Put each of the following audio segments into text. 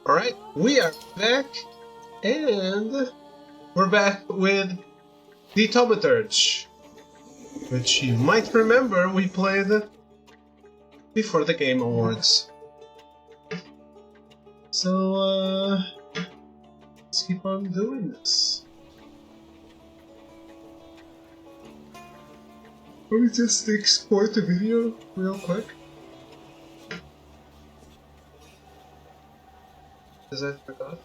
Alright, we are back, and we're back with the Thaumaturge, which you might remember we played before the Game Awards. So, let's keep on doing this. Let me just export the video real quick. Because I forgot.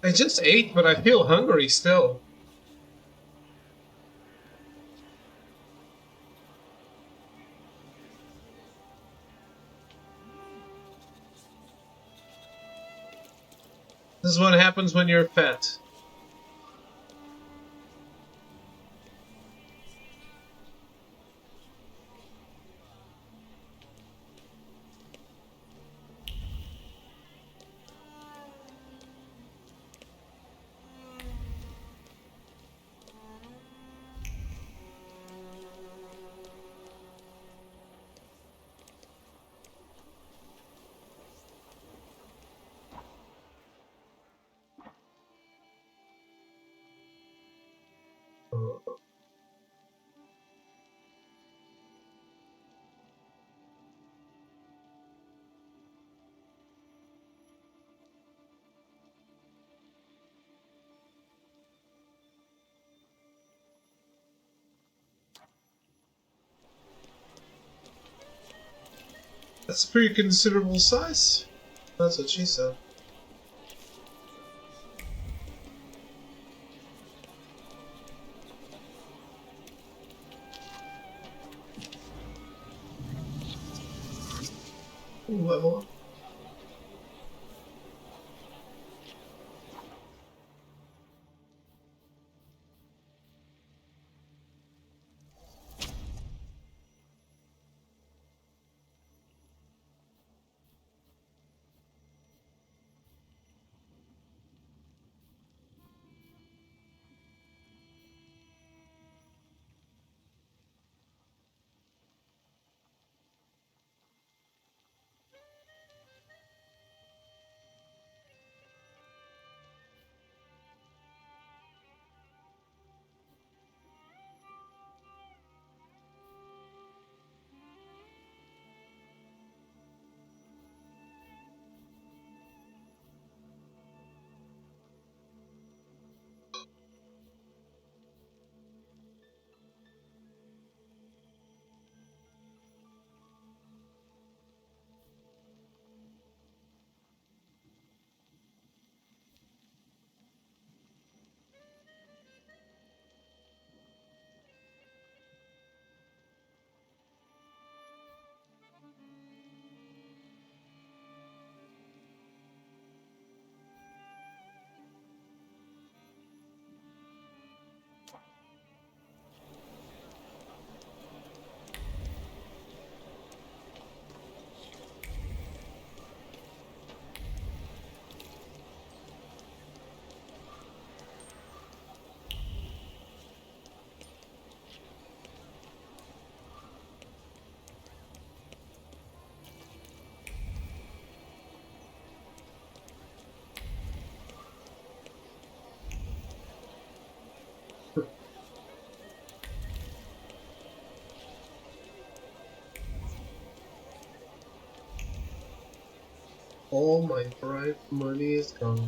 I just ate, but I feel hungry still. This is what happens when you're fat. That's a pretty considerable size. That's what she said. Level up. All my bright money is gone.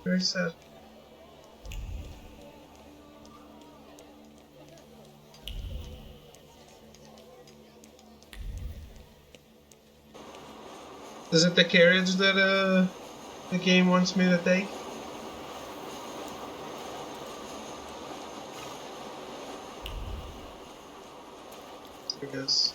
Very sad. Is it the carriage that the game wants me to take? I guess.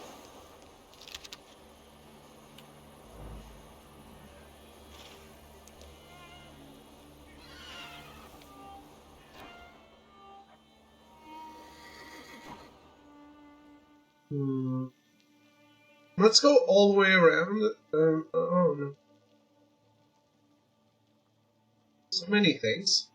Let's go all the way around. Oh no. So many things.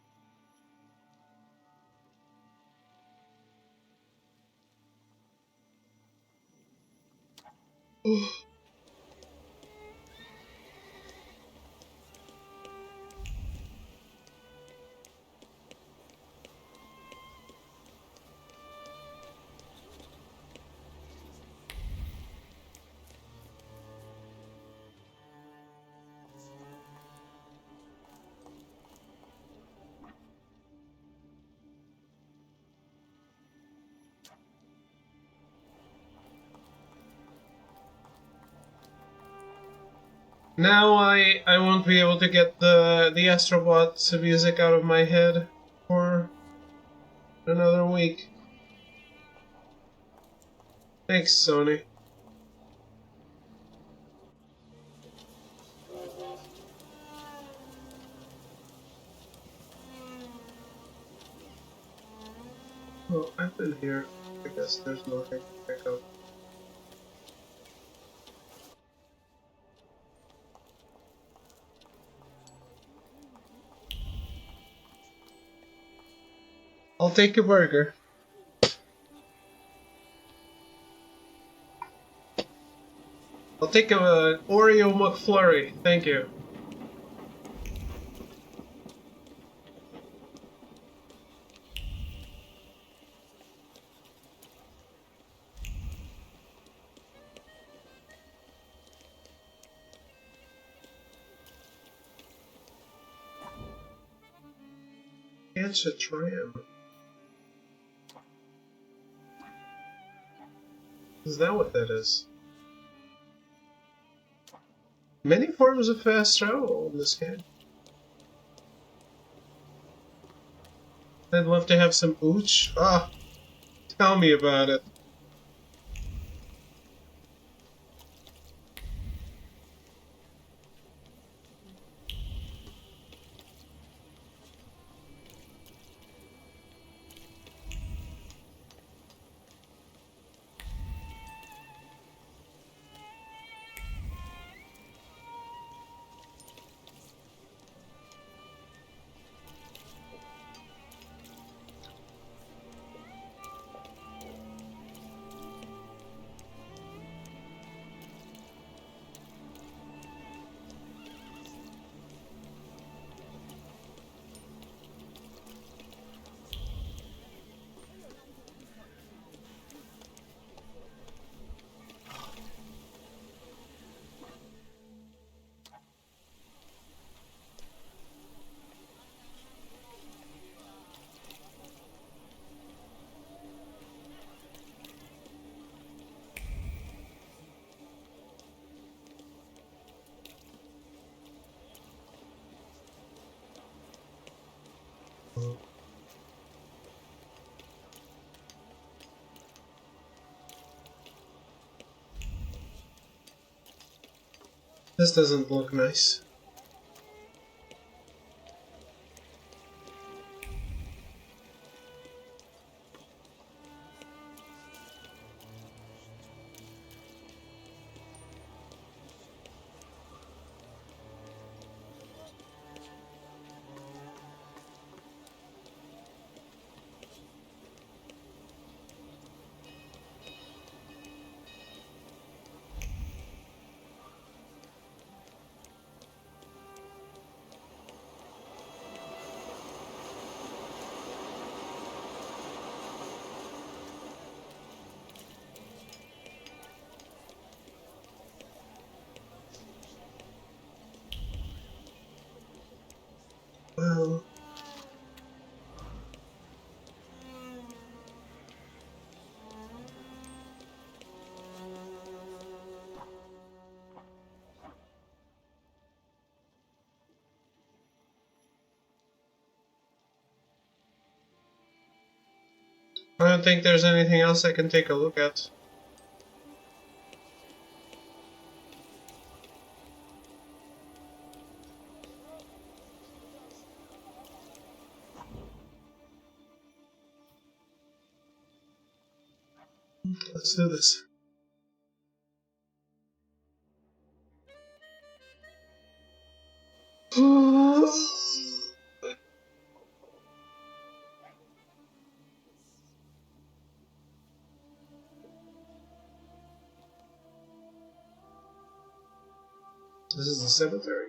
Now I won't be able to get the Astrobot music out of my head for another week. Thanks, Sony. Well, I've been here. I guess there's nothing to pick up. I'll take a burger. I'll take a Oreo McFlurry. Thank you. It's a tram. Is that what that is? Many forms of fast travel in this game. I'd love to have some ooch. Ah, tell me about it. This doesn't look nice. Well, I don't think there's anything else I can take a look at. Let's do this. This is the cemetery.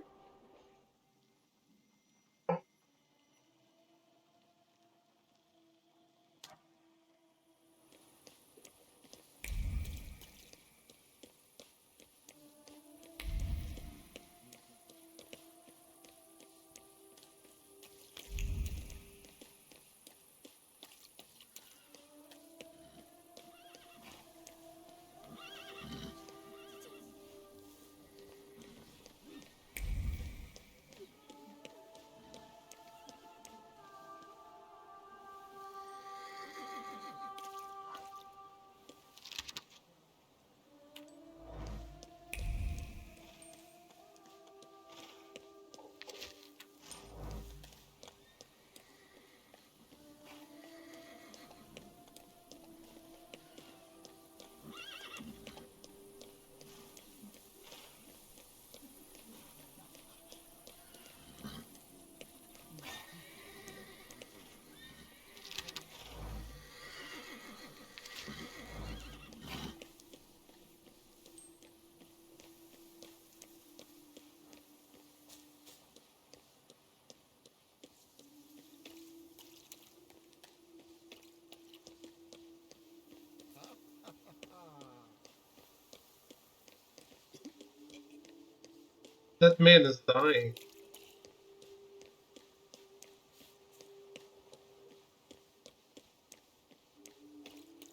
That man is dying.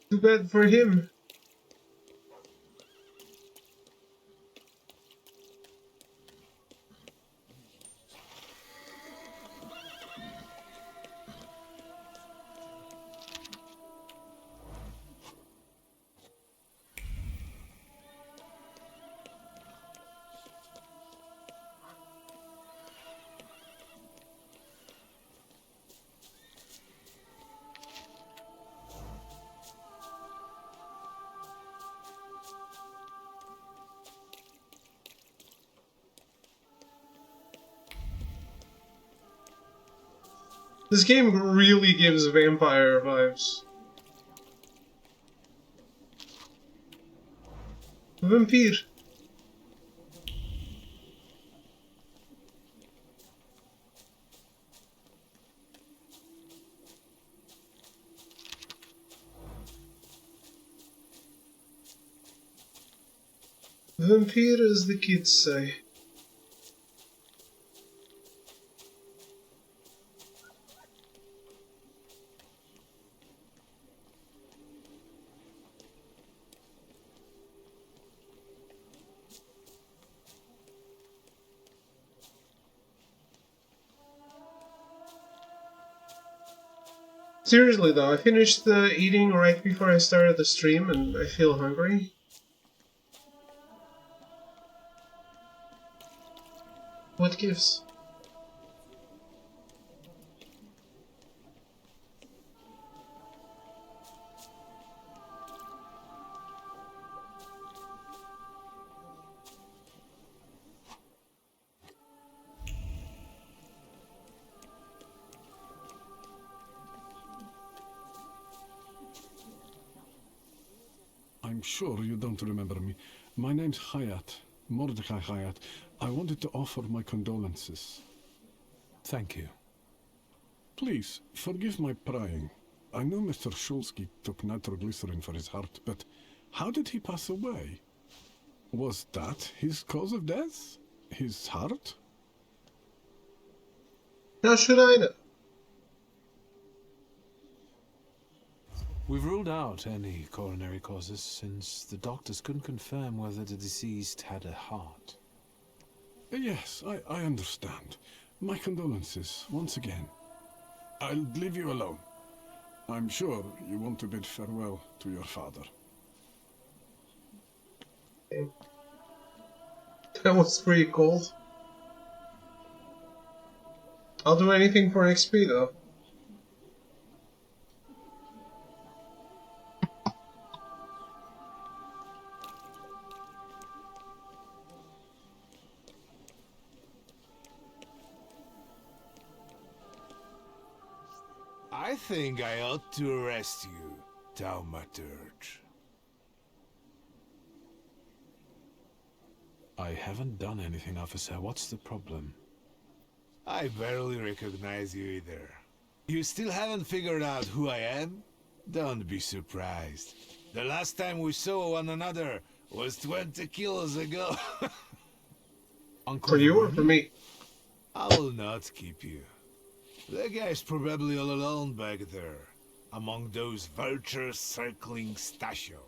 Too bad for him. This game really gives vampire vibes. Vampire. Vampire, as the kids say. Seriously though, I finished eating right before I started the stream and I feel hungry. What gives? I'm sure you don't remember me. My name's Hayat, Mordecai Hayat. I wanted to offer my condolences. Thank you. Please, forgive my prying. I know Mr. Shulsky took nitroglycerin for his heart, but how did he pass away? Was that his cause of death? His heart? How should I know? We've ruled out any coronary causes since the doctors couldn't confirm whether the deceased had a heart. Yes, I understand. My condolences, once again. I'll leave you alone. I'm sure you want to bid farewell to your father. That was pretty cold. I'll do anything for XP though. I think I ought to arrest you, Thaumaturge. I haven't done anything, officer. What's the problem? I barely recognize you either. You still haven't figured out who I am? Don't be surprised. The last time we saw one another was 20 kilos ago. Uncle For you or for me? I will not keep you. The guy's probably all alone back there, among those vultures circling Stasio.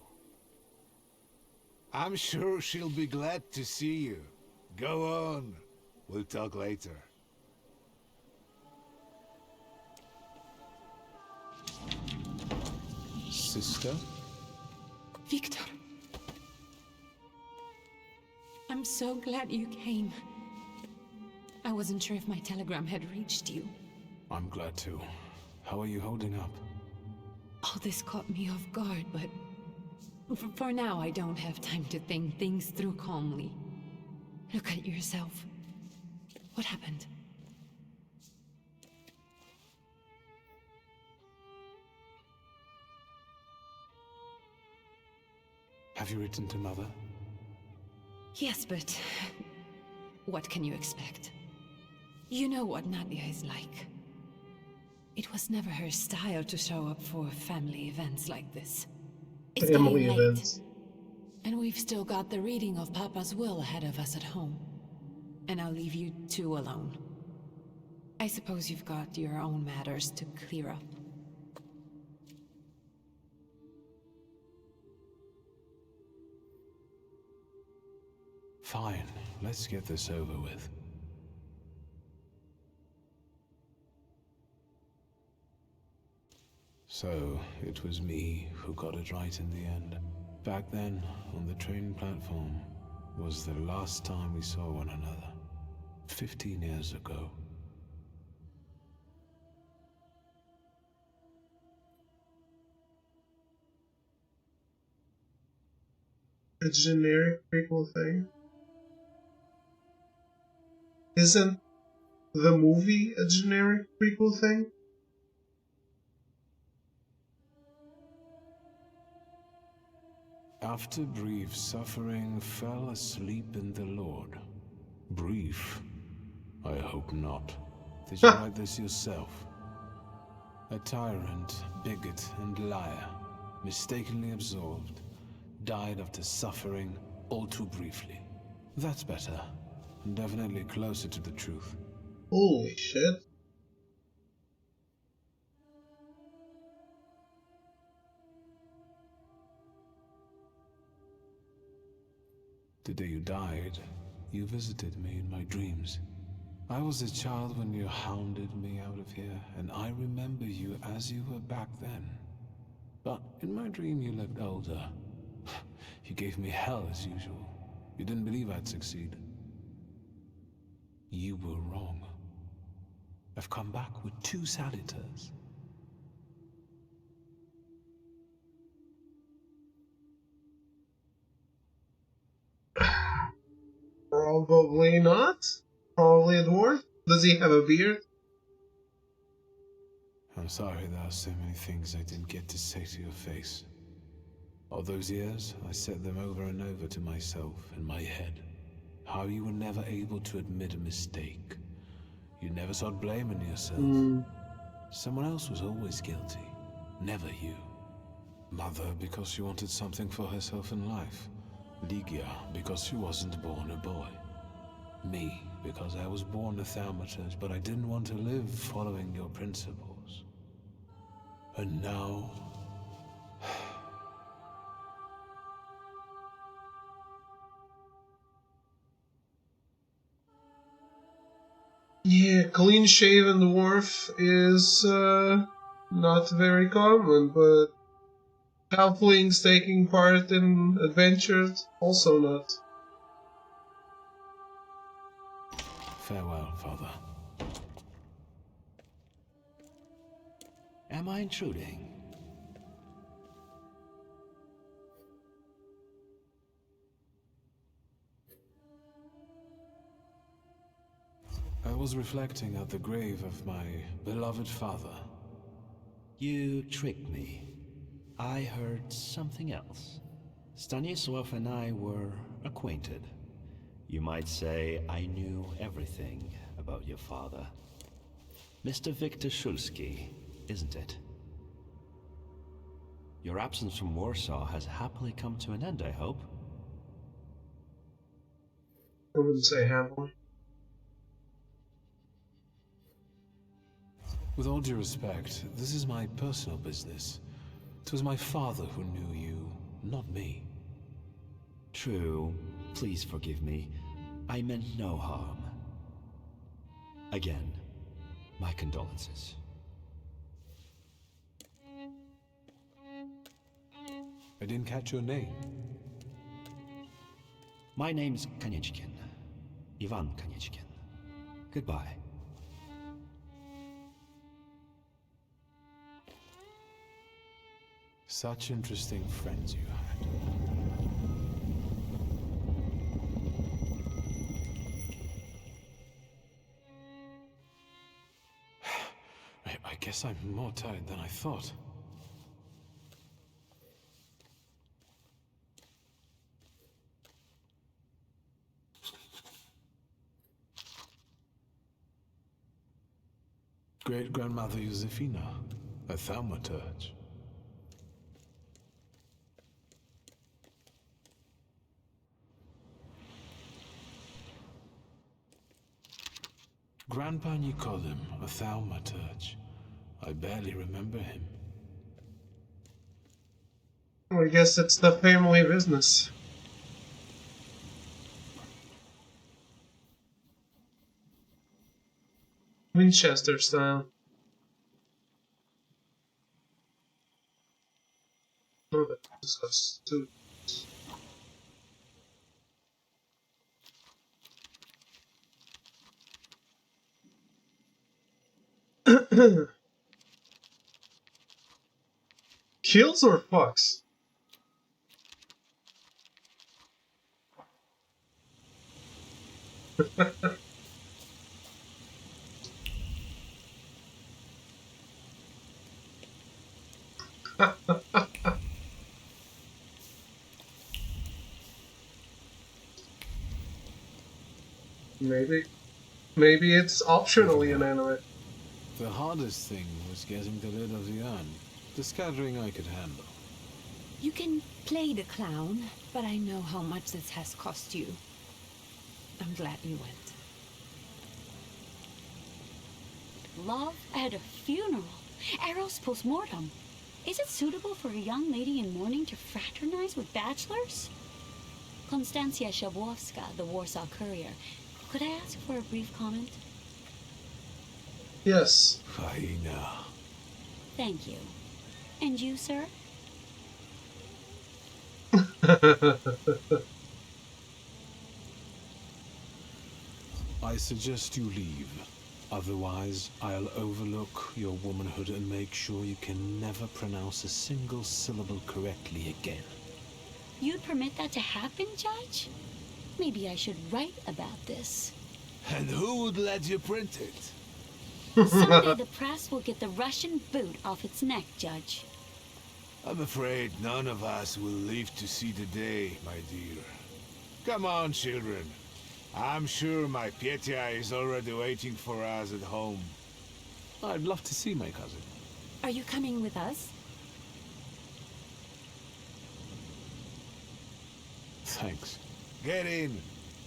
I'm sure she'll be glad to see you. Go on. We'll talk later. Sister? Victor. I'm so glad you came. I wasn't sure if my telegram had reached you. I'm glad too. How are you holding up? All this caught me off guard, but for now I don't have time to think things through calmly. Look at yourself. What happened? Have you written to Mother? Yes, but what can you expect? You know what Nadia is like. It was never her style to show up for family events like this. It's Family getting late, events. and we've still got the reading of Papa's will ahead of us at home. And I'll leave you two alone. I suppose you've got your own matters to clear up. Fine, let's get this over with. So, it was me who got it right in the end. Back then, on the train platform, was the last time we saw one another. 15 years ago. A generic prequel thing. Isn't the movie a generic prequel thing? After brief suffering, fell asleep in the Lord. Brief? I hope not. Did you write this yourself? A tyrant, bigot, and liar, mistakenly absolved, died after suffering all too briefly. That's better, and definitely closer to the truth. Holy shit. The day you died, you visited me in my dreams. I was a child when you hounded me out of here, and I remember you as you were back then. But in my dream you looked older. You gave me hell as usual. You didn't believe I'd succeed. You were wrong. I've come back with 2 salutors. Probably not. Probably a dwarf. Does he have a beard? I'm sorry there are so many things I didn't get to say to your face. All those years, I said them over and over to myself in my head. How you were never able to admit a mistake. You never sought blame in yourself. Someone else was always guilty, never you. Mother because she wanted something for herself in life. Ligia because she wasn't born a boy. Me because I was born a Thaumaturge, but I didn't want to live following your principles. And now... Yeah, clean-shaven dwarf is not very common, but halflings taking part in adventures, also not. Farewell, Father. Am I intruding? I was reflecting at the grave of my beloved father. You tricked me. I heard something else. Stanisław and I were acquainted. You might say I knew everything about your father. Mr. Victor Szulski, isn't it? Your absence from Warsaw has happily come to an end, I hope. I wouldn't say happily. With all due respect, this is my personal business. It was my father who knew you, not me. True. Please forgive me. I meant no harm. Again, my condolences. I didn't catch your name. My name's Kanieczkin. Ivan Kanieczkin. Goodbye. Such interesting friends you had. I guess I'm more tired than I thought. Great-grandmother Josefina, a Thaumaturge. Grandpa Nikodem, a Thaumaturge. I barely remember him. I guess it's the family business. Winchester style. Oh, this has two. Kills or fucks? Maybe it's optionally inanimate. The hardest thing was getting the lid of the urn. The scattering I could handle. You can play the clown, but I know how much this has cost you. I'm glad you went. Love at a funeral. Eros post-mortem. Is it suitable for a young lady in mourning to fraternize with bachelors? Konstancja Szabłowska, the Warsaw Courier. Could I ask for a brief comment? Yes. Faina. Thank you. And you, sir? I suggest you leave. Otherwise, I'll overlook your womanhood and make sure you can never pronounce a single syllable correctly again. You'd permit that to happen, Judge? Maybe I should write about this. And who would let you print it? Someday the press will get the Russian boot off its neck, Judge. I'm afraid none of us will live to see the day, my dear. Come on, children. I'm sure my Petya is already waiting for us at home. I'd love to see my cousin. Are you coming with us? Thanks. Get in.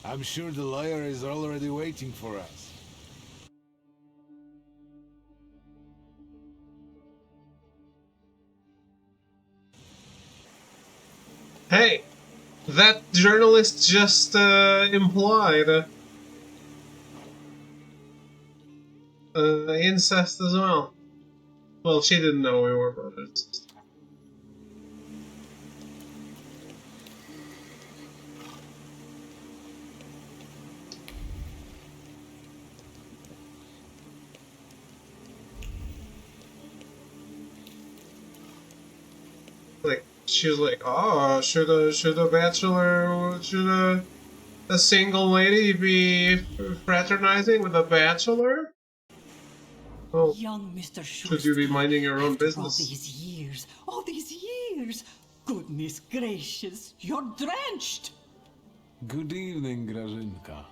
I'm sure the lawyer is already waiting for us. Hey, that journalist just implied incest as well. Well, she didn't know we were brothers. Like, she was like, "Oh, should a single lady be fraternizing with a bachelor?" Oh, Young Mr. should you be Shulsky, minding your own after business? all these years, goodness gracious, you're drenched. Good evening, Grażynka.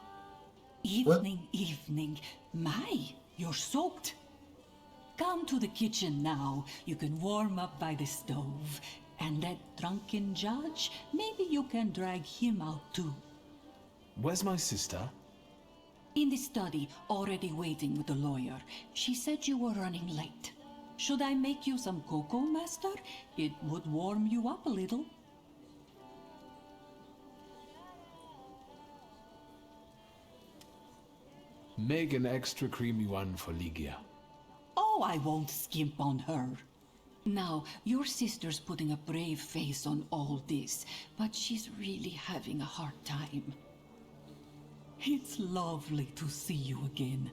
What? Evening. My, you're soaked. Come to the kitchen now. You can warm up by the stove. And that drunken judge, maybe you can drag him out too. Where's my sister? In the study, already waiting with the lawyer. She said you were running late. Should I make you some cocoa, master? It would warm you up a little. Make an extra creamy one for Ligia. Oh, I won't skimp on her. Now, your sister's putting a brave face on all this, but she's really having a hard time. It's lovely to see you again.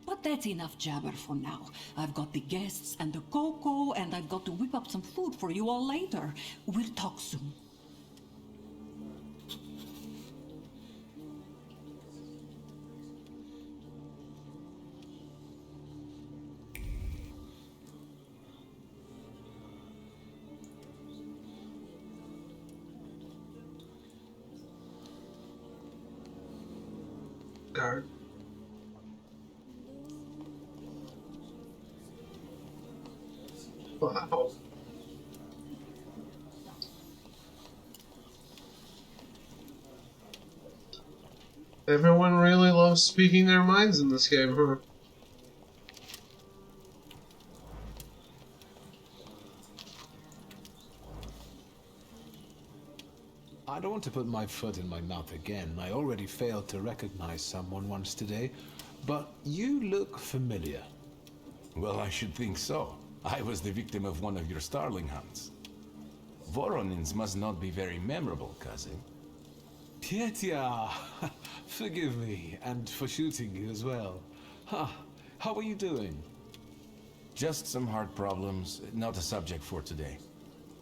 But that's enough jabber for now. I've got the guests and the cocoa, and I've got to whip up some food for you all later. We'll talk soon. Guard. Wow. Everyone really loves speaking their minds in this game, huh? I don't want to put my foot in my mouth again. I already failed to recognize someone once today, but you look familiar. Well, I should think so. I was the victim of one of your starling hunts. Voronins must not be very memorable, cousin. Pietia! Forgive me, and for shooting you as well. How are you doing? Just some heart problems, not a subject for today.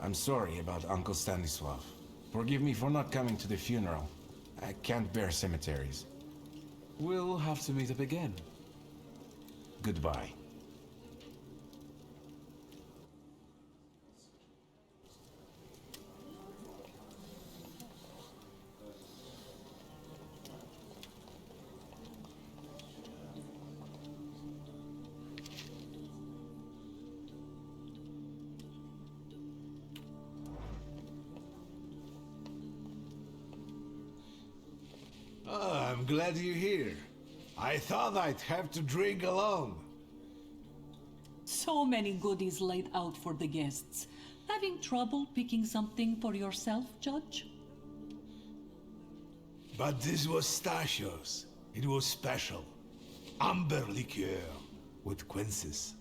I'm sorry about Uncle Stanislav. Forgive me for not coming to the funeral. I can't bear cemeteries. We'll have to meet up again. Goodbye. I'm glad you're here. I thought I'd have to drink alone. So many goodies laid out for the guests. Having trouble picking something for yourself, Judge? But this was Stasios. It was special. Amber liqueur with quinces.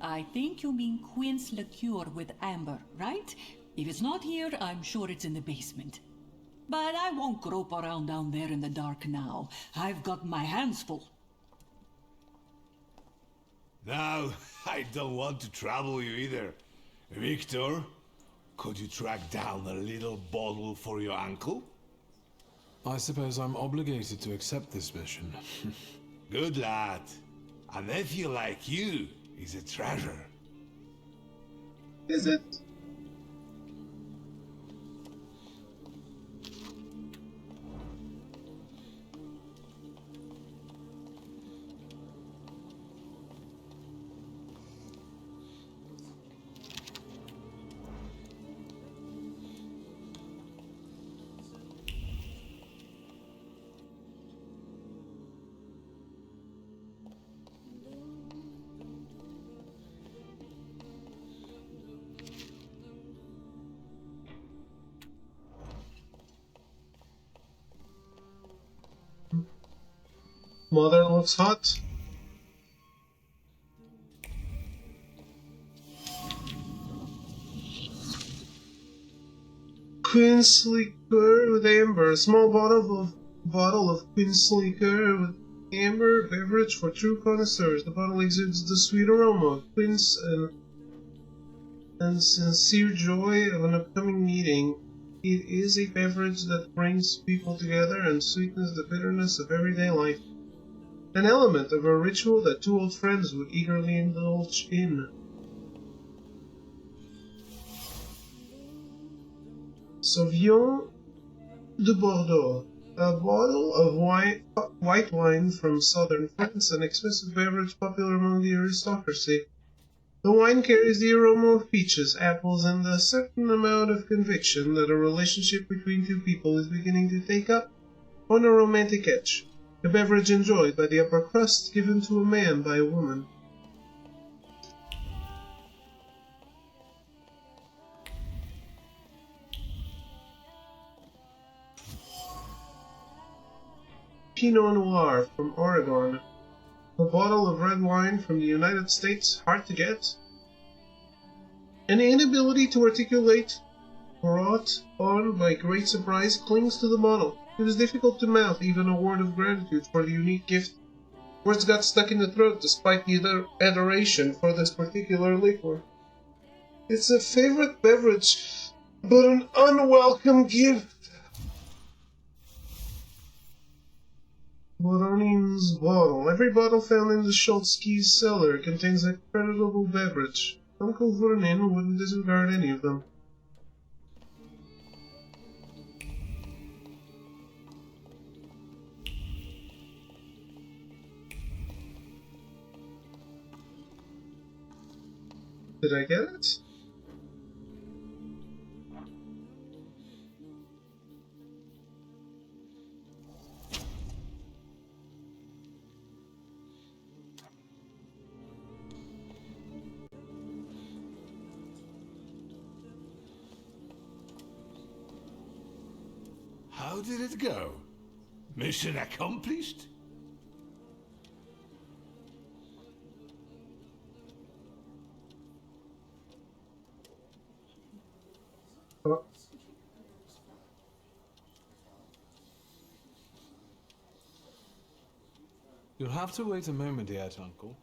I think you mean quince liqueur with amber, right? If it's not here, I'm sure it's in the basement. But I won't grope around down there in the dark now. I've got my hands full. Now, I don't want to trouble you either. Victor, could you track down a little bottle for your uncle? I suppose I'm obligated to accept this mission. Good lad. A nephew like you is a treasure. Is it? Mother looks hot. Quince liqueur with amber. A small bottle of quince liqueur with amber beverage for true connoisseurs. The bottle exudes the sweet aroma of quince and sincere joy of an upcoming meeting. It is a beverage that brings people together and sweetens the bitterness of everyday life. an element of a ritual that two old friends would eagerly indulge in. Sauvignon de Bordeaux, a bottle of white wine from southern France, an expensive beverage popular among the aristocracy. The wine carries the aroma of peaches, apples, and a certain amount of conviction that a relationship between two people is beginning to take up on a romantic edge. A beverage enjoyed by the upper crust, given to a man by a woman. Pinot Noir from Oregon. A bottle of red wine from the United States, hard to get. An inability to articulate, brought on by great surprise, clings to the bottle. It is difficult to mouth even a word of gratitude for the unique gift. Words got stuck in the throat despite the adoration for this particular liquor. It's a favorite beverage, but an unwelcome gift. Boronini's bottle. Every bottle found in the Schultzky's cellar contains a creditable beverage. Uncle Vernon wouldn't disregard any of them. Did I get it? How did it go? Mission accomplished? Oh. You'll have to wait a moment yet, Uncle.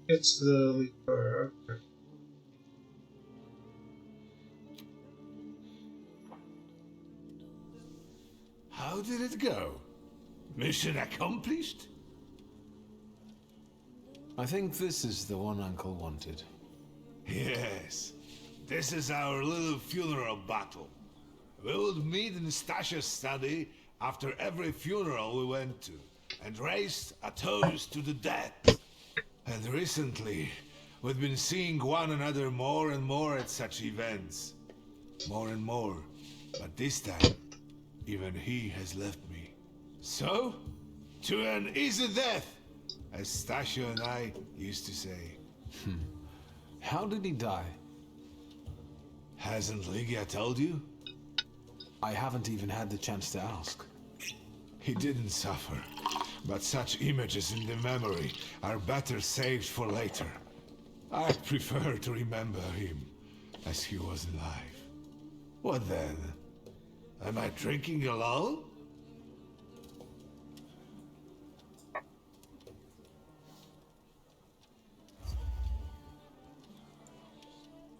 It's the liquor. Okay. How did it go? Mission accomplished? I think this is the one Uncle wanted. Yes. This is our little funeral battle. We would meet in Stasha's study after every funeral we went to, and raised a toast to the dead. And recently, we've been seeing one another more and more at such events. More and more. But this time, even he has left me. So, to an easy death, as Stasha and I used to say. How did he die? Hasn't Lygia told you? I haven't even had the chance to ask. He didn't suffer, but such images in the memory are better saved for later. I prefer to remember him as he was alive. What then? Am I drinking alone?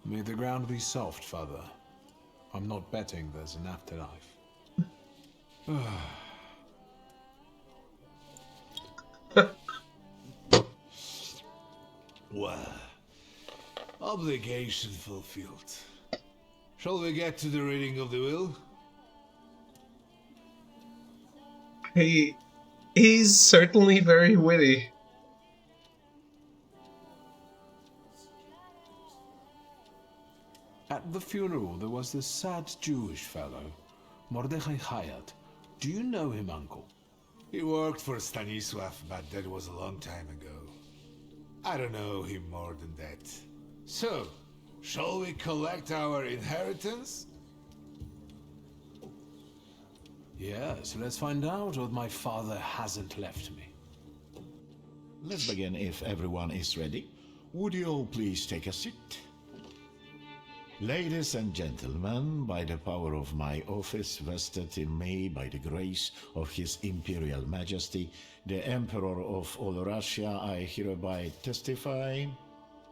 May the ground be soft, Father. I'm not betting there's an afterlife. Well, Obligation fulfilled. Shall we get to the reading of the will? He's certainly very witty. At the funeral, there was this sad Jewish fellow, Mordechai Hayat. Do you know him, Uncle? He worked for Stanisław, but that was a long time ago. I don't know him more than that. So, shall we collect our inheritance? Yes, let's find out what my father hasn't left me. Let's begin if everyone is ready. Would you all please take a seat? Ladies and gentlemen, by the power of my office vested in me by the grace of His Imperial Majesty, the Emperor of all Russia, I hereby testify.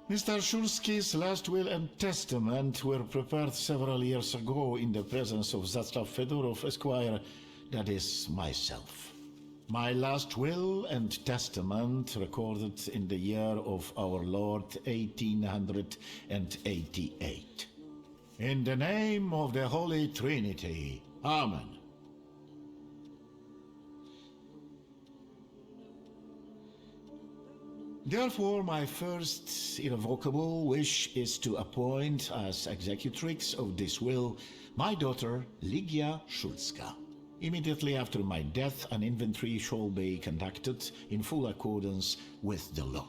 Mr. Shulski's last will and testament were prepared several years ago in the presence of Zaslav Fedorov, Esquire, that is, myself. My last will and testament recorded in the year of our Lord 1888. In the name of the Holy Trinity. Amen. Therefore, my first irrevocable wish is to appoint as executrix of this will my daughter Ligia Szulska. Immediately after my death, an inventory shall be conducted in full accordance with the law.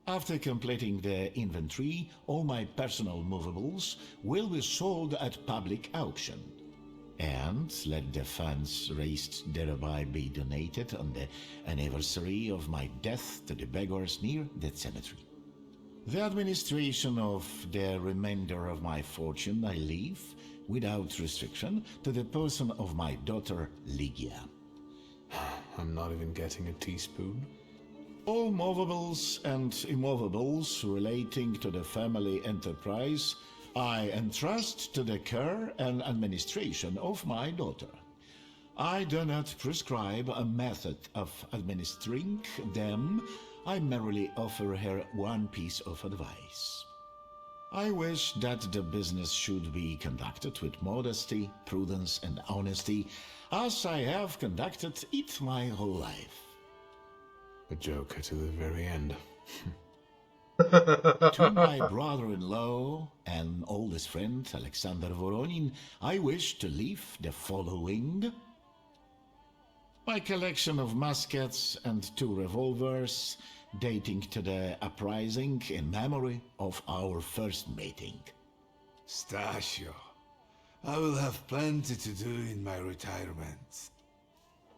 After completing the inventory, all my personal movables will be sold at public auction. And let the funds raised thereby be donated on the anniversary of my death to the beggars near that cemetery. The administration of the remainder of my fortune I leave, without restriction, to the person of my daughter Ligia. I'm not even getting a teaspoon. All movables and immovables relating to the family enterprise I entrust to the care and administration of my daughter. I do not prescribe a method of administering them. I merely offer her one piece of advice. I wish that the business should be conducted with modesty, prudence, and honesty, as I have conducted it my whole life. A joker to the very end. To my brother-in-law and oldest friend, Alexander Voronin, I wish to leave the following. My collection of muskets and 2 revolvers, dating to the uprising in memory of our first meeting. Stasio, I will have plenty to do in my retirement.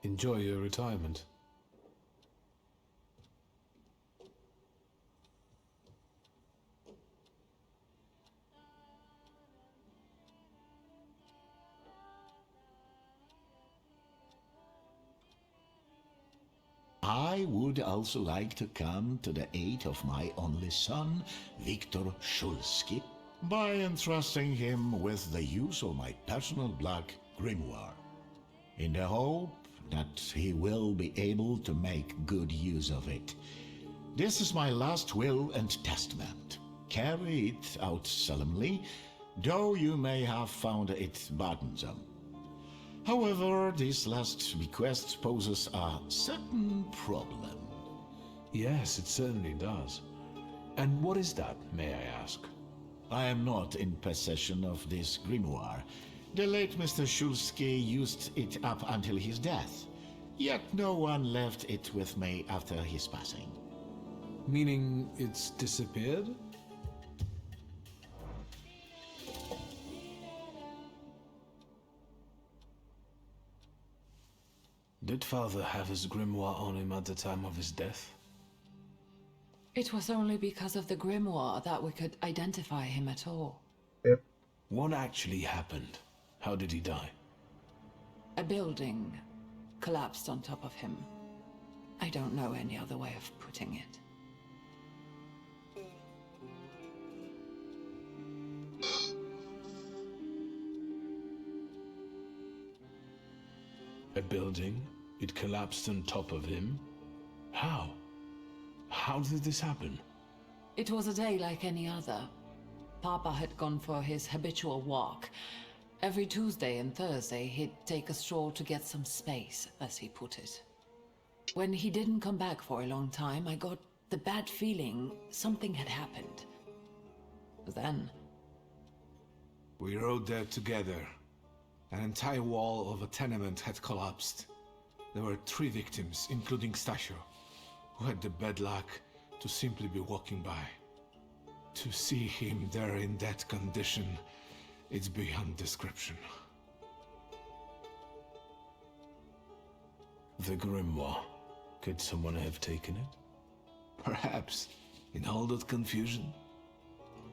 Enjoy your retirement. I would also like to come to the aid of my only son, Viktor Szulski, by entrusting him with the use of my personal black grimoire, in the hope that he will be able to make good use of it. This is my last will and testament. Carry it out solemnly, though you may have found it burdensome. However, this last bequest poses a certain problem. Yes, it certainly does. And what is that, may I ask? I am not in possession of this grimoire. The late Mr. Szulski used it up until his death, yet no one left it with me after his passing. Meaning it's disappeared? Did father have his grimoire on him at the time of his death? It was only because of the grimoire that we could identify him at all. Yep. What actually happened? How did he die? A building collapsed on top of him. I don't know any other way of putting it. A building? It collapsed on top of him? How? How did this happen? It was a day like any other. Papa had gone for his habitual walk. Every Tuesday and Thursday, he'd take a stroll to get some space, as he put it. When he didn't come back for a long time, I got the bad feeling something had happened. Then... We rode there together. An entire wall of a tenement had collapsed. There were 3 victims, including Stasio, who had the bad luck to simply be walking by. To see him there in that condition, it's beyond description. The grimoire. Could someone have taken it? Perhaps, in all that confusion.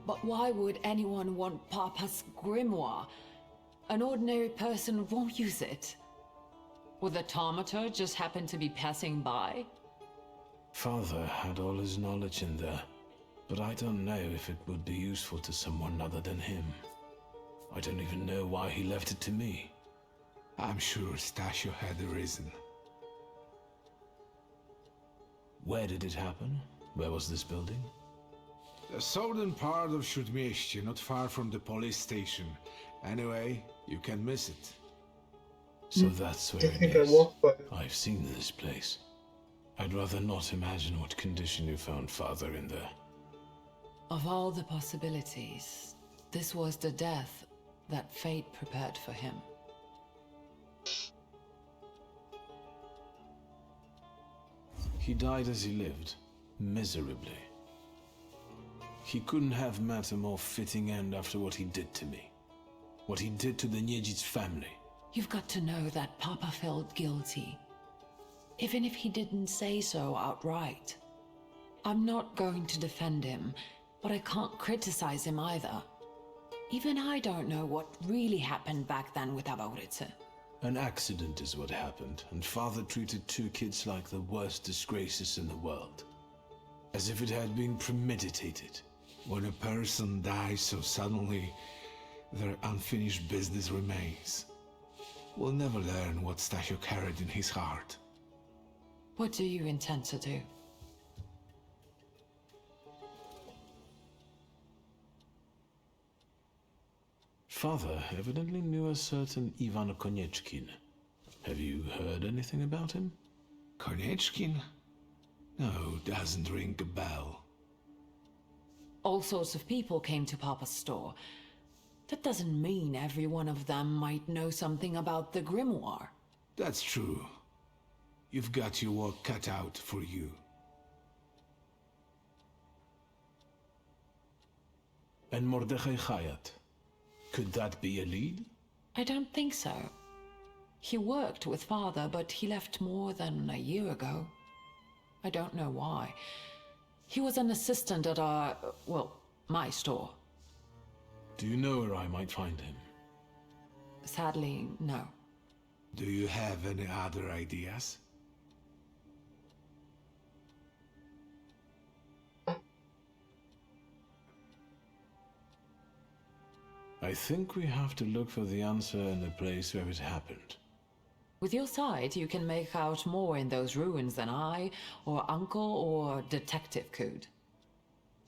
But why would anyone want Papa's grimoire? An ordinary person won't use it. Would the Thaumaturge just happen to be passing by? Father had all his knowledge in there, but I don't know if it would be useful to someone other than him. I don't even know why he left it to me. I'm sure Stasio had a reason. Where did it happen? Where was this building? The southern part of Śródmieście, not far from the police station. Anyway, you can miss it. So that's where I it think I is. walked by it. I've seen this place. I'd rather not imagine what condition you found Father in there. Of all the possibilities, this was the death that fate prepared for him. He died as he lived, miserably. He couldn't have met a more fitting end after what he did to me. What he did to the Niedzic's family. You've got to know that Papa felt guilty, even if he didn't say so outright. I'm not going to defend him, but I can't criticize him either. Even I don't know what really happened back then with Abaurice. An accident is what happened, and Father treated 2 kids like the worst disgraces in the world. As if it had been premeditated. When a person dies so suddenly, their unfinished business remains. We'll never learn what Stasio carried in his heart. What do you intend to do? Father evidently knew a certain Ivan Konieczkin. Have you heard anything about him? Konieczkin? No, doesn't ring a bell. All sorts of people came to Papa's store. That doesn't mean every one of them might know something about the grimoire. That's true. You've got your work cut out for you. And Mordechai Chayat. Could that be a lead? I don't think so. He worked with Father, but he left more than a year ago. I don't know why. He was an assistant at my store. Do you know where I might find him? Sadly, no. Do you have any other ideas? I think we have to look for the answer in the place where it happened. With your sight, you can make out more in those ruins than I, or Uncle, or Detective could.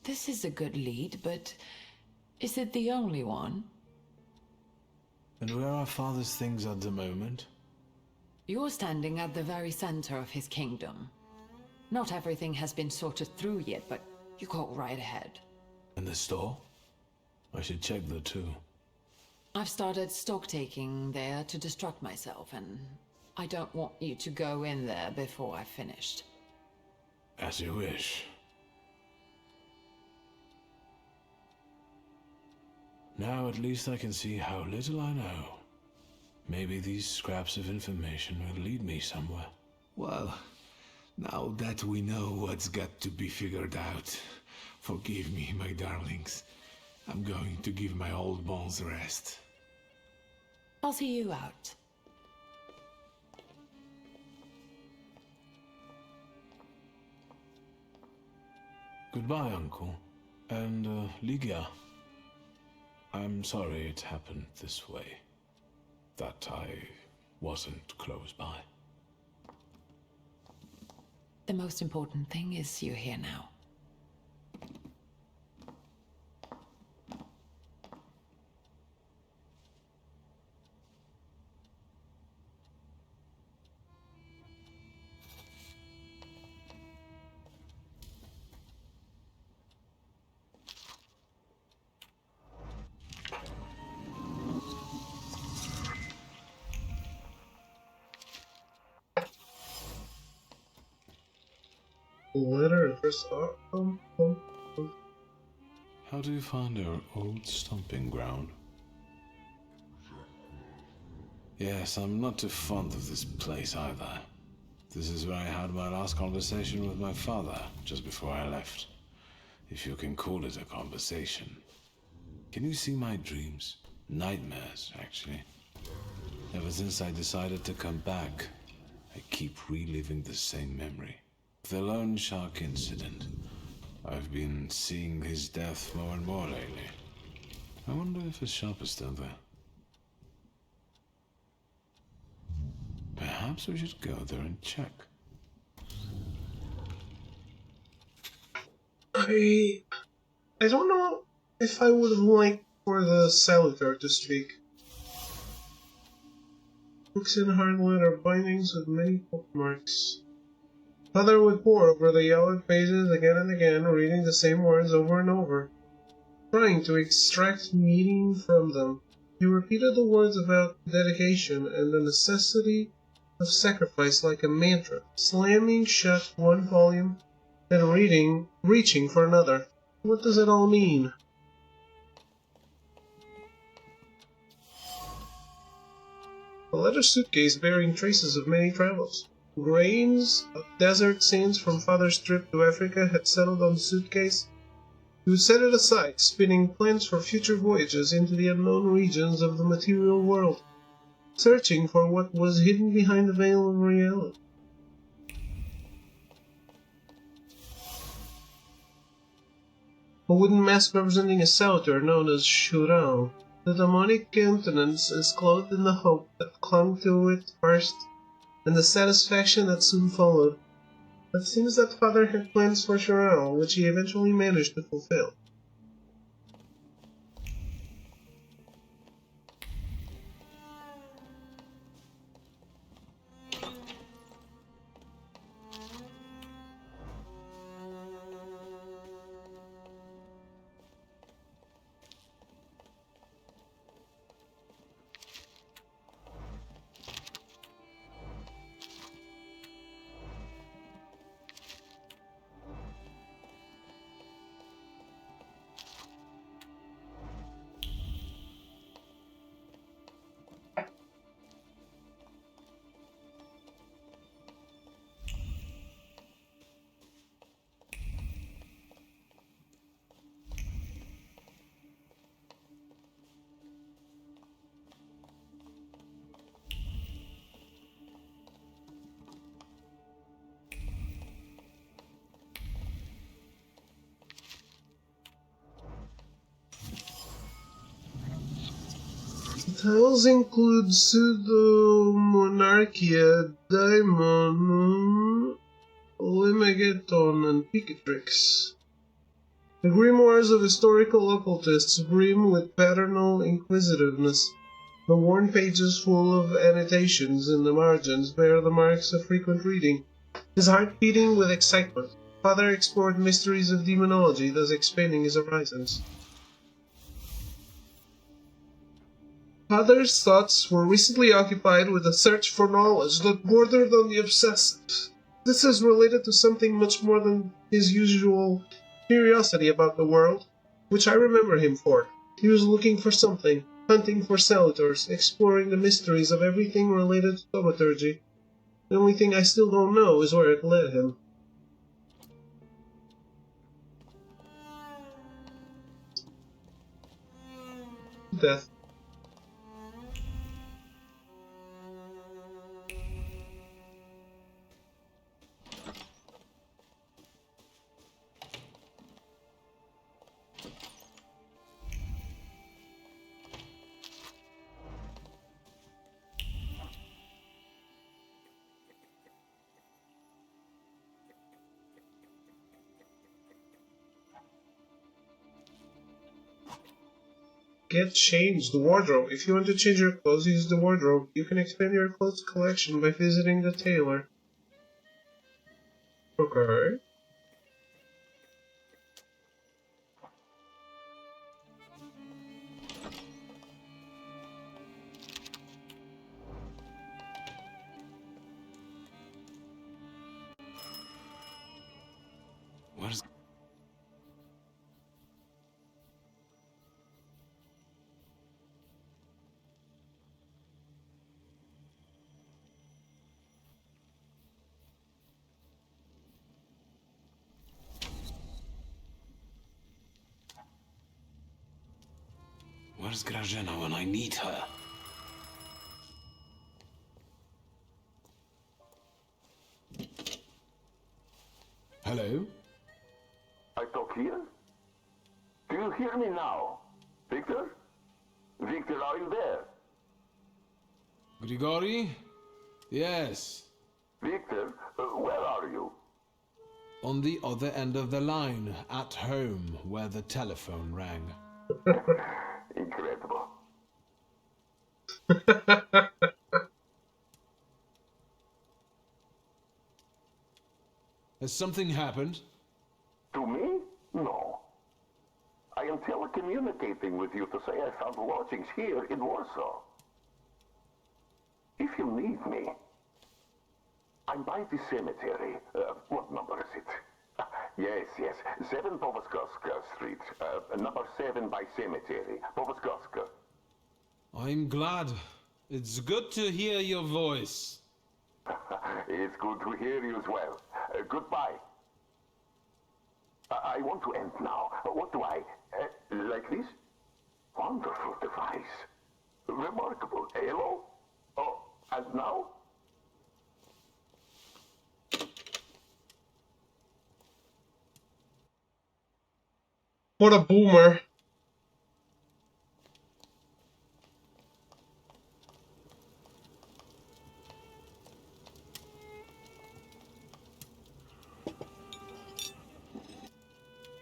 This is a good lead, but is it the only one? And where are Father's things at the moment? You're standing at the very center of his kingdom. Not everything has been sorted through yet, but you go right ahead. And the store? I should check there too. I've started stock-taking there to distract myself, and I don't want you to go in there before I've finished. As you wish. Now at least I can see how little I know. Maybe these scraps of information will lead me somewhere. Well, now that we know what's got to be figured out, forgive me, my darlings. I'm going to give my old bones a rest. I'll see you out. Goodbye, Uncle. And, Ligia. I'm sorry it happened this way. That I wasn't close by. The most important thing is you're here now. letter and first. How do you find our old stomping ground? Yes, I'm not too fond of this place either. This is where I had my last conversation with my father, just before I left. If you can call it a conversation. Can you see my dreams? Nightmares, actually. Ever since I decided to come back, I keep reliving the same memory. The loan shark incident. I've been seeing his death more and more lately. I wonder if his shop is still there. Perhaps we should go there and check. I don't know if I would have liked for the Salutor to speak. Books in hard letter bindings with many bookmarks. Father would pore over the yellowed pages again and again, reading the same words over and over, trying to extract meaning from them. He repeated the words about dedication and the necessity of sacrifice like a mantra, slamming shut one volume and reaching for another. What does it all mean? A leather suitcase bearing traces of many travels. Grains of desert sands from Father's trip to Africa had settled on the suitcase. He would set it aside, spinning plans for future voyages into the unknown regions of the material world, searching for what was hidden behind the veil of reality. A wooden mask representing a Salutor known as Shurao. The demonic countenance is clothed in the hope that clung to it first, and the satisfaction that soon followed. It seems that Father had plans for Shurao, which he eventually managed to fulfill. The tiles include Pseudo-Monarchia, Daimon, Limegaton, and Picatrix. The grimoires of historical occultists brim with paternal inquisitiveness. The worn pages full of annotations in the margins bear the marks of frequent reading. His heart beating with excitement, Father explored mysteries of demonology, thus expanding his horizons. Father's thoughts were recently occupied with a search for knowledge that bordered on the obsessive. This is related to something much more than his usual curiosity about the world, which I remember him for. He was looking for something, hunting for Salutors, exploring the mysteries of everything related to Thaumaturge. The only thing I still don't know is where it led him. Death. Get changed. The wardrobe. If you want to change your clothes, use the wardrobe. You can expand your clothes collection by visiting the tailor. Okay. Where's Grażyna when I need her? Hello? I talk here? Do you hear me now? Victor? Victor, are you there? Grigori? Yes. Victor, where are you? On the other end of the line, at home, where the telephone rang. Incredible. Has something happened? To me? No. I am telecommunicating with you to say I found lodgings here in Warsaw. If you need me, I'm by the cemetery. What number is it? Yes. 7 Powoskowska Street. Number 7 by cemetery. Powoskowska. I'm glad. It's good to hear your voice. It's good to hear you as well. Goodbye. I want to end now. What do I... like this? Wonderful device. Remarkable. Hello? Oh, and now? What a boomer.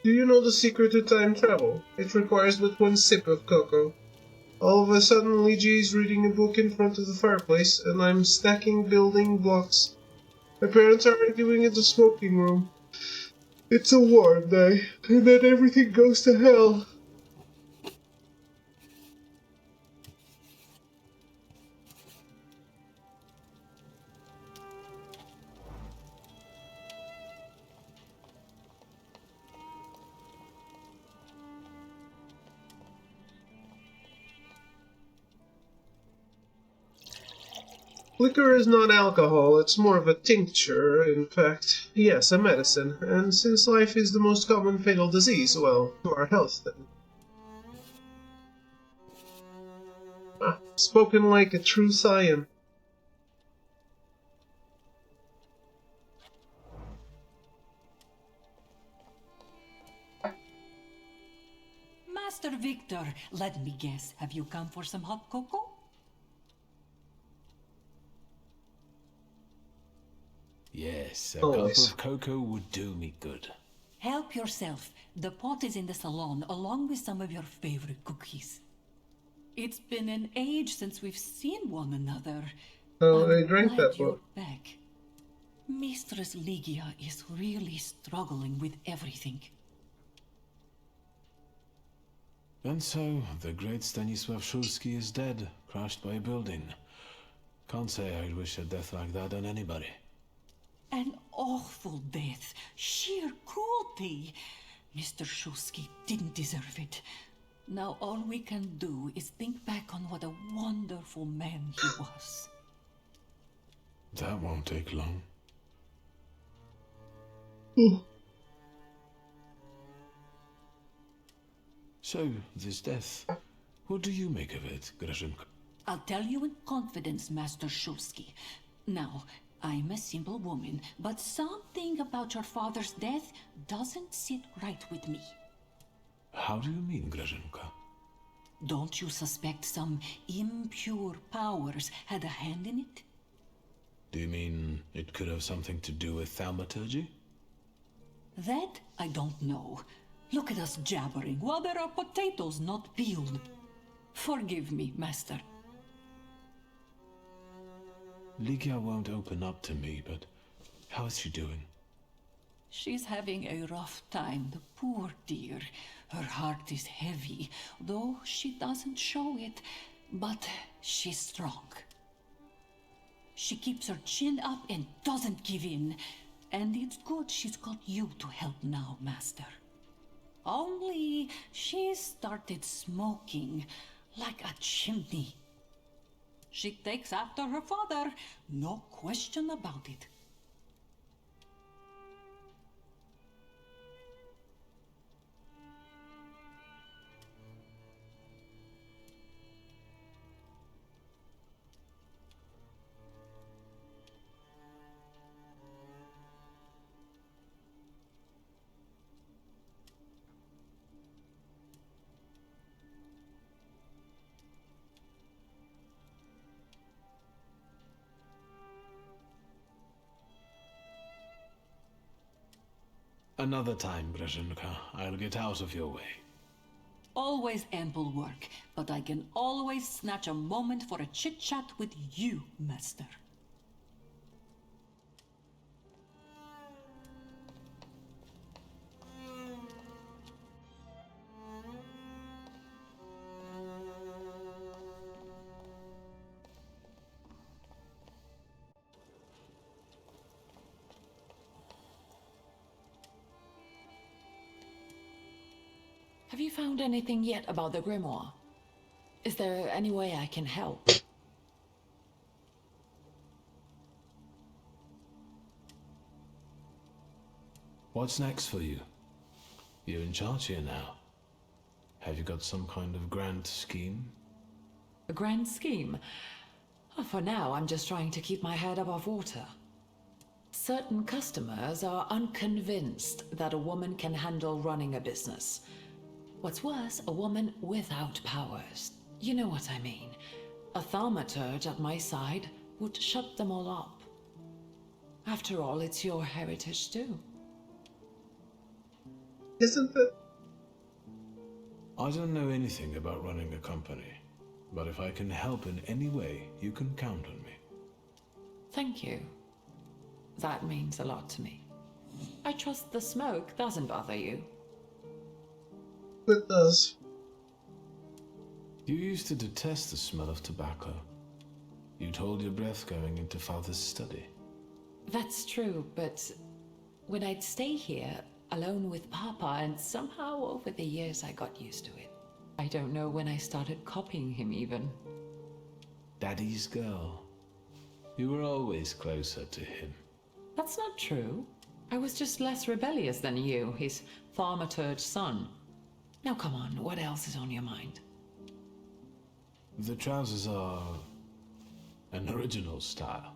Do you know the secret to time travel? It requires but one sip of cocoa. All of a sudden, Ligia is reading a book in front of the fireplace, and I'm stacking building blocks. My parents are arguing in the smoking room. It's a warm day, and then everything goes to hell. Liquor is not alcohol, it's more of a tincture, in fact. Yes, a medicine. And since life is the most common fatal disease, well, to our health then. Spoken like a true scion. Master Victor, let me guess. Have you come for some hot cocoa? Yes, a Always. cup of cocoa would do me good. Help yourself. The pot is in the salon, along with some of your favorite cookies. It's been an age since we've seen one another. I I'm drank glad that you're one. back. Mistress Ligia is really struggling with everything. And so, the great Stanisław Szulski is dead, crushed by a building. Can't say I'd wish a death like that on anybody. An awful death. Sheer cruelty. Mr. Szulski didn't deserve it. Now all we can do is think back on what a wonderful man he was. That won't take long. So, this death, what do you make of it, Grażynka? I'll tell you in confidence, Master Szulski. Now, I'm a simple woman, but something about your father's death doesn't sit right with me. How do you mean, Grażynka? Don't you suspect some impure powers had a hand in it? Do you mean it could have something to do with thaumaturgy? That I don't know. Look at us jabbering while there are potatoes not peeled. Forgive me, Master. Ligia won't open up to me, but how is she doing? She's having a rough time, the poor dear. Her heart is heavy, though she doesn't show it. But she's strong. She keeps her chin up and doesn't give in. And it's good she's got you to help now, Master. Only she started smoking like a chimney. She takes after her father, no question about it. Another time, Brezhenka. I'll get out of your way. Always ample work, but I can always snatch a moment for a chit-chat with you, Master. Have you found anything yet about the grimoire? Is there any way I can help? What's next for you? You're in charge here now. Have you got some kind of grand scheme? A grand scheme? Oh, for now, I'm just trying to keep my head above water. Certain customers are unconvinced that a woman can handle running a business. What's worse, a woman without powers. You know what I mean. A thaumaturge at my side would shut them all up. After all, it's your heritage too. Isn't it? I don't know anything about running a company, but if I can help in any way, you can count on me. Thank you. That means a lot to me. I trust the smoke doesn't bother you. It does. You used to detest the smell of tobacco. You'd hold your breath going into Father's study. That's true, but when I'd stay here, alone with Papa, and somehow over the years I got used to it. I don't know when I started copying him even. Daddy's girl. You were always closer to him. That's not true. I was just less rebellious than you, his thaumaturge son. Now come on, what else is on your mind? The trousers are an original style.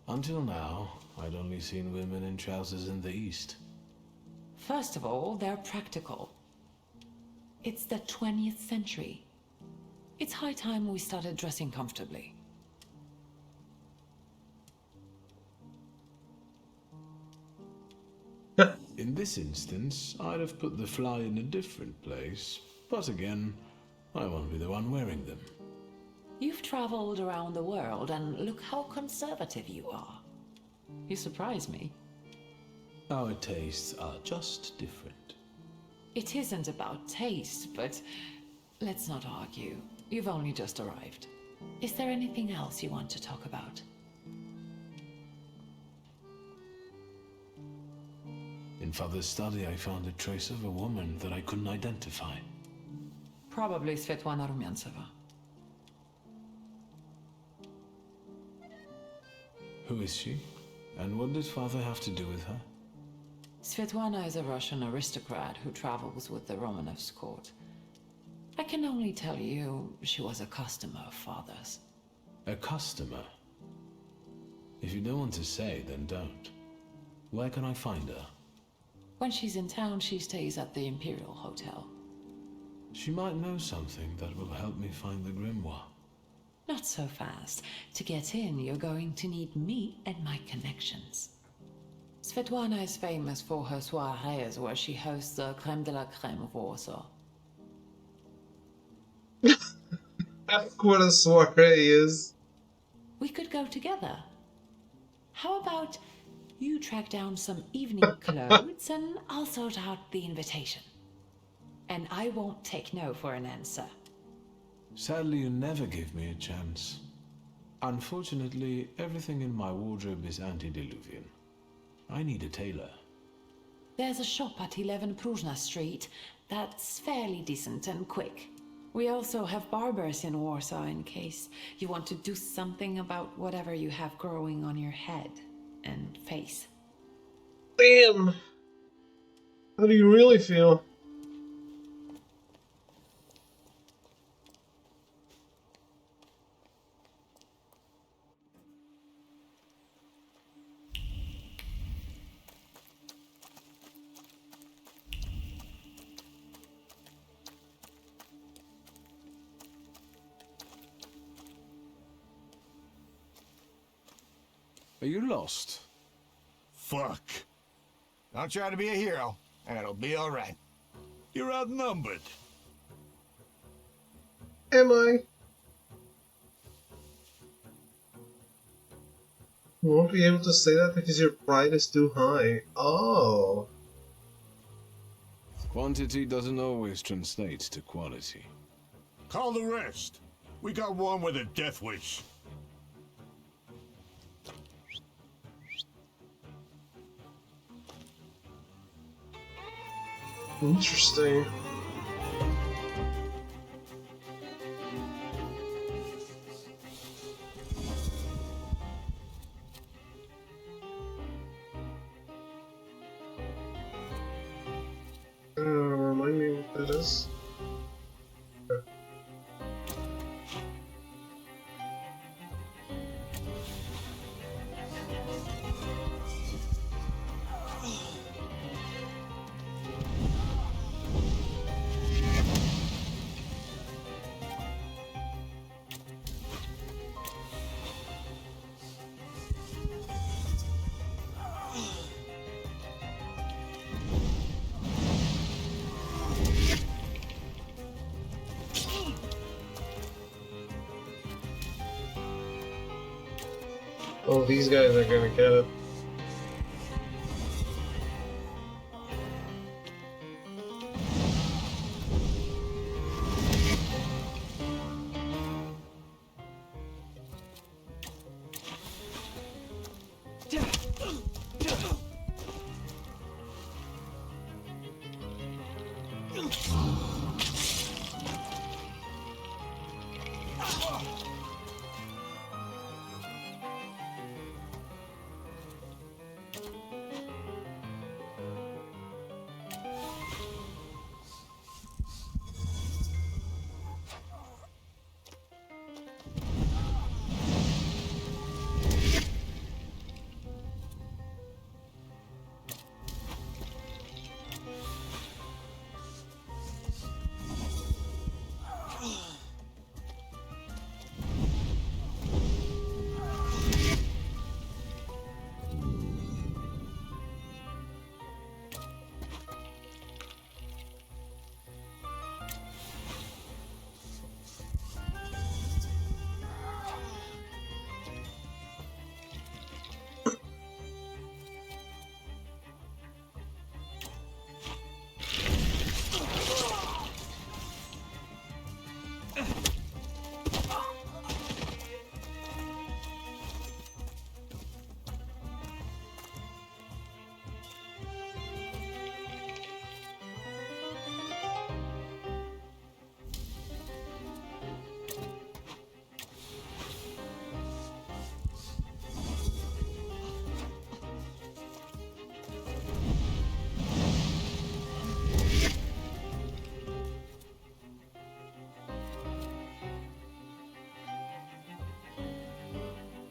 Until now, I'd only seen women in trousers in the East. First of all, they're practical. It's the 20th century. It's high time we started dressing comfortably. In this instance, I'd have put the fly in a different place, but again, I won't be the one wearing them. You've traveled around the world, and look how conservative you are. You surprise me. Our tastes are just different. It isn't about taste, but let's not argue. You've only just arrived. Is there anything else you want to talk about? In Father's study, I found a trace of a woman that I couldn't identify. Probably Svetlana Rumyantseva. Who is she? And what did Father have to do with her? Svetlana is a Russian aristocrat who travels with the Romanovs' court. I can only tell you she was a customer of Father's. A customer? If you don't want to say, then don't. Where can I find her? When she's in town, she stays at the Imperial Hotel. She might know something that will help me find the grimoire. Not so fast. To get in, you're going to need me and my connections. Svetlana is famous for her soirees where she hosts the creme de la creme of Warsaw. Ask what a soiree is. We could go together. How about you track down some evening clothes and I'll sort out the invitation. And I won't take no for an answer. Sadly, you never give me a chance. Unfortunately, everything in my wardrobe is antediluvian. I need a tailor. There's a shop at 11 Pruzhna Street that's fairly decent and quick. We also have barbers in Warsaw in case you want to do something about whatever you have growing on your head and face. Damn! How do you really feel? Are you lost? Fuck. Don't try to be a hero, and it'll be all right. You're outnumbered. Am I? You won't be able to say that because your pride is too high. Oh. Quantity doesn't always translate to quality. Call the rest. We got one with a death wish. Interesting. Remind me what that is. Oh, these guys are gonna get it.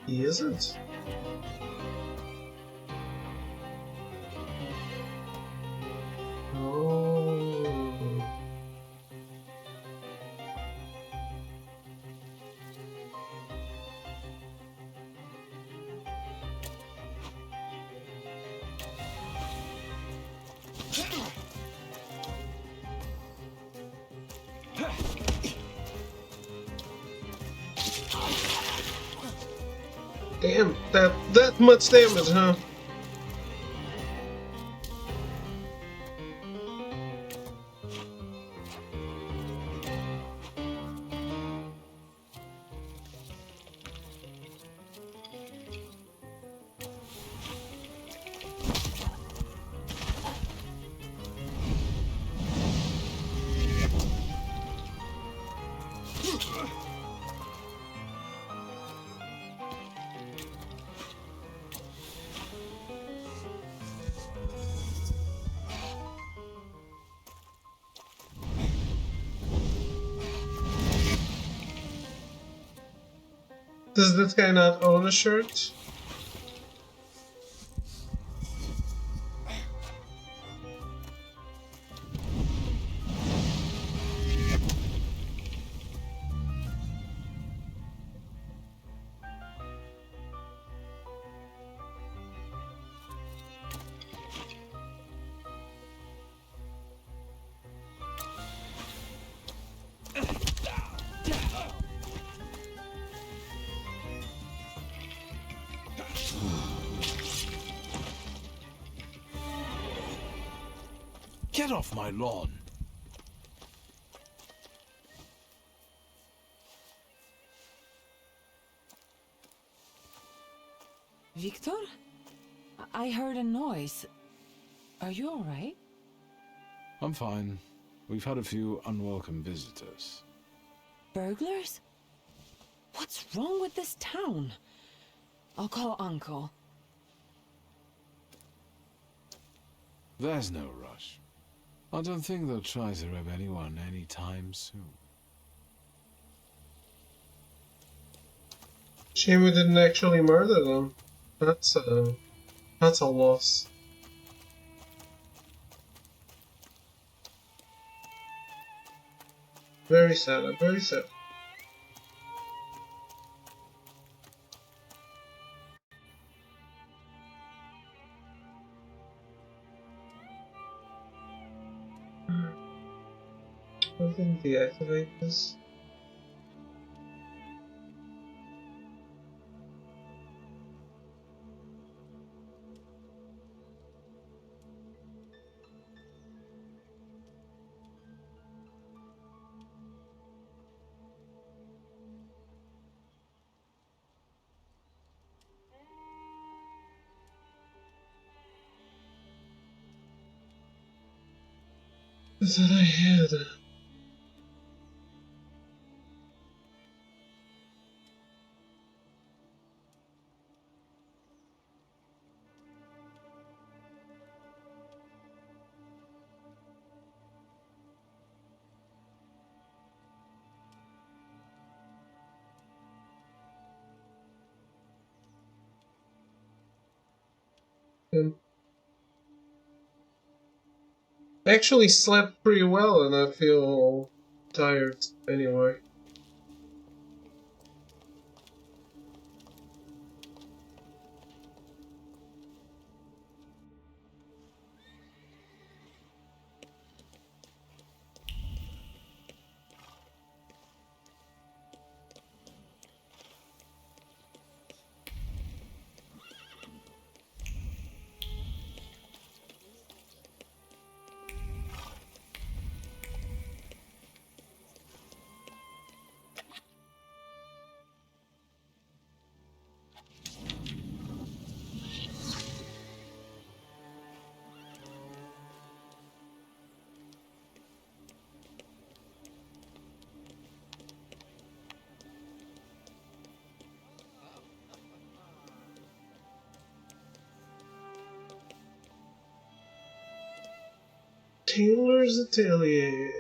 He isn't. Oh. Damn, that much damage, huh? Does this guy not own a shirt? Get off my lawn. Victor? I heard a noise. Are you all right? I'm fine. We've had a few unwelcome visitors. Burglars? What's wrong with this town? I'll call Uncle. There's no rush. I don't think they'll try to rob anyone anytime soon. Shame we didn't actually murder them. That's a loss. Very sad, very sad. I didn't deactivate this. I thought I had. I actually slept pretty well and I feel tired anyway. Taylor's Atelier.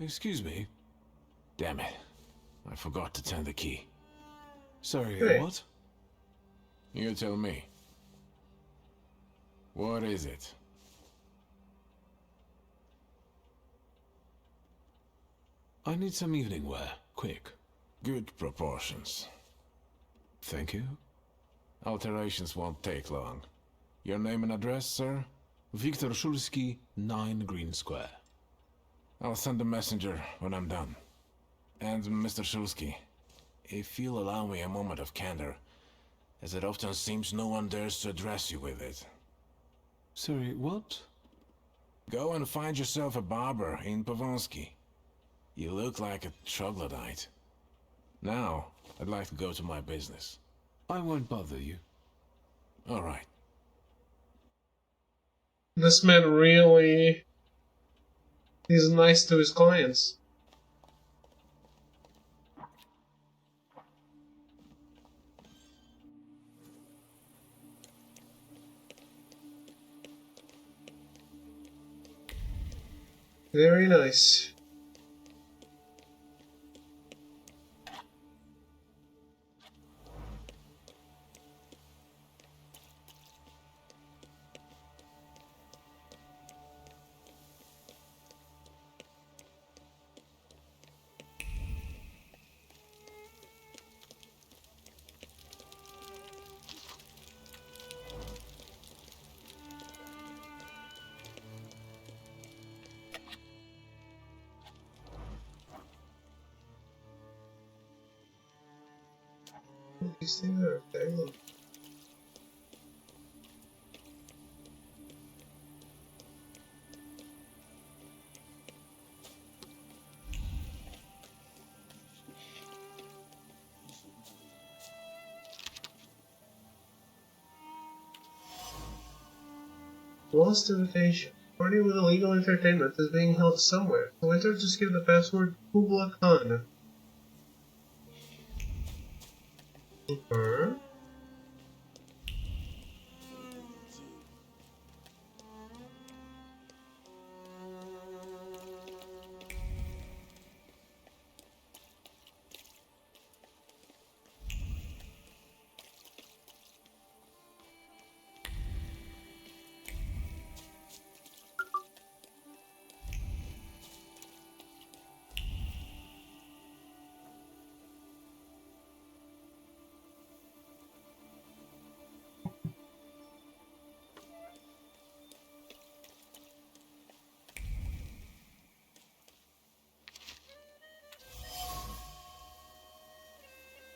Excuse me. Damn it. I forgot to turn the key. Sorry, Hey. what? You tell me. What is it? I need some evening wear. Quick. Good proportions. Thank you. Alterations won't take long. Your name and address, sir? Victor Szulski, 9 Green Square. I'll send a messenger when I'm done. And Mr. Szulski, if you'll allow me a moment of candor, as it often seems no one dares to address you with it. Sorry, what? Go and find yourself a barber in Pavonsky. You look like a troglodyte. Now, I'd like to go to my business. I won't bother you. All right. This man really is nice to his clients. Very nice. You stay there, okay? Look. Lost invitation. Party with illegal entertainment is being held somewhere. So enter, just give the password Kubla Khan. Super.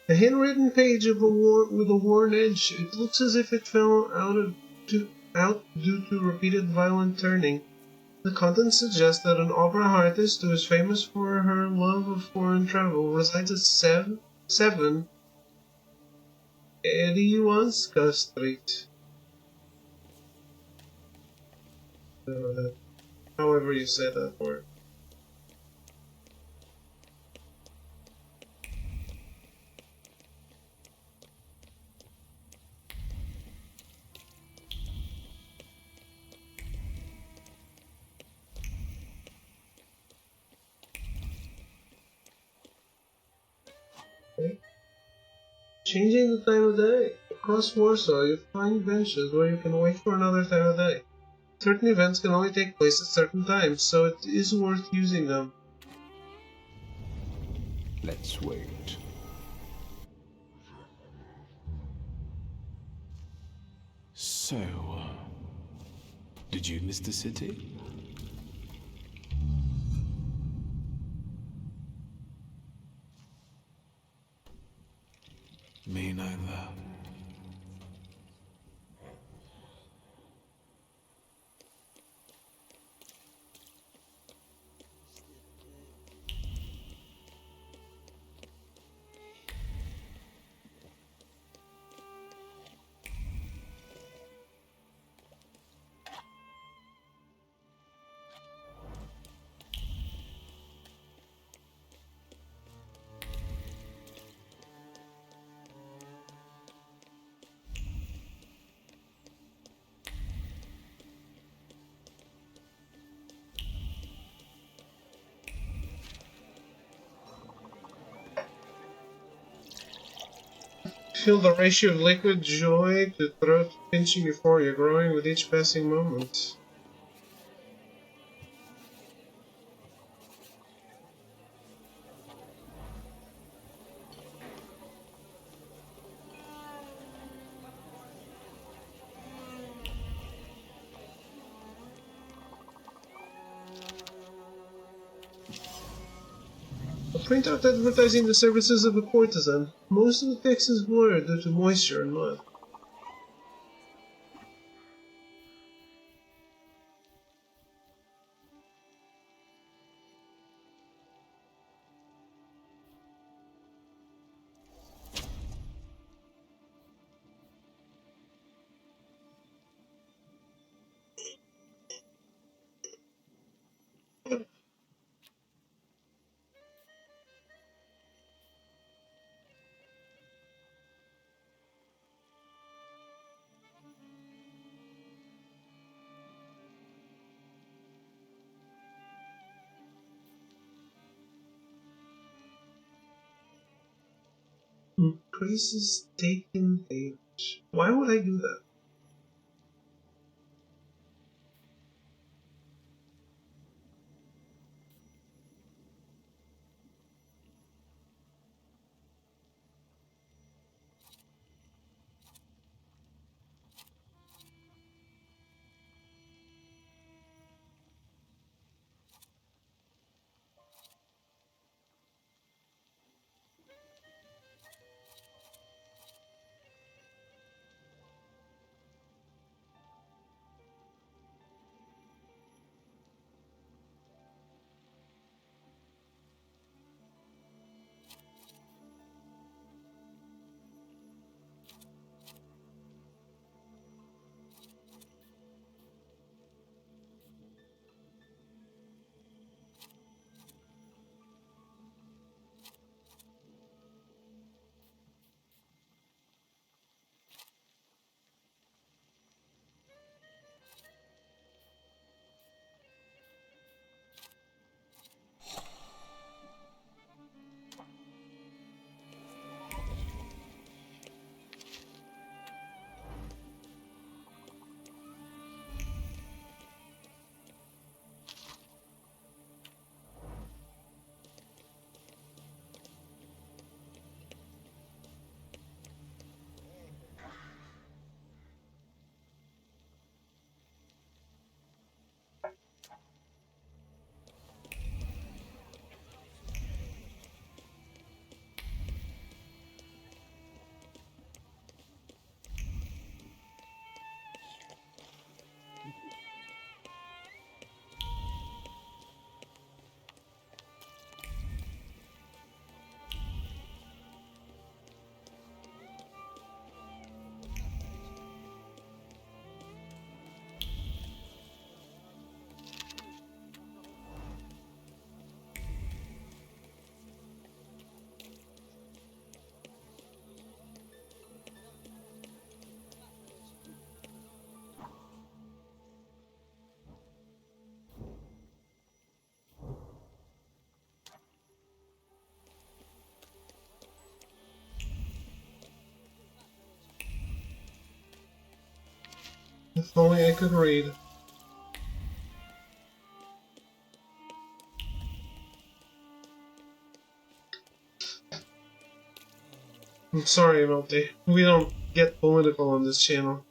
A handwritten page of with a worn edge. It looks as if it fell out due to repeated violent turning. The contents suggest that an opera artist who is famous for her love of foreign travel resides at 7 Eriwanska Street. However you say that word. Okay. Changing the time of day. Across Warsaw, you find benches where you can wait for another time of day. Certain events can only take place at certain times, so it is worth using them. Let's wait. So, did you miss the city? Me neither. Feel the ratio of liquid joy to throat pinching euphoria growing with each passing moment. A printout advertising the services of a courtesan. Most of the text is blurred due to moisture and mud. Increases taken damage. Why would I do that? If only I could read. I'm sorry, Multi. We don't get political on this channel.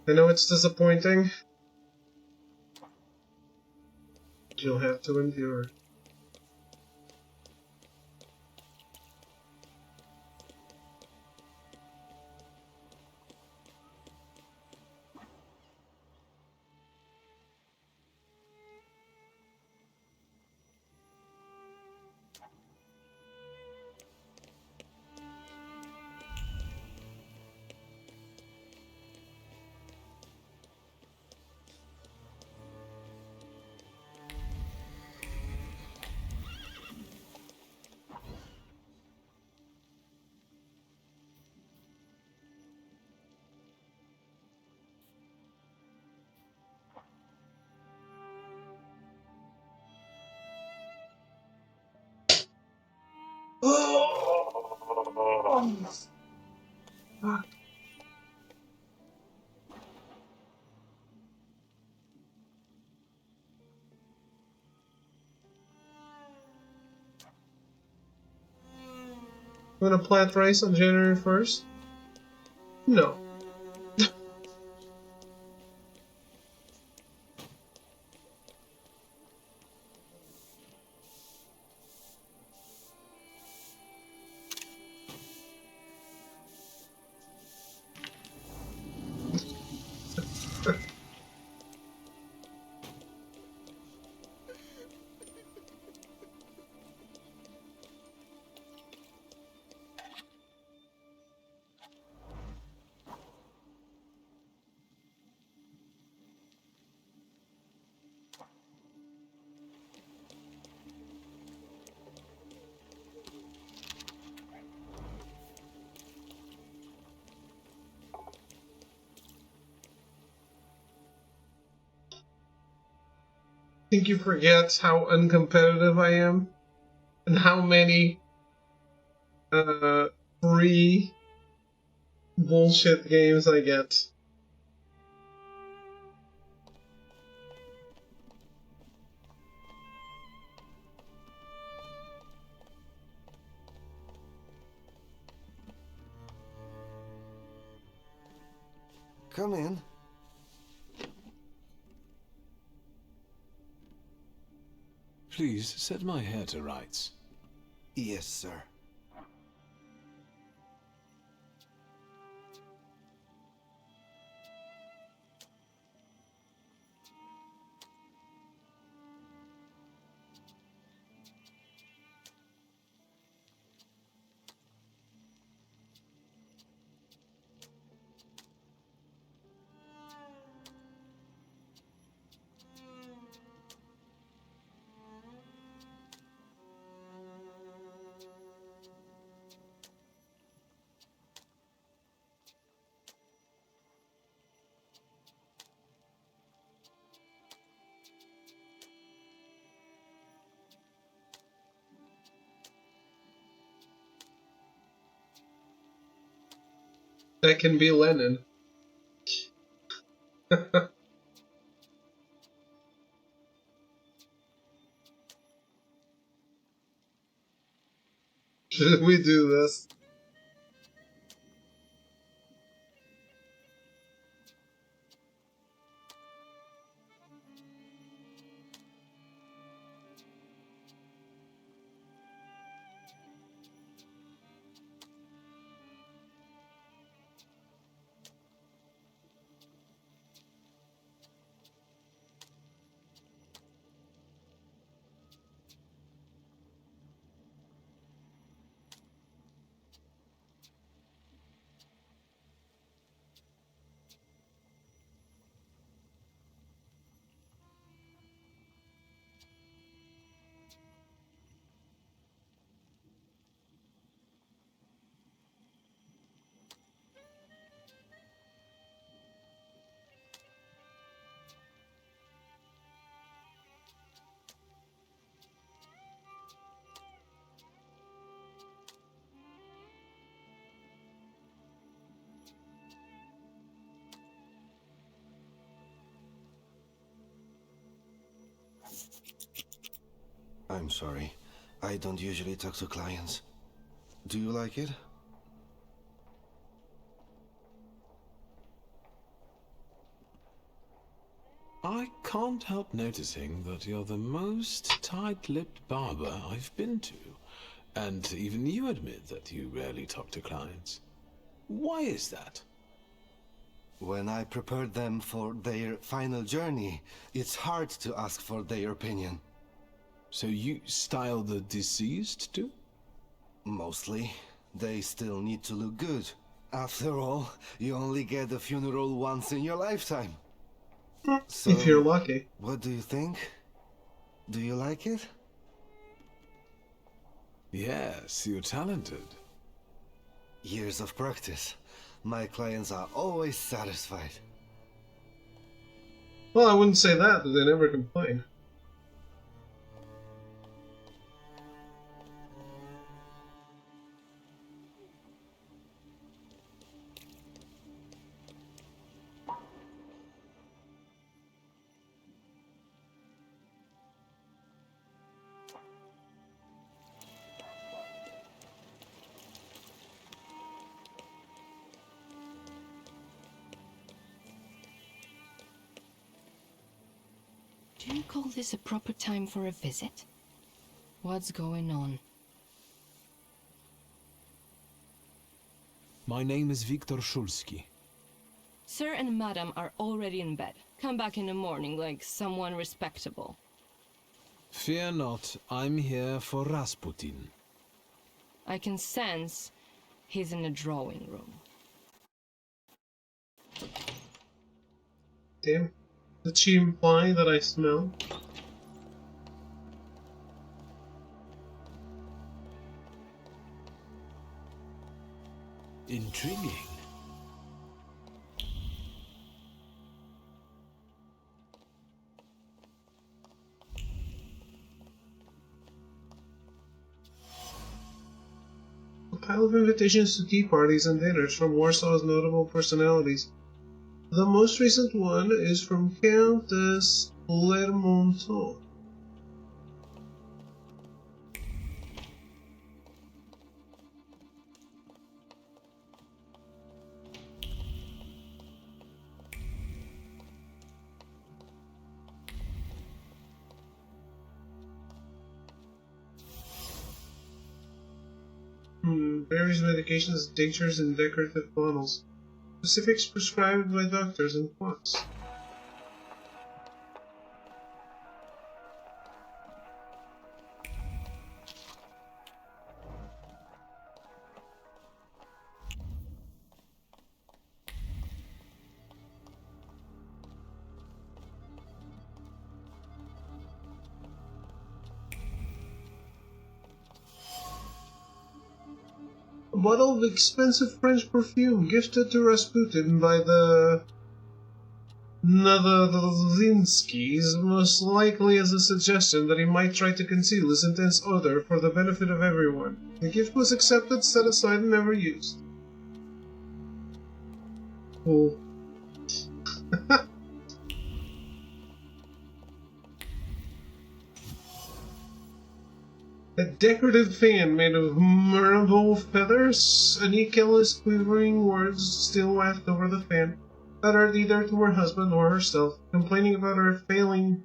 I know it's disappointing. You'll have to endure. Fuck. Want to plant rice on January 1st? No. Think you forget how uncompetitive I am? And how many free bullshit games I get? Come in. Please set my hair to rights. Yes, sir. That can be Lenin. Should we do this? I'm sorry. I don't usually talk to clients. Do you like it? I can't help noticing that you're the most tight-lipped barber I've been to. And even you admit that you rarely talk to clients. Why is that? When I prepared them for their final journey, it's hard to ask for their opinion. So you style the deceased too? Mostly. They still need to look good. After all, you only get a funeral once in your lifetime. So, if you're lucky. What do you think? Do you like it? Yes, you're talented. Years of practice. My clients are always satisfied. Well, I wouldn't say that, but they never complain. Do you call this a proper time for a visit? What's going on? My name is Viktor Szulski. Sir and Madam are already in bed. Come back in the morning like someone respectable. Fear not, I'm here for Rasputin. I can sense he's in the drawing room. Damn. Did she imply that I smell? Intriguing. A pile of invitations to tea parties and dinners from Warsaw's notable personalities. The most recent one is from Countess Lermontot. Various medications, tinctures, and decorative bottles. Specifics prescribed by doctors and quacks. A bottle of expensive French perfume gifted to Rasputin by the Nadorzinskis, most likely as a suggestion that he might try to conceal his intense odor for the benefit of everyone. The gift was accepted, set aside, and never used. Cool. A decorative fan made of marble feathers, Anikella's quivering words still wafted over the fan, uttered either to her husband or herself, complaining about her failing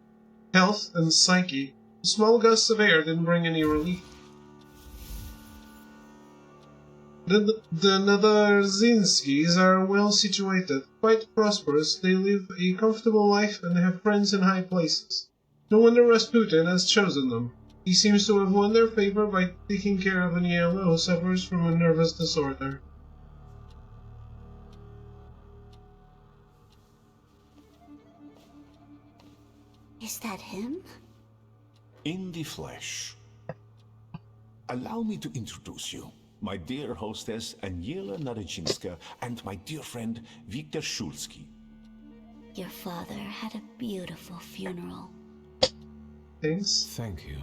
health and psyche. The small gusts of air didn't bring any relief. The Nadorzinskis are well situated, quite prosperous. They live a comfortable life and have friends in high places. No wonder Rasputin has chosen them. He seems to have won their favor by taking care of Aniela, who suffers from a nervous disorder. Is that him? In the flesh. Allow me to introduce you. My dear hostess, Aniela Narodzinska, and my dear friend, Viktor Szulski. Your father had a beautiful funeral. Thanks. Thank you.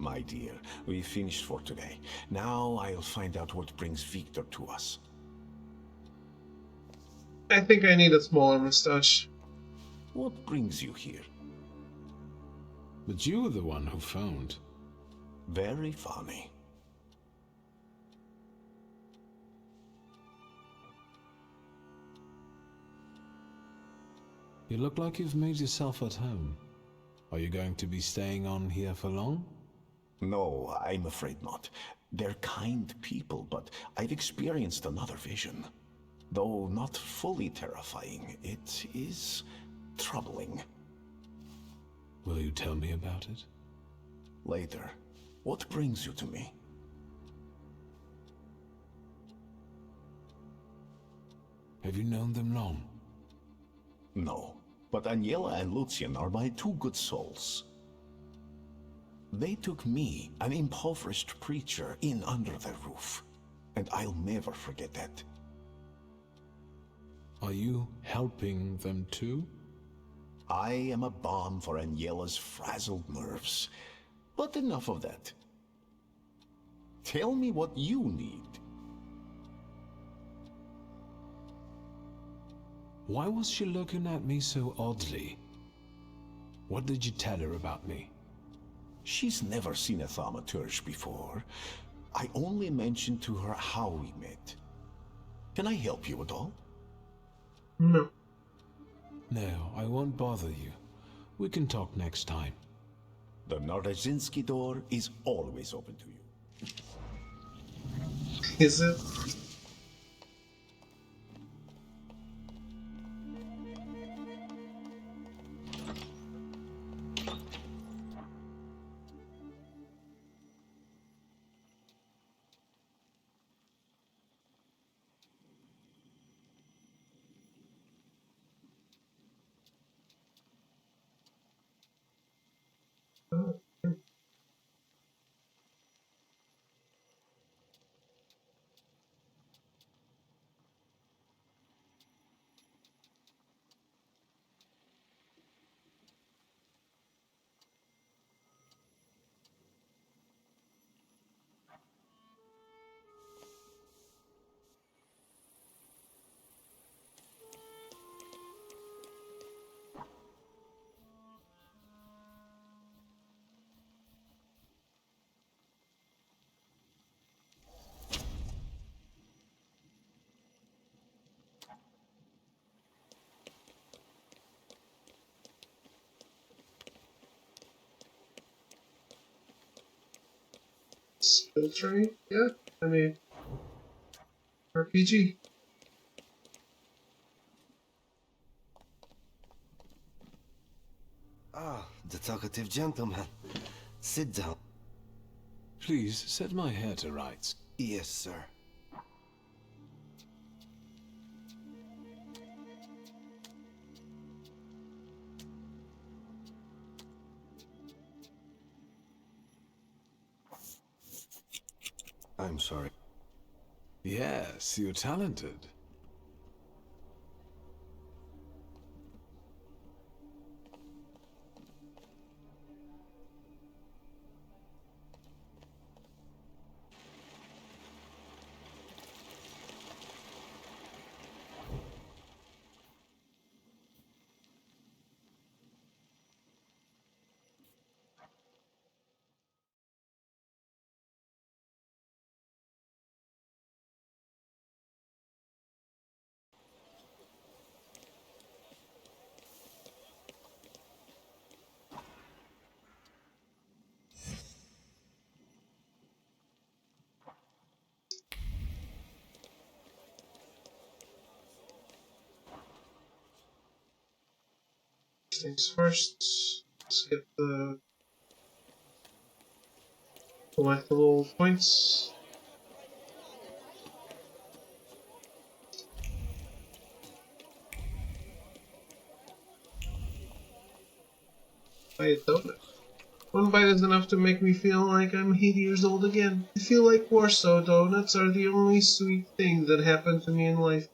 My dear, we finished for today. Now I'll find out what brings Viktor to us. I think I need a smaller mustache. What brings you here? But you were the one who found. Very funny. You look like you've made yourself at home. Are you going to be staying on here for long? No, I'm afraid not. They're kind people, but I've experienced another vision. Though not fully terrifying, it is troubling. Will you tell me about it? Later. What brings you to me? Have you known them long? No, but Agnella and Lucian are my two good souls. They took me, an impoverished preacher, in under their roof, and I'll never forget that. Are you helping them too? I am a balm for Agnella's frazzled nerves. But enough of that. Tell me what you need. Why was she looking at me so oddly? What did you tell her about me? She's never seen a Thaumaturge before. I only mentioned to her how we met. Can I help you at all? No. No, I won't bother you. We can talk next time. The Narodzinski door is always open to you. Is it? Filtering? Yeah, I mean, RPG. Ah, the talkative gentleman. Sit down. Please set my hair to rights. Yes, sir. I'm sorry. Yes, you're talented. Things first. Let's get the collectible points. Buy a donut. One bite is enough to make me feel like I'm 80 years old again. I feel like Warsaw donuts are the only sweet thing that happened to me in life.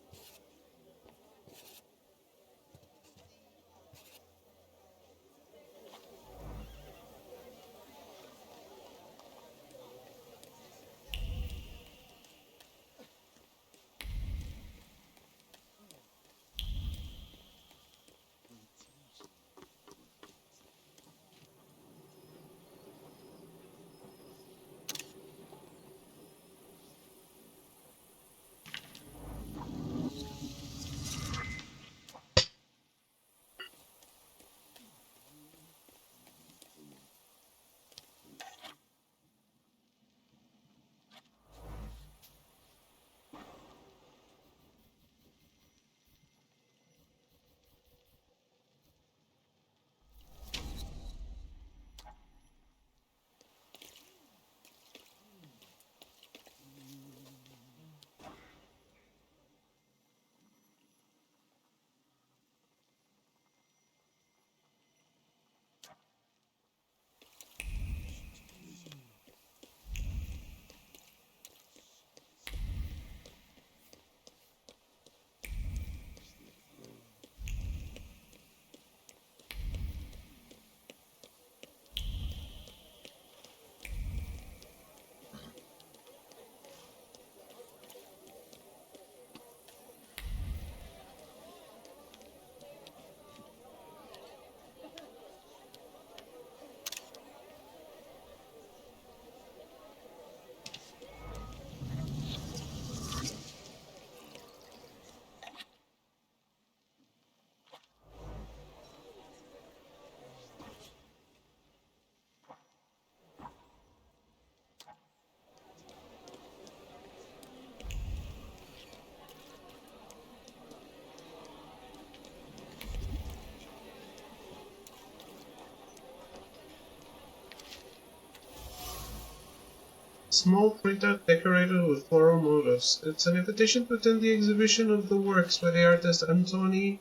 Small printout decorated with floral motifs. It's an invitation to attend the exhibition of the works by the artist Antoni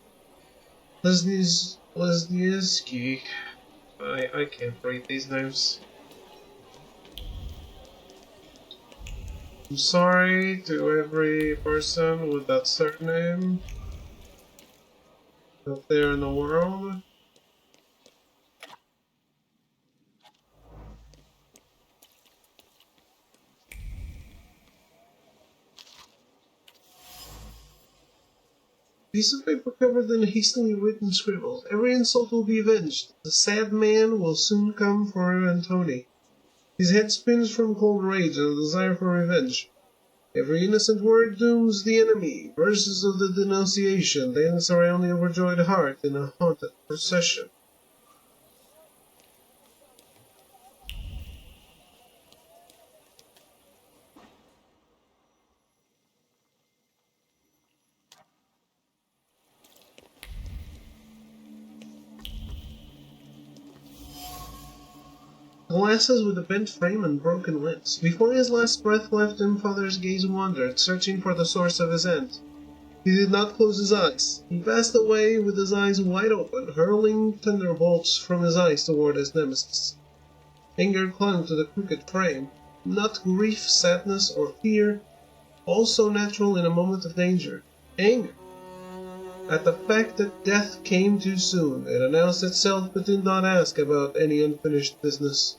Lesniewski. I can't read these names. I'm sorry to every person with that surname out there in the world. Piece of paper covered in hastily written scribbles. Every insult will be avenged. The sad man will soon come for Antoni. His head spins from cold rage and a desire for revenge. Every innocent word dooms the enemy. Verses of the denunciation dance around the overjoyed heart in a haunted procession. Glasses with a bent frame and broken lens. Before his last breath left him, Father's gaze wandered, searching for the source of his end. He did not close his eyes. He passed away with his eyes wide open, hurling thunderbolts from his eyes toward his nemesis. Anger clung to the crooked frame. Not grief, sadness, or fear, all so natural in a moment of danger. Anger. At the fact that death came too soon, it announced itself but did not ask about any unfinished business.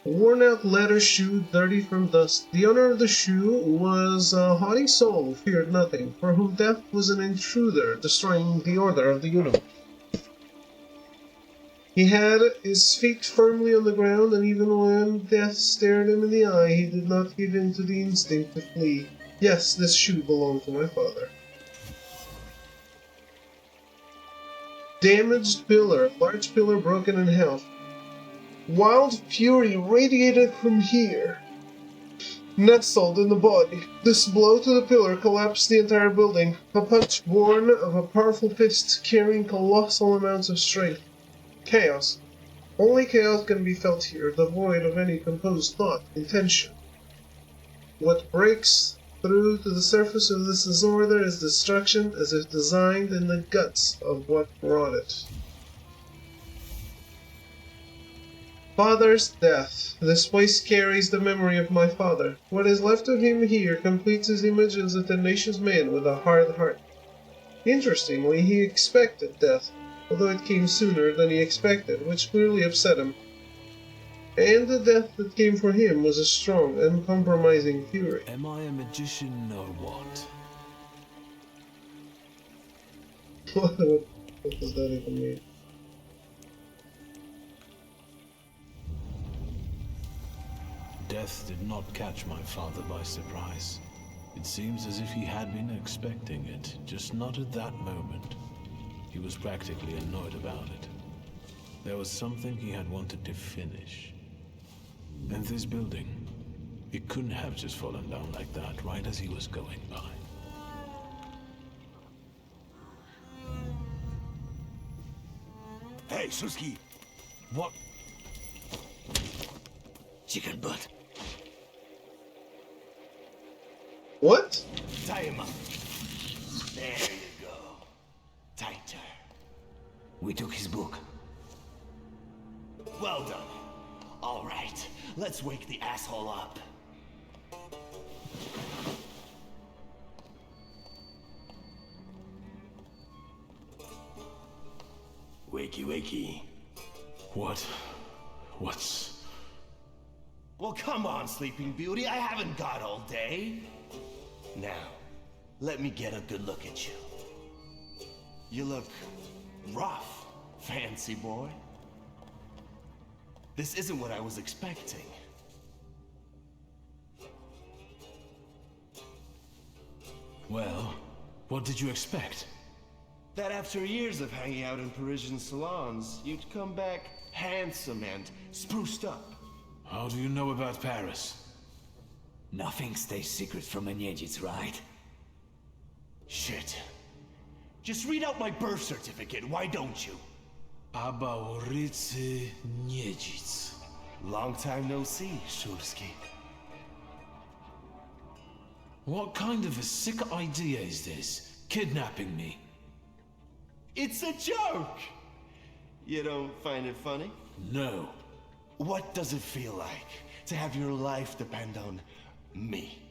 A worn-out leather shoe, dirty from dust. The owner of the shoe was a haughty soul who feared nothing, for whom death was an intruder, destroying the order of the universe. He had his feet firmly on the ground, and even when death stared him in the eye, he did not give in to the instinct to flee. Yes, this shoe belonged to my father. Damaged pillar, large pillar broken in half. Wild fury radiated from here, nestled in the body. This blow to the pillar collapsed the entire building, a punch born of a powerful fist carrying colossal amounts of strength. Chaos. Only chaos can be felt here, devoid of any composed thought, intention. What breaks through to the surface of this disorder is destruction as if designed in the guts of what brought it. Father's death. This place carries the memory of my father. What is left of him here completes his image as a tenacious man with a hard heart. Interestingly, he expected death, although it came sooner than he expected, which clearly upset him. And the death that came for him was a strong, uncompromising fury. Am I a magician or what? What does that even mean? Death did not catch my father by surprise. It seems as if he had been expecting it, just not at that moment. He was practically annoyed about it. There was something he had wanted to finish. And this building, it couldn't have just fallen down like that right as he was going by. Hey, Suski! What? Chicken butt. What? Tie him up. There you go. Tighter. We took his book. Well done. All right, let's wake the asshole up. Wakey, wakey. What's... Well, come on, Sleeping Beauty. I haven't got all day. Now, let me get a good look at you. You look rough, fancy boy. This isn't what I was expecting. Well, what did you expect? That after years of hanging out in Parisian salons, you'd come back handsome and spruced up. How do you know about Paris? Nothing stays secret from the Nyejits, right? Shit. Just read out my birth certificate, why don't you? Abaorycy Niedzic. Long time no see, Shulski. What kind of a sick idea is this? Kidnapping me? It's a joke! You don't find it funny? No. What does it feel like to have your life depend on me?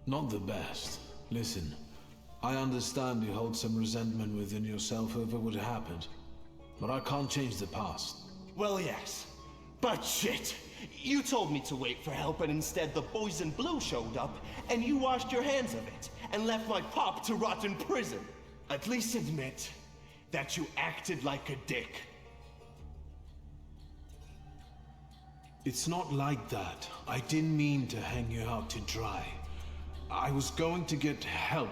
Not the best. Listen, I understand you hold some resentment within yourself over what happened, but I can't change the past. Well, yes. But shit! You told me to wait for help and instead the boys in blue showed up and you washed your hands of it and left my pop to rot in prison. At least admit that you acted like a dick. It's not like that. I didn't mean to hang you out to dry. I was going to get help,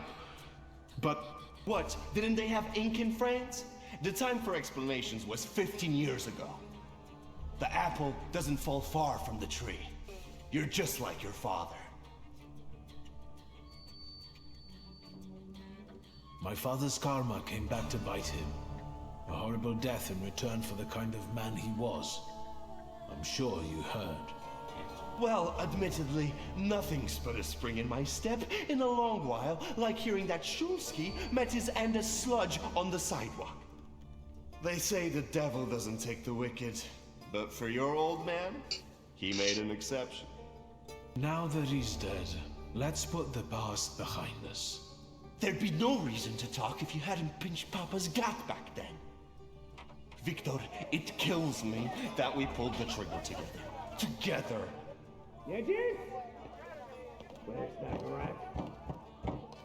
but... What? Didn't they have ink in France? The time for explanations was 15 years ago. The apple doesn't fall far from the tree. You're just like your father. My father's karma came back to bite him. A horrible death in return for the kind of man he was. I'm sure you heard. Well, admittedly, nothing's put a spring in my step in a long while, like hearing that Shulski met his end as sludge on the sidewalk. They say the devil doesn't take the wicked, but for your old man, he made an exception. Now that he's dead, let's put the past behind us. There'd be no reason to talk if you hadn't pinched Papa's gut back then. Victor, it kills me that we pulled the trigger together. Together! Yeji? Where's that rat?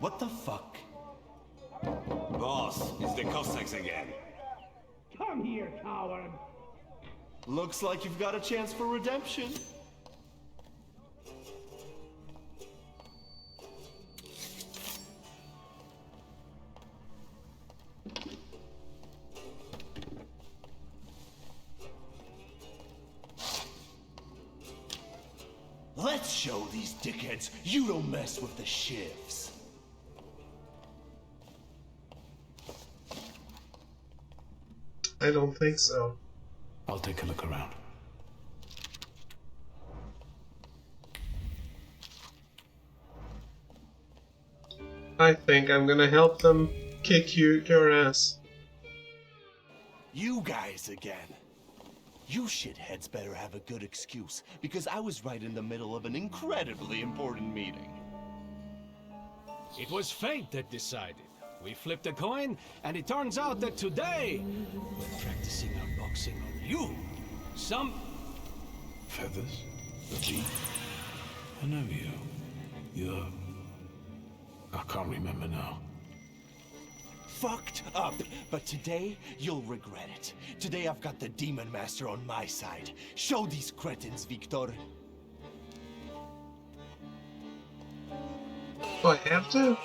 What the fuck? Boss, it's the Cossacks again. Come here, coward! Looks like you've got a chance for redemption. Let's show these dickheads you don't mess with the shivs. I don't think so. I'll take a look around. I think I'm gonna help them kick your ass. You guys again. You shitheads better have a good excuse, because I was right in the middle of an incredibly important meeting. It was fate that decided. We flipped a coin, and it turns out that today, we're practicing our boxing on you. Some... Feathers? The bee? I know you. You're... I can't remember now. Fucked up, but today you'll regret it. Today I've got the Demon Master on my side. Show these cretins, Victor. Oh, I have to?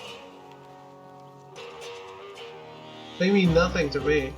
They mean nothing to me.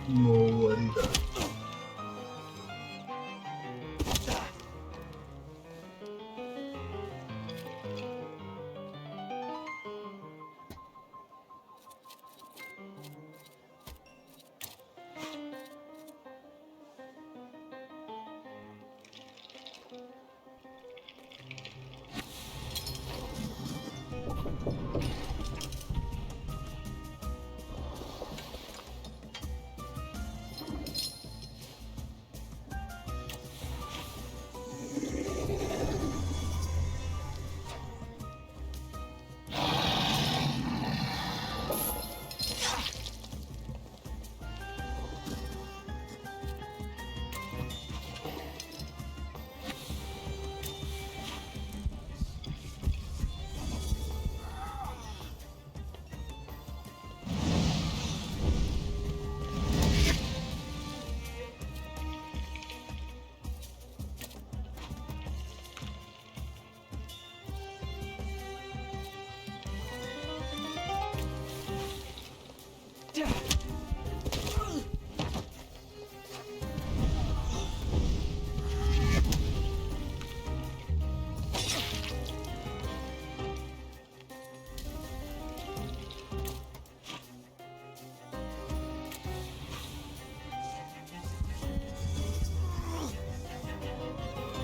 Morirá.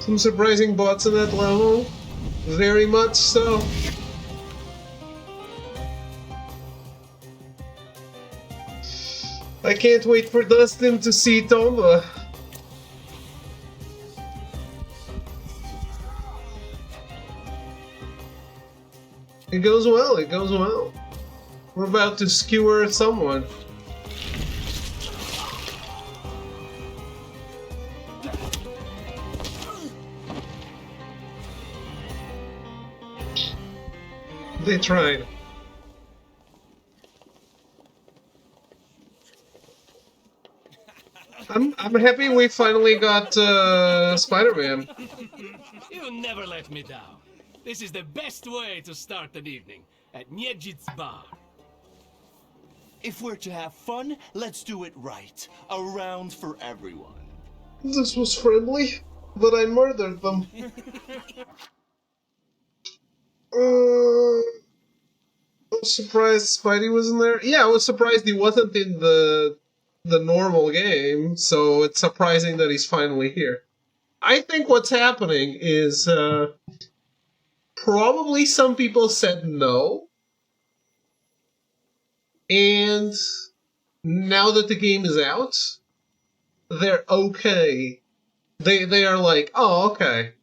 Some surprising bots in that level. Very much so. I can't wait for Dustin to see Tomba. It goes well, it goes well. We're about to skewer someone. They tried. I'm happy we finally got Spider-Man. You never let me down. This is the best way to start an evening at Niedzic's bar. If we're to have fun, let's do it right. A round for everyone. This was friendly, but I murdered them. I was surprised Spidey wasn't there. Yeah, I was surprised he wasn't in the normal game, so it's surprising that he's finally here. I think what's happening is probably some people said no, and now that the game is out, they're okay. They are like, oh, okay.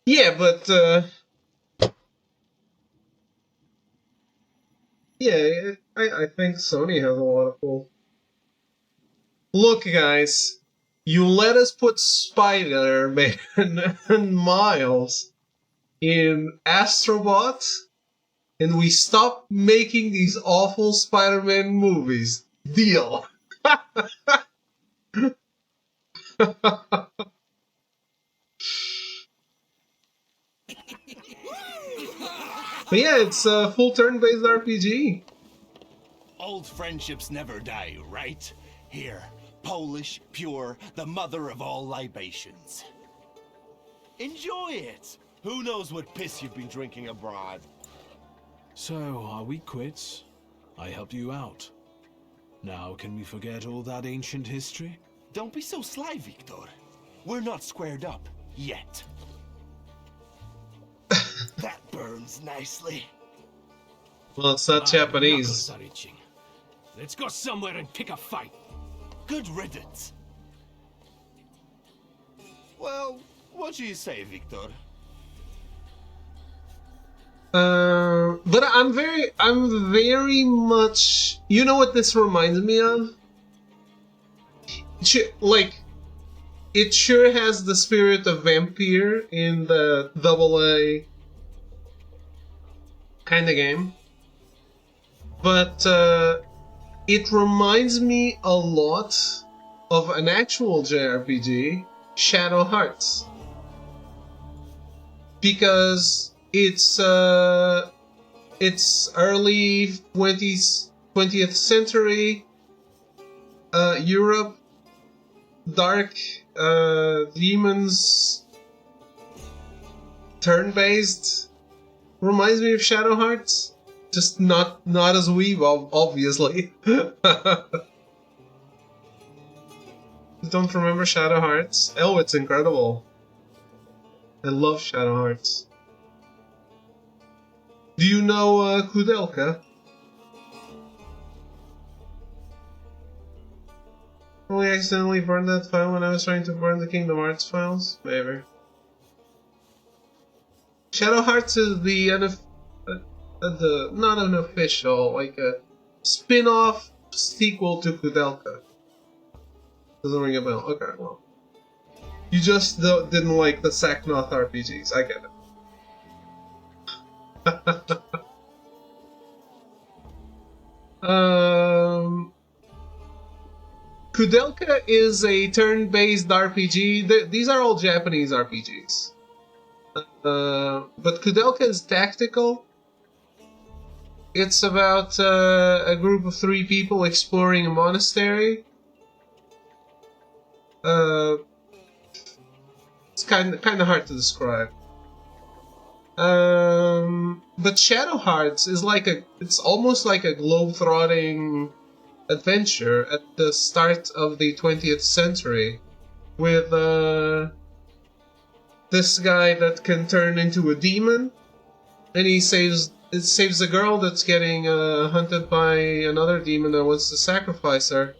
Yeah, but yeah, I think Sony has a lot of cool. Look, guys, you let us put Spider-Man and Miles in Astrobot, and we stop making these awful Spider-Man movies. Deal. But yeah, it's a full turn-based RPG. Old friendships never die, right? Here, Polish, pure, the mother of all libations. Enjoy it! Who knows what piss you've been drinking abroad? So, are we quits? I helped you out. Now can we forget all that ancient history? Don't be so sly, Victor. We're not squared up, yet. That burns nicely. Well, it's not Japanese. Knuckles are itching. Let's go somewhere and pick a fight. Good riddance. Well, what do you say, Victor? But I'm very much. You know what this reminds me of? It sure has the spirit of Vampire in the AA kind of game. But it reminds me a lot of an actual JRPG, Shadow Hearts. Because it's early 20th century Europe, dark demons, turn-based. Reminds me of Shadow Hearts, just not as weeb, obviously. Don't remember Shadow Hearts? Oh, it's incredible. I love Shadow Hearts. Do you know Kudelka? Oh, I accidentally burned that file when I was trying to burn the Kingdom Hearts files? Maybe. Shadow Hearts is the not an official, like a spin-off sequel to Kudelka. Doesn't ring a bell. Okay, well. You just didn't like the Saknoth RPGs. I get it. Kudelka is a turn-based RPG. These are all Japanese RPGs. But Kudelka is tactical. It's about a group of 3 people exploring a monastery. It's kind of hard to describe. But Shadow Hearts is like it's almost like a globe-trotting adventure at the start of the 20th century with this guy that can turn into a demon, and he saves a girl that's getting hunted by another demon that wants to sacrifice her.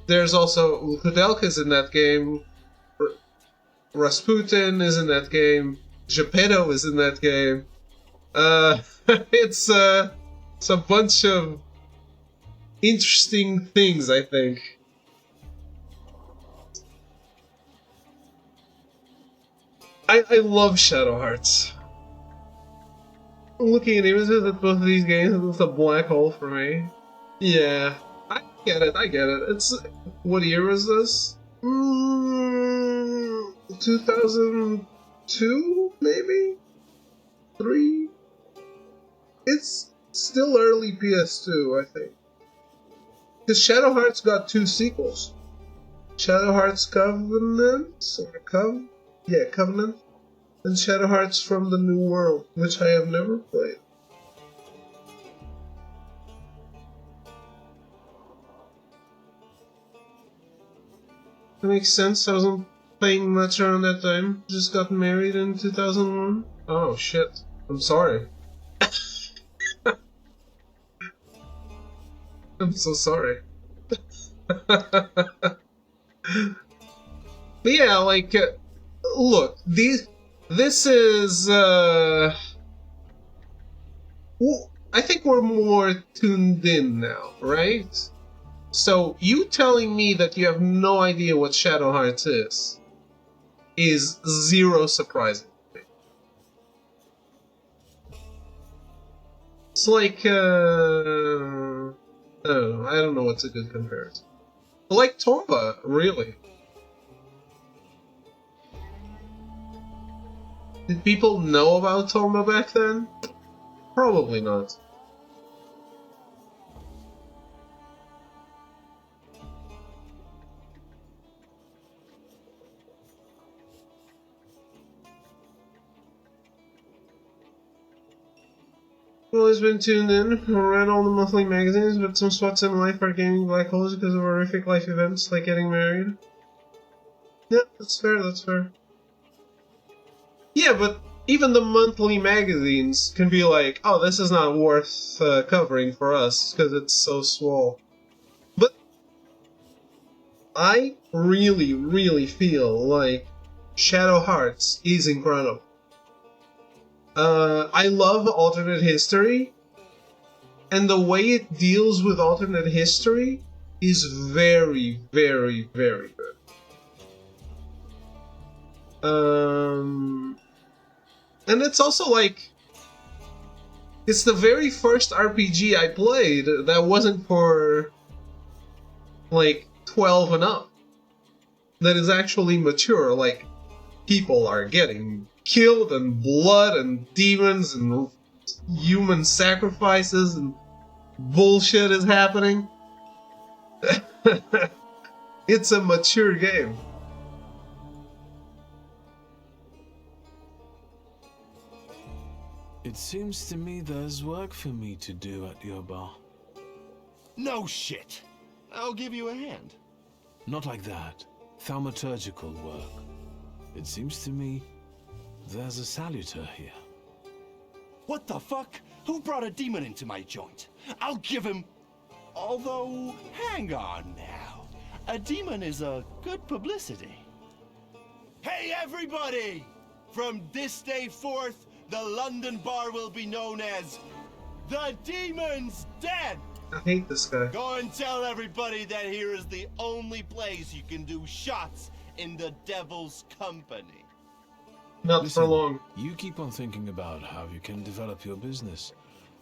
There's also Kudelka's in that game. Rasputin is in that game. Geppetto is in that game. It's a bunch of interesting things, I think. I love Shadow Hearts. Looking at images at both of these games, it's a black hole for me. Yeah, I get it. It's... What year is this? 2002, maybe? 3? It's still early PS2, I think. Because Shadow Hearts got 2 sequels. Shadow Hearts Covenant? Covenant. And Shadow Hearts from the New World, which I have never played. That makes sense. I wasn't playing much around that time. Just got married in 2001. Oh shit. I'm sorry. I'm so sorry. But yeah, like, look, this is, I think we're more tuned in now, right? So, you telling me that you have no idea what Shadow Hearts is zero surprising to me. It's like, I don't know what's a good comparison. Like Tomba, really. Did people know about Tomba back then? Probably not. Always been tuned in. I read all the monthly magazines, but some spots in life are gaming black holes because of horrific life events like getting married. Yeah, that's fair, that's fair. Yeah, but even the monthly magazines can be like, oh, this is not worth covering for us because it's so small. But I really, really feel like Shadow Hearts is incredible. I love alternate history, and the way it deals with alternate history is very, very, very good. And it's also like, it's the very first RPG I played that wasn't for like 12 and up. That is actually mature, like people are getting killed and blood and demons and human sacrifices and bullshit is happening. It's a mature game. It seems to me there's work for me to do at your bar. No shit. I'll give you a hand. Not like that. Thaumaturgical work. It seems to me there's a saluter here. What the fuck? Who brought a demon into my joint? I'll give him... Although, hang on now. A demon is a good publicity. Hey everybody! From this day forth, the London bar will be known as The Demon's Den! I hate this guy. Go and tell everybody that here is the only place you can do shots in the devil's company. Not Listen, for long. You keep on thinking about how you can develop your business,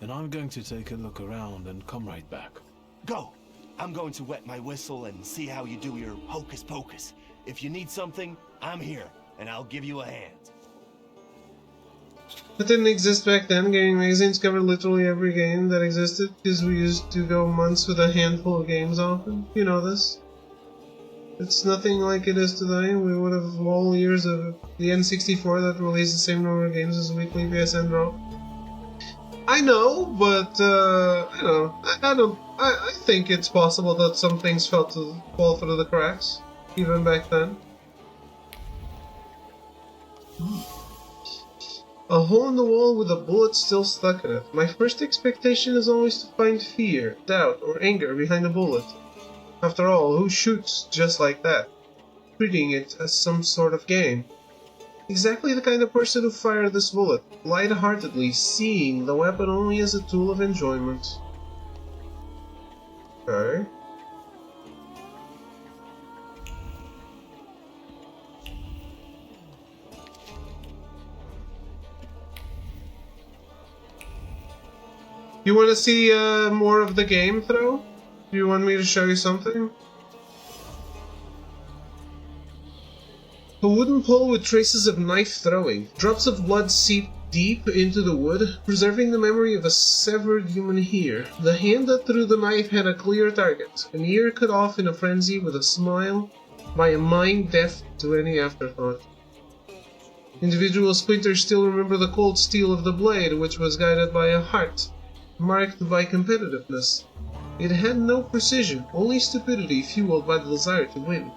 and I'm going to take a look around and come right back. Go! I'm going to wet my whistle and see how you do your hocus pocus. If you need something, I'm here, and I'll give you a hand. That didn't exist back then. Gaming magazines covered literally every game that existed, because we used to go months with a handful of games often. You know this. It's nothing like it is today. We would have all years of the N64 that released the same number of games as weekly PSN drop. I know, but I think it's possible that some things fell to fall through the cracks, even back then. A hole in the wall with a bullet still stuck in it. My first expectation is always to find fear, doubt, or anger behind the bullet. After all, who shoots just like that, treating it as some sort of game? Exactly the kind of person who fired this bullet, light-heartedly, seeing the weapon only as a tool of enjoyment. Okay. You want to see more of the game, Throw? Do you want me to show you something? A wooden pole with traces of knife throwing. Drops of blood seep deep into the wood, preserving the memory of a severed human ear. The hand that threw the knife had a clear target, an ear cut off in a frenzy with a smile by a mind deaf to any afterthought. Individual splinters still remember the cold steel of the blade, which was guided by a heart, marked by competitiveness. It had no precision, only stupidity fueled by the desire to win.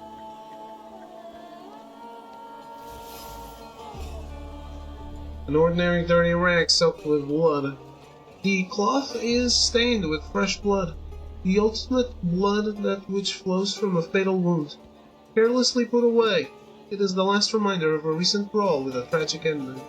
An ordinary dirty rag soaked with blood. The cloth is stained with fresh blood, the ultimate blood, that which flows from a fatal wound. Carelessly put away, it is the last reminder of a recent brawl with a tragic ending.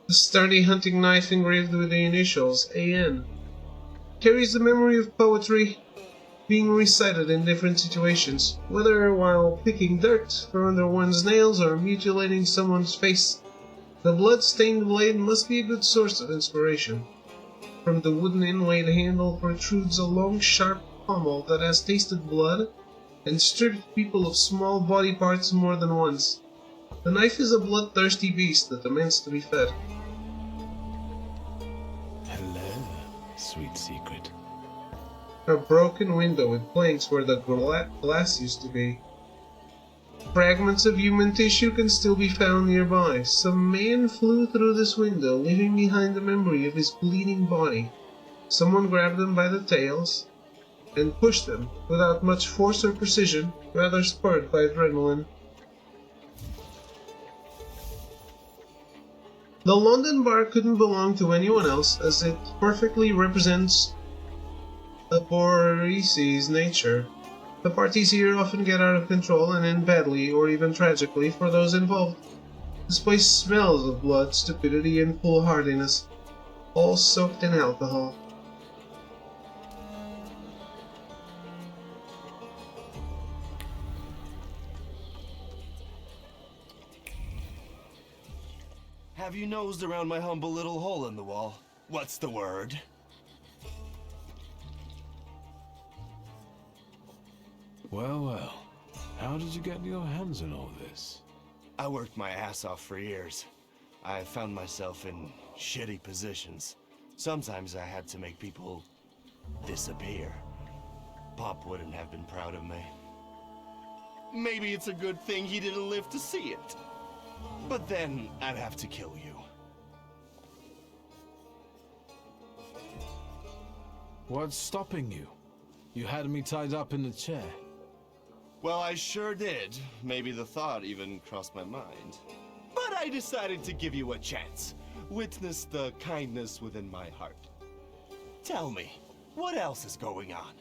A sturdy hunting knife engraved with the initials AN carries the memory of poetry being recited in different situations, whether while picking dirt from under one's nails or mutilating someone's face. The blood-stained blade must be a good source of inspiration. From the wooden inlaid handle protrudes a long, sharp pommel that has tasted blood and stripped people of small body parts more than once. The knife is a bloodthirsty beast that demands to be fed. Hello, sweet secret. A broken window with planks where the glass used to be. Fragments of human tissue can still be found nearby. Some man flew through this window, leaving behind the memory of his bleeding body. Someone grabbed him by the tails and pushed him, without much force or precision, rather spurred by adrenaline. The London bar couldn't belong to anyone else, as it perfectly represents the Borisi's nature. The parties here often get out of control and end badly, or even tragically, for those involved. This place smells of blood, stupidity, and foolhardiness, all soaked in alcohol. Have you nosed around my humble little hole in the wall? What's the word? Well, well. How did you get your hands on all this? I worked my ass off for years. I found myself in shitty positions. Sometimes I had to make people disappear. Pop wouldn't have been proud of me. Maybe it's a good thing he didn't live to see it. But then I'd have to kill you. What's stopping you? You had me tied up in the chair. Well, I sure did. Maybe the thought even crossed my mind. But I decided to give you a chance. Witness the kindness within my heart. Tell me, what else is going on?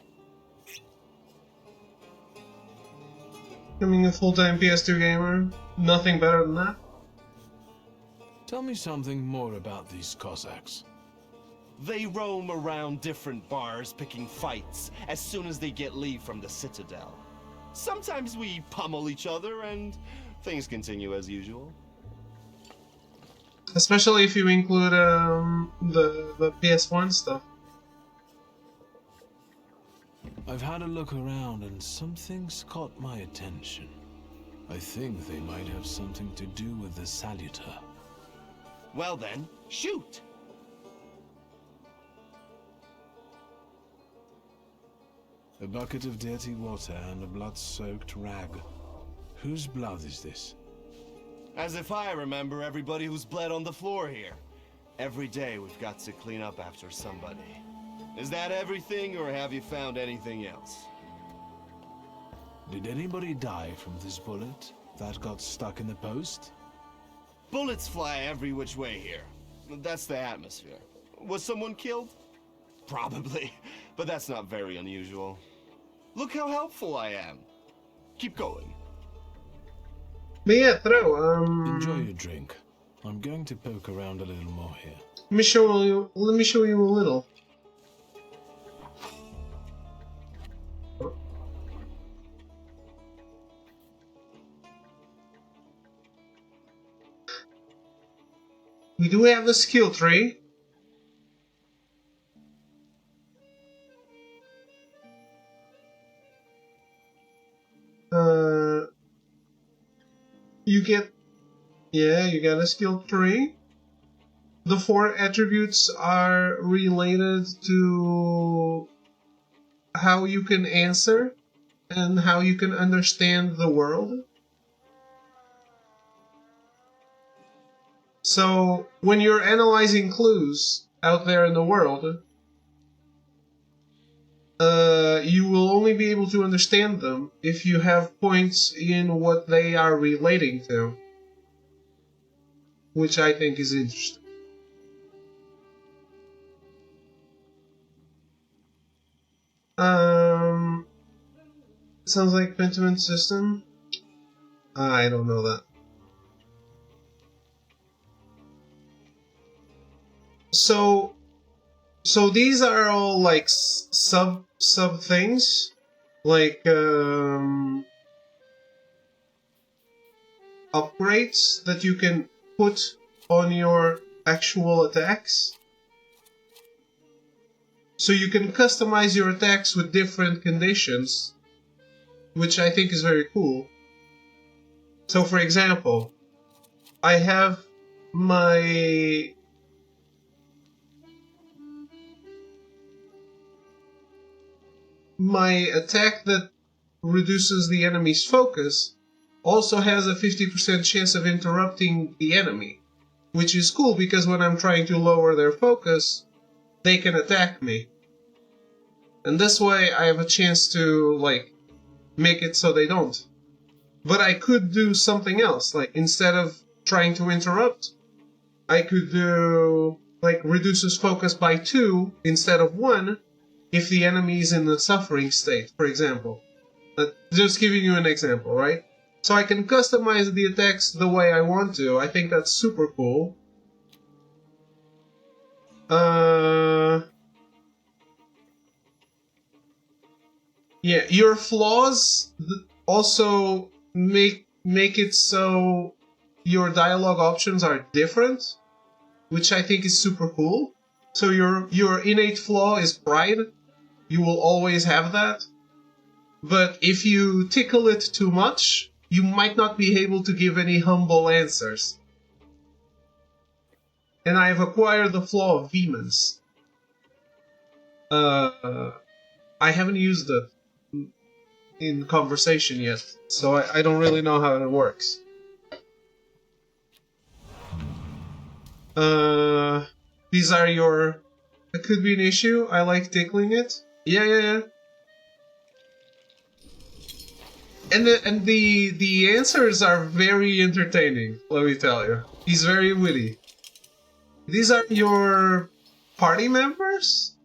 Becoming a full-time PS2 gamer, nothing better than that. Tell me something more about these Cossacks. They roam around different bars picking fights as soon as they get leave from the Citadel. Sometimes we pummel each other and things continue as usual. Especially if you include the PS1 stuff. I've had a look around and something's caught my attention. I think they might have something to do with the Salutor. Well then, shoot! A bucket of dirty water and a blood-soaked rag. Whose blood is this? As if I remember everybody who's bled on the floor here. Every day we've got to clean up after somebody. Is that everything, or have you found anything else? Did anybody die from this bullet that got stuck in the post? Bullets fly every which way here. That's the atmosphere. Was someone killed? Probably, but that's not very unusual. Look how helpful I am. Keep going. But yeah, throw. Enjoy your drink. I'm going to poke around a little more here. Let me show you a little. We do have a skill tree. You got a skill tree. The 4 attributes are related to how you can answer and how you can understand the world. So, when you're analyzing clues out there in the world, you will only be able to understand them if you have points in what they are relating to, which I think is interesting. Sounds like Pentiment system. I don't know that. So these are all like sub things, like upgrades that you can put on your actual attacks. So you can customize your attacks with different conditions, which I think is very cool. So for example, I have my attack that reduces the enemy's focus also has a 50% chance of interrupting the enemy, which is cool because when I'm trying to lower their focus, they can attack me. And this way I have a chance to, like, make it so they don't. But I could do something else, like, instead of trying to interrupt, I could do, like, reduces focus by 2 instead of 1 if the enemy is in the suffering state, for example. Just giving you an example, right? So I can customize the attacks the way I want to. I think that's super cool. Yeah, your flaws also make it so your dialogue options are different, which I think is super cool. So your innate flaw is pride. You will always have that. But if you tickle it too much, you might not be able to give any humble answers. And I have acquired the flaw of vehemence. I haven't used it in conversation yet, so I don't really know how it works. These are your... It could be an issue. I like tickling it. Yeah. And the answers are very entertaining, let me tell you. He's very witty. These are your party members?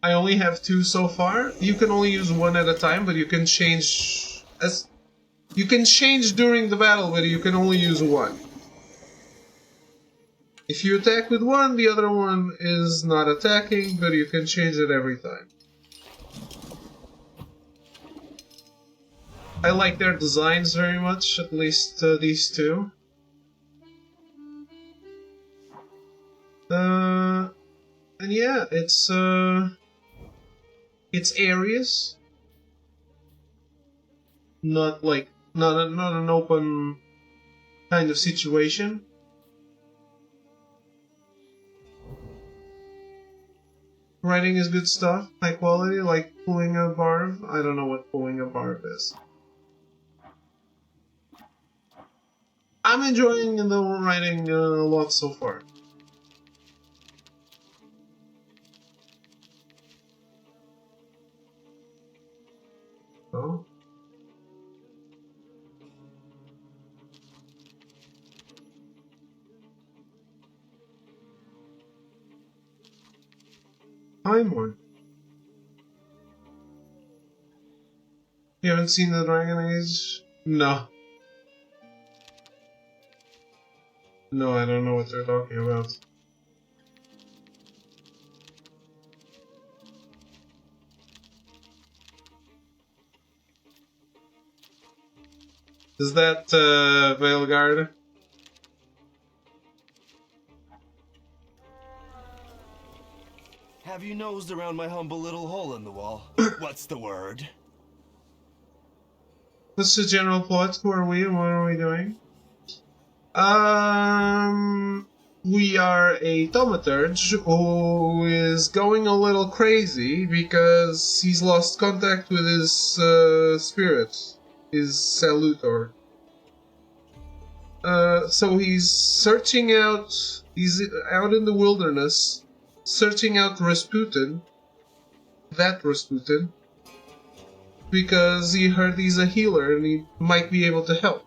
I only have 2 so far. You can only use 1 at a time, but you can change during the battle, but you can only use 1. If you attack with one, the other one is not attacking, but you can change it every time. I like their designs very much, at least these two. And yeah, it's areas, not an open kind of situation. Writing is good stuff, high quality, like pulling a barb. I don't know what pulling a barb is. I'm enjoying the writing a lot so far. Oh. I'm one. You haven't seen the Dragon Age? No. No, I don't know what they're talking about. Is that Veilguard? Have you nosed around my humble little hole in the wall? What's the word? What's the general plot? Who are we and what are we doing? We are a Thaumaturge who is going a little crazy because he's lost contact with his spirit, his Salutor. So he's searching out, he's out in the wilderness, searching out Rasputin, because he heard he's a healer and he might be able to help.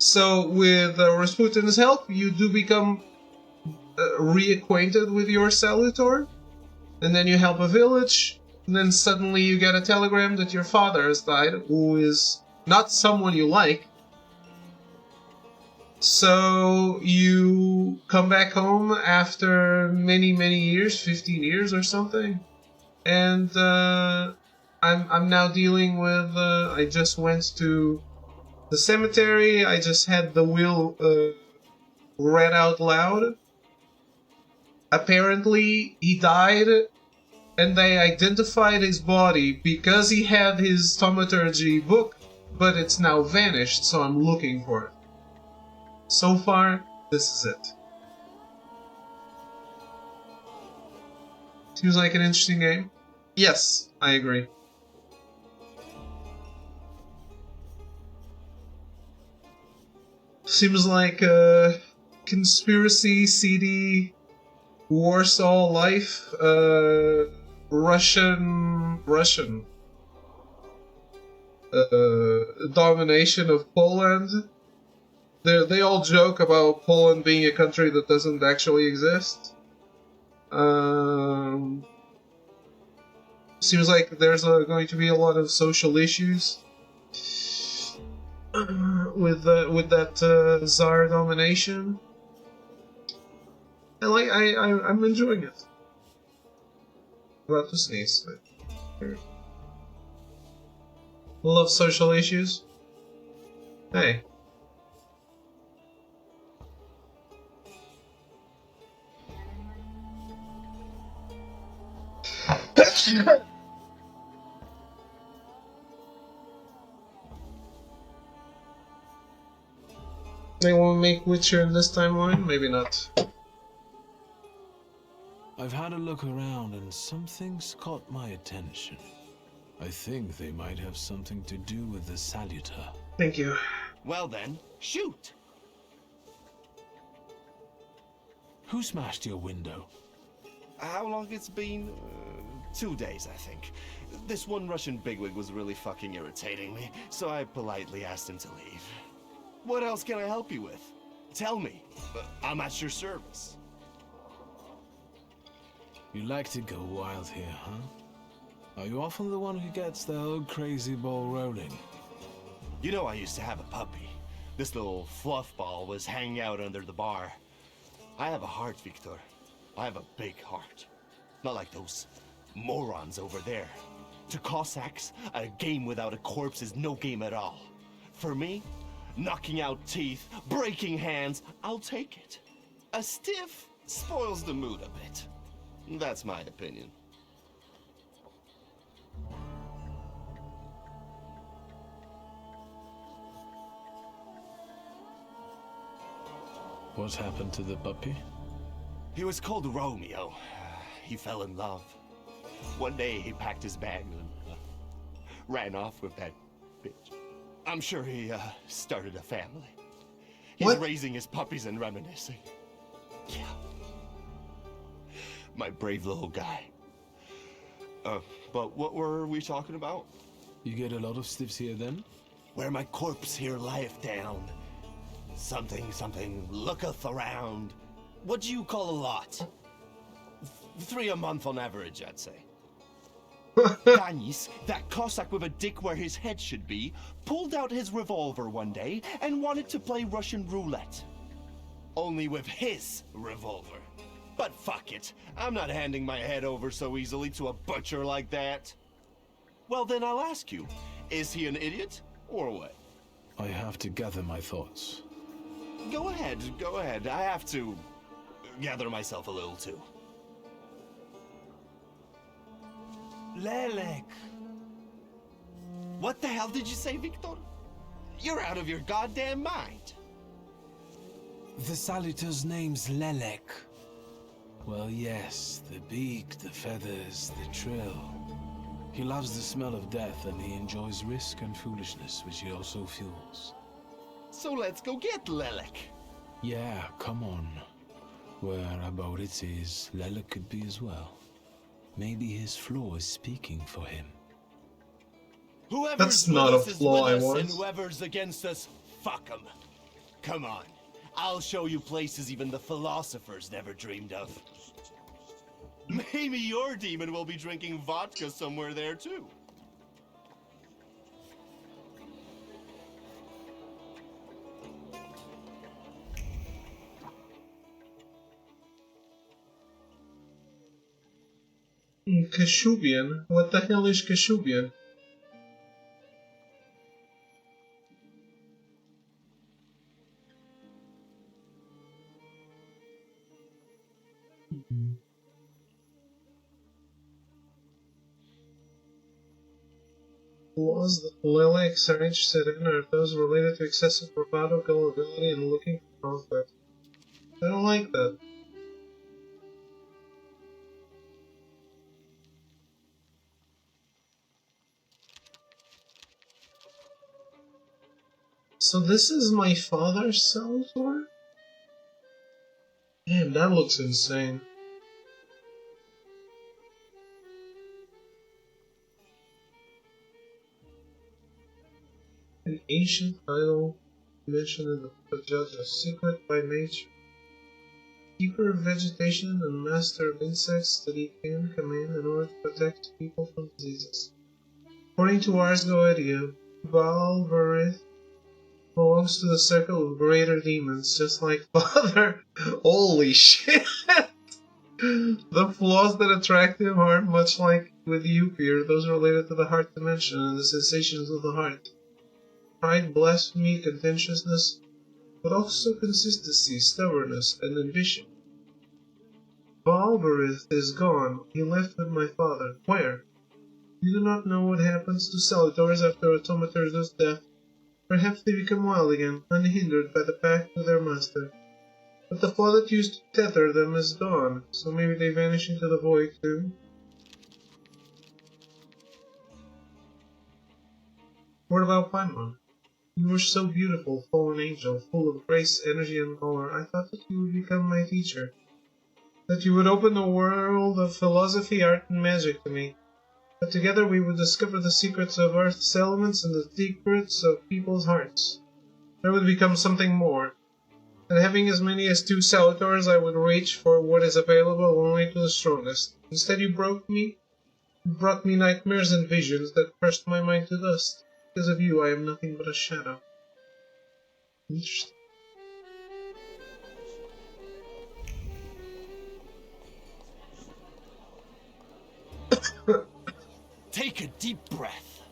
So with Rasputin's help, you do become reacquainted with your Salutor, and then you help a village, and then suddenly you get a telegram that your father has died, who is not someone you like. So you come back home after many, many years, 15 years or something, and I'm now dealing with. I just went to the cemetery. I just had the will read out loud. Apparently, he died, and they identified his body because he had his Thaumaturge book, but it's now vanished, so I'm looking for it. So far, this is it. Seems like an interesting game. Yes, I agree. Seems like a conspiracy, seedy, Warsaw life, Russian domination of Poland. They all joke about Poland being a country that doesn't actually exist. Seems like there's going to be a lot of social issues with that Tsar domination. I'm enjoying it. About to sneeze. Love social issues. Hey. They won't make Witcher in this timeline? Maybe not. I've had a look around and something's caught my attention. I think they might have something to do with the Salutor. Thank you. Well then, shoot! Who smashed your window? How long it's been? 2 days, I think. This one Russian bigwig was really fucking irritating me, so I politely asked him to leave. What else can I help you with? Tell me. I'm at your service. You like to go wild here, huh? Are you often the one who gets the whole crazy ball rolling? You know I used to have a puppy. This little fluff ball was hanging out under the bar. I have a heart, Victor. I have a big heart. Not like those morons over there. To Cossacks, a game without a corpse is no game at all. For me, knocking out teeth, breaking hands, I'll take it. A stiff spoils the mood a bit. That's my opinion. What happened to the puppy? He was called Romeo. He fell in love. One day he packed his bags and ran off with that bitch. I'm sure he started a family. He's raising his puppies and reminiscing. Yeah. My brave little guy. But what were we talking about? You get a lot of stiffs here then? Where my corpse here lieth down. Something looketh around. What do you call a lot? 3 a month on average, I'd say. Danis, that Cossack with a dick where his head should be, pulled out his revolver one day and wanted to play Russian roulette. Only with his revolver. But fuck it, I'm not handing my head over so easily to a butcher like that. Well then I'll ask you, is he an idiot, or what? I have to gather my thoughts. Go ahead. I have to gather myself a little too. Lelek. What the hell did you say, Victor? You're out of your goddamn mind. The Salutor's name's Lelek. Well, yes, the beak, the feathers, the trill. He loves the smell of death and he enjoys risk and foolishness, which he also fuels. So let's go get Lelek. Yeah, come on. Where about it is, Lelek could be as well. Maybe his flaw is speaking for him. Whoever's with us is with us, and whoever's against us, fuck 'em. Come on, I'll show you places even the philosophers never dreamed of. Maybe your demon will be drinking vodka somewhere there too. Kashubian? What the hell is Kashubian? Laws that Leleks are interested in are those related to excessive bravado, gullibility, and looking for conflict. I don't like that. So this is my father's cell tour? Damn, that looks insane. An ancient title mentioned in the judge, a secret by nature. Keeper of vegetation and master of insects that he can command in order to protect people from diseases. According to Ars Goetia, Balvarith belongs to the circle of greater demons, just like Father. Holy shit! The flaws that attract him are, much like with you, Pierre, those related to the heart dimension and the sensations of the heart. Pride, blasphemy, contentiousness, but also consistency, stubbornness, and ambition. Balvarith is gone. He left with my father. Where? You do not know what happens to Salvatores after a Thaumaturge's death. Perhaps they become wild again, unhindered by the pact with their master. But the flaw that used to tether them is gone, so maybe they vanish into the void too. What about Paimon? You were so beautiful, fallen angel, full of grace, energy, and power. I thought that you would become my teacher. That you would open the world of philosophy, art, and magic to me. That together we would discover the secrets of Earth's elements and the secrets of people's hearts. There would become something more. And having as many as 2 Salvatores, I would reach for what is available only to the strongest. Instead you broke me. You brought me nightmares and visions that crushed my mind to dust. Because of you I am nothing but a shadow. Interesting. Take a deep breath.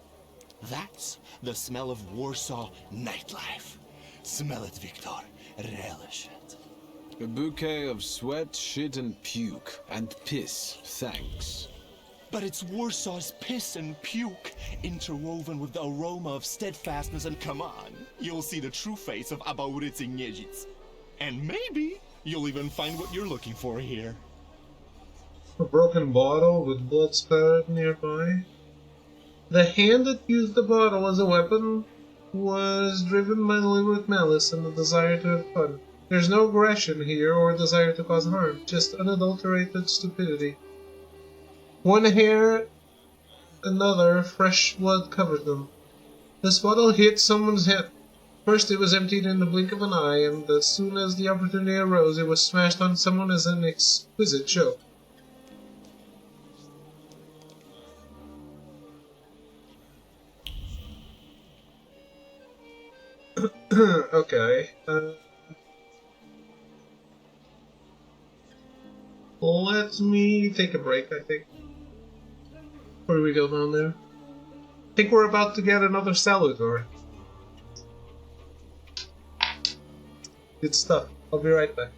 That's the smell of Warsaw nightlife. Smell it, Victor. Relish it. A bouquet of sweat, shit, and puke. And piss, thanks. But it's Warsaw's piss and puke, interwoven with the aroma of steadfastness, and come on, you'll see the true face of Abauricy Niedzic. And maybe you'll even find what you're looking for here. A broken bottle with blood spattered nearby. The hand that used the bottle as a weapon was driven by deliberate malice and the desire to have fun. There's no aggression here or desire to cause harm, just unadulterated stupidity. One hair, another, fresh blood covered them. This bottle hit someone's head. First it was emptied in the blink of an eye, and as soon as the opportunity arose, it was smashed on someone as an exquisite joke. Okay. Let me take a break, I think. Before we go down there. I think we're about to get another Salvador. Good stuff. I'll be right back.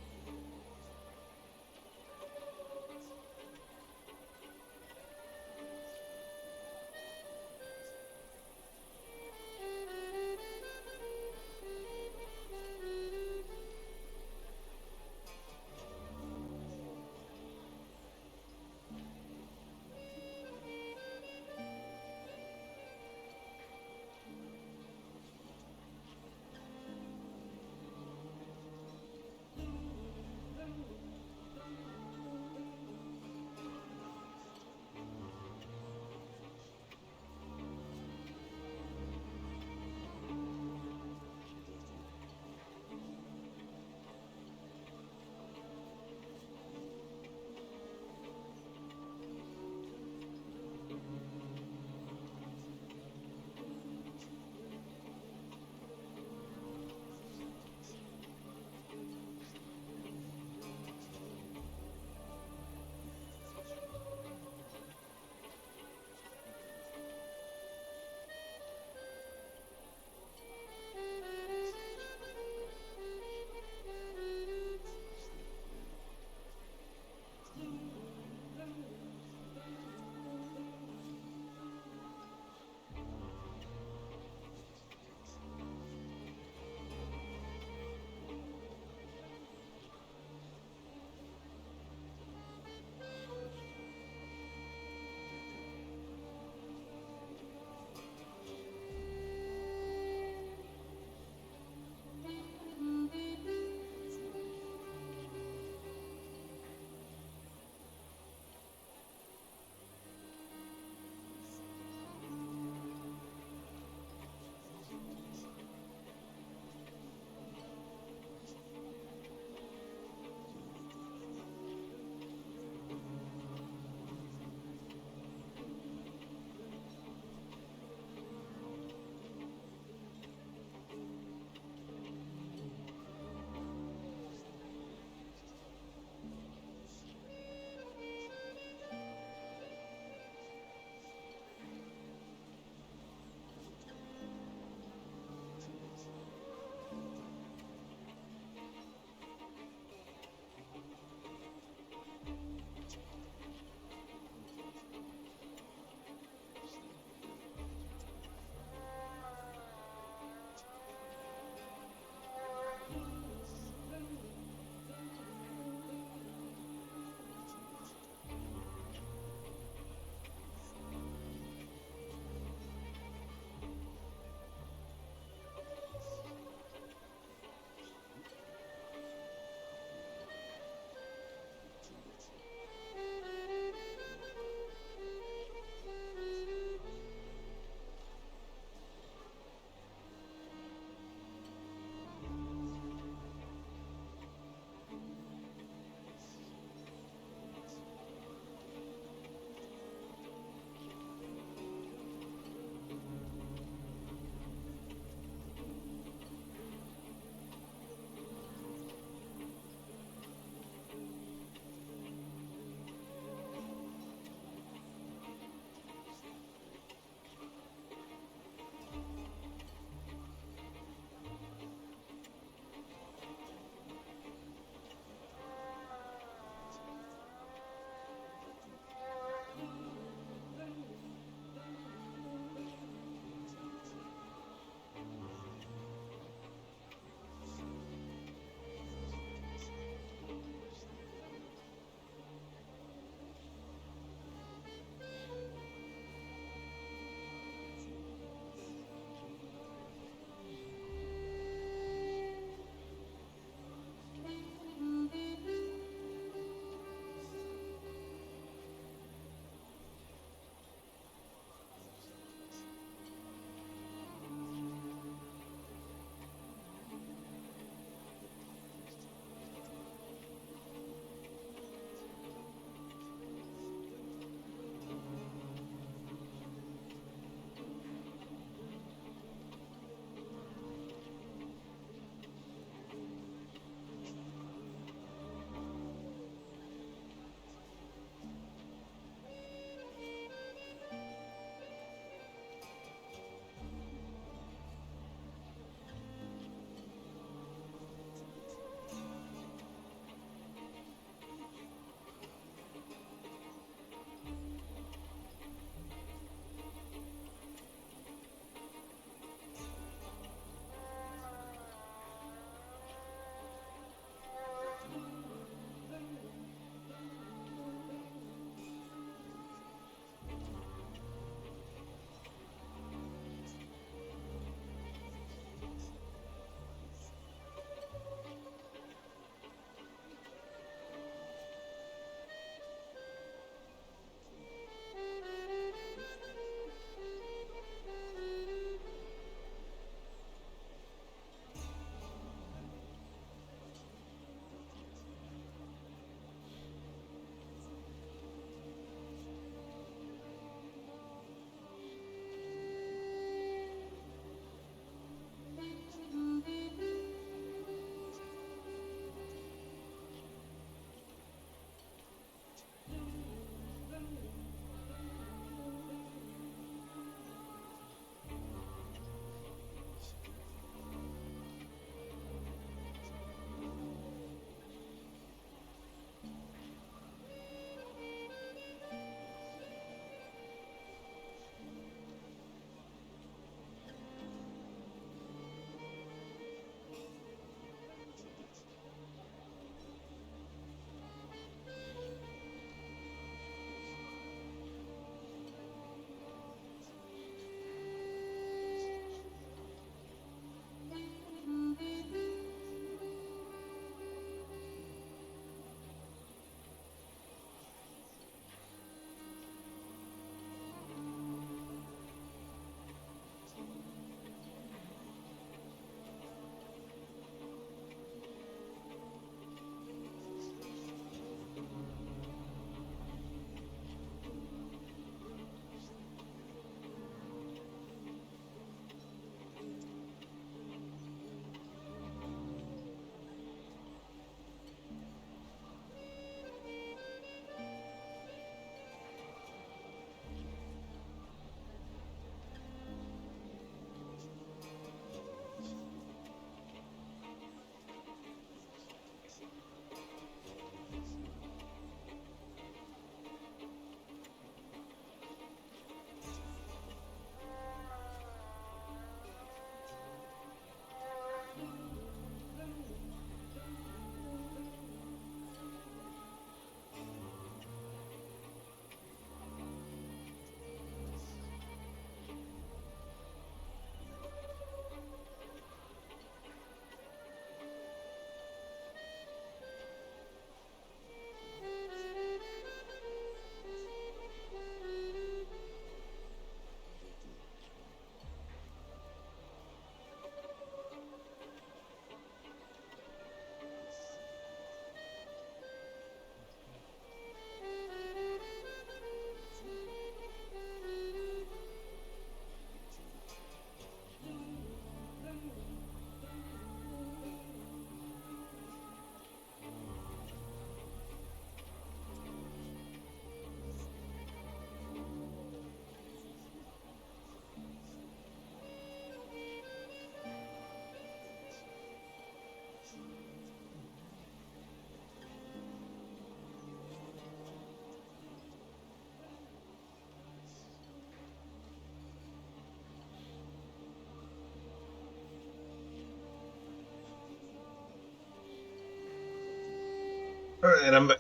Alright, I'm back.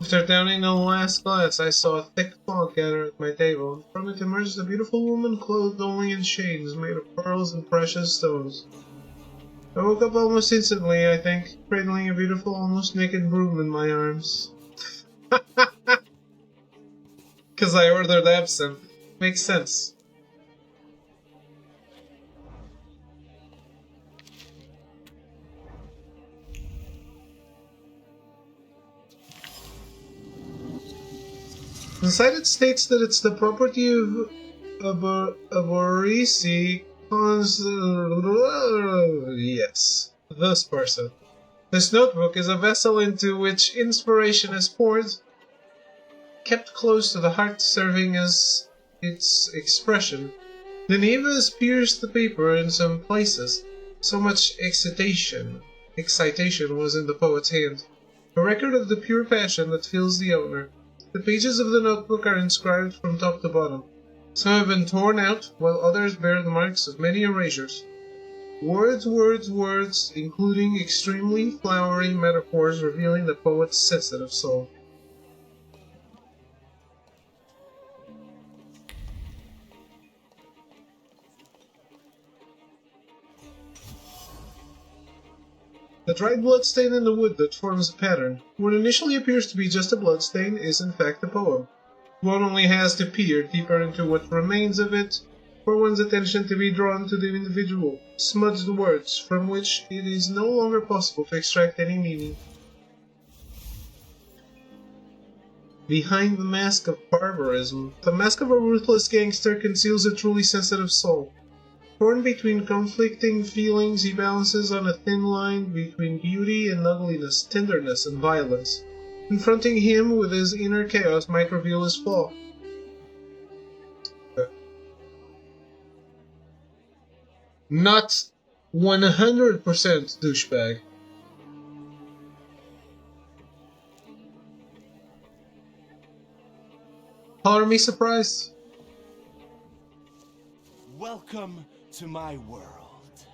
After downing the last glass, I saw a thick fog gather at my table, and from it emerged a beautiful woman clothed only in chains made of pearls and precious stones. I woke up almost instantly, I think, cradling a beautiful, almost naked broom in my arms. Because I ordered absinthe. Makes sense. Inside it states that it's the property of Orisi yes, this person. This notebook is a vessel into which inspiration is poured, kept close to the heart, serving as its expression. The neva has pierced the paper in some places. So much excitation was in the poet's hand. A record of the pure passion that fills the owner. The pages of the notebook are inscribed from top to bottom. Some have been torn out, while others bear the marks of many erasures. Words, words, words, including extremely flowery metaphors revealing the poet's sensitive soul. The dried bloodstain in the wood that forms a pattern. What initially appears to be just a bloodstain is in fact a poem. One only has to peer deeper into what remains of it for one's attention to be drawn to the individual, smudged words from which it is no longer possible to extract any meaning. Behind the mask of barbarism, the mask of a ruthless gangster conceals a truly sensitive soul. Torn between conflicting feelings, he balances on a thin line between beauty and ugliness, tenderness and violence. Confronting him with his inner chaos might reveal his flaw. Not 100% douchebag. Color me surprised. Welcome to my world.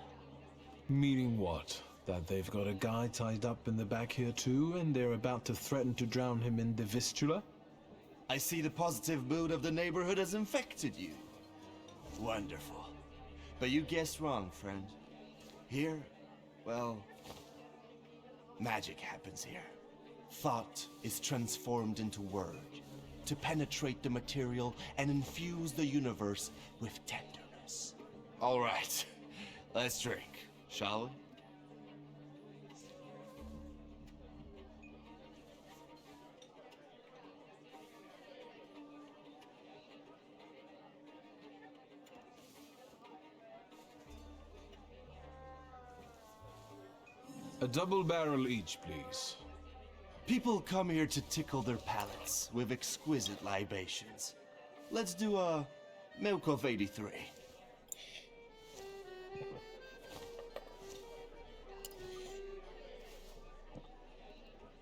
Meaning what? That they've got a guy tied up in the back here too, and they're about to threaten to drown him in the Vistula? I see the positive mood of the neighborhood has infected you. Wonderful. But you guessed wrong, friend. Here, well, magic happens here. Thought is transformed into word, to penetrate the material and infuse the universe with tenderness. All right, let's drink, shall we? A double barrel each, please. People come here to tickle their palates with exquisite libations. Let's do a Milk of 83.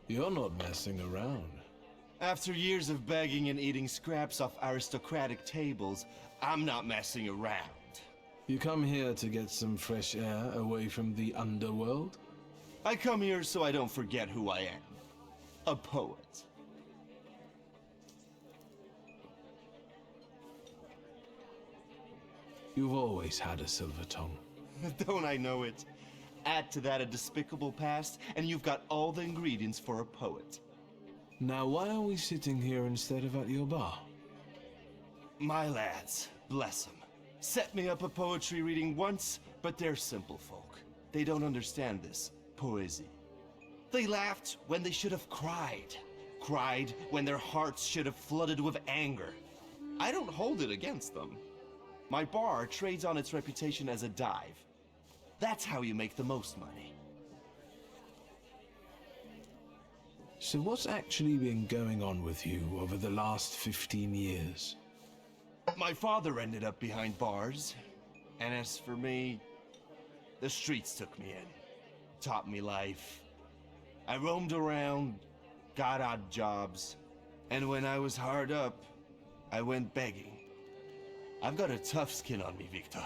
You're not messing around. After years of begging and eating scraps off aristocratic tables, I'm not messing around. You come here to get some fresh air away from the underworld? I come here so I don't forget who I am. A poet. You've always had a silver tongue. Don't I know it? Add to that a despicable past, and you've got all the ingredients for a poet. Now why are we sitting here instead of at your bar? My lads, bless them, set me up a poetry reading once, but they're simple folk. They don't understand this poesy. They laughed when they should have cried. Cried when their hearts should have flooded with anger. I don't hold it against them. My bar trades on its reputation as a dive. That's how you make the most money. So what's actually been going on with you over the last 15 years? My father ended up behind bars. And as for me, the streets took me in. Taught me life. I roamed around, got odd jobs, And when I was hard up, I went begging. I've got a tough skin on me, Victor,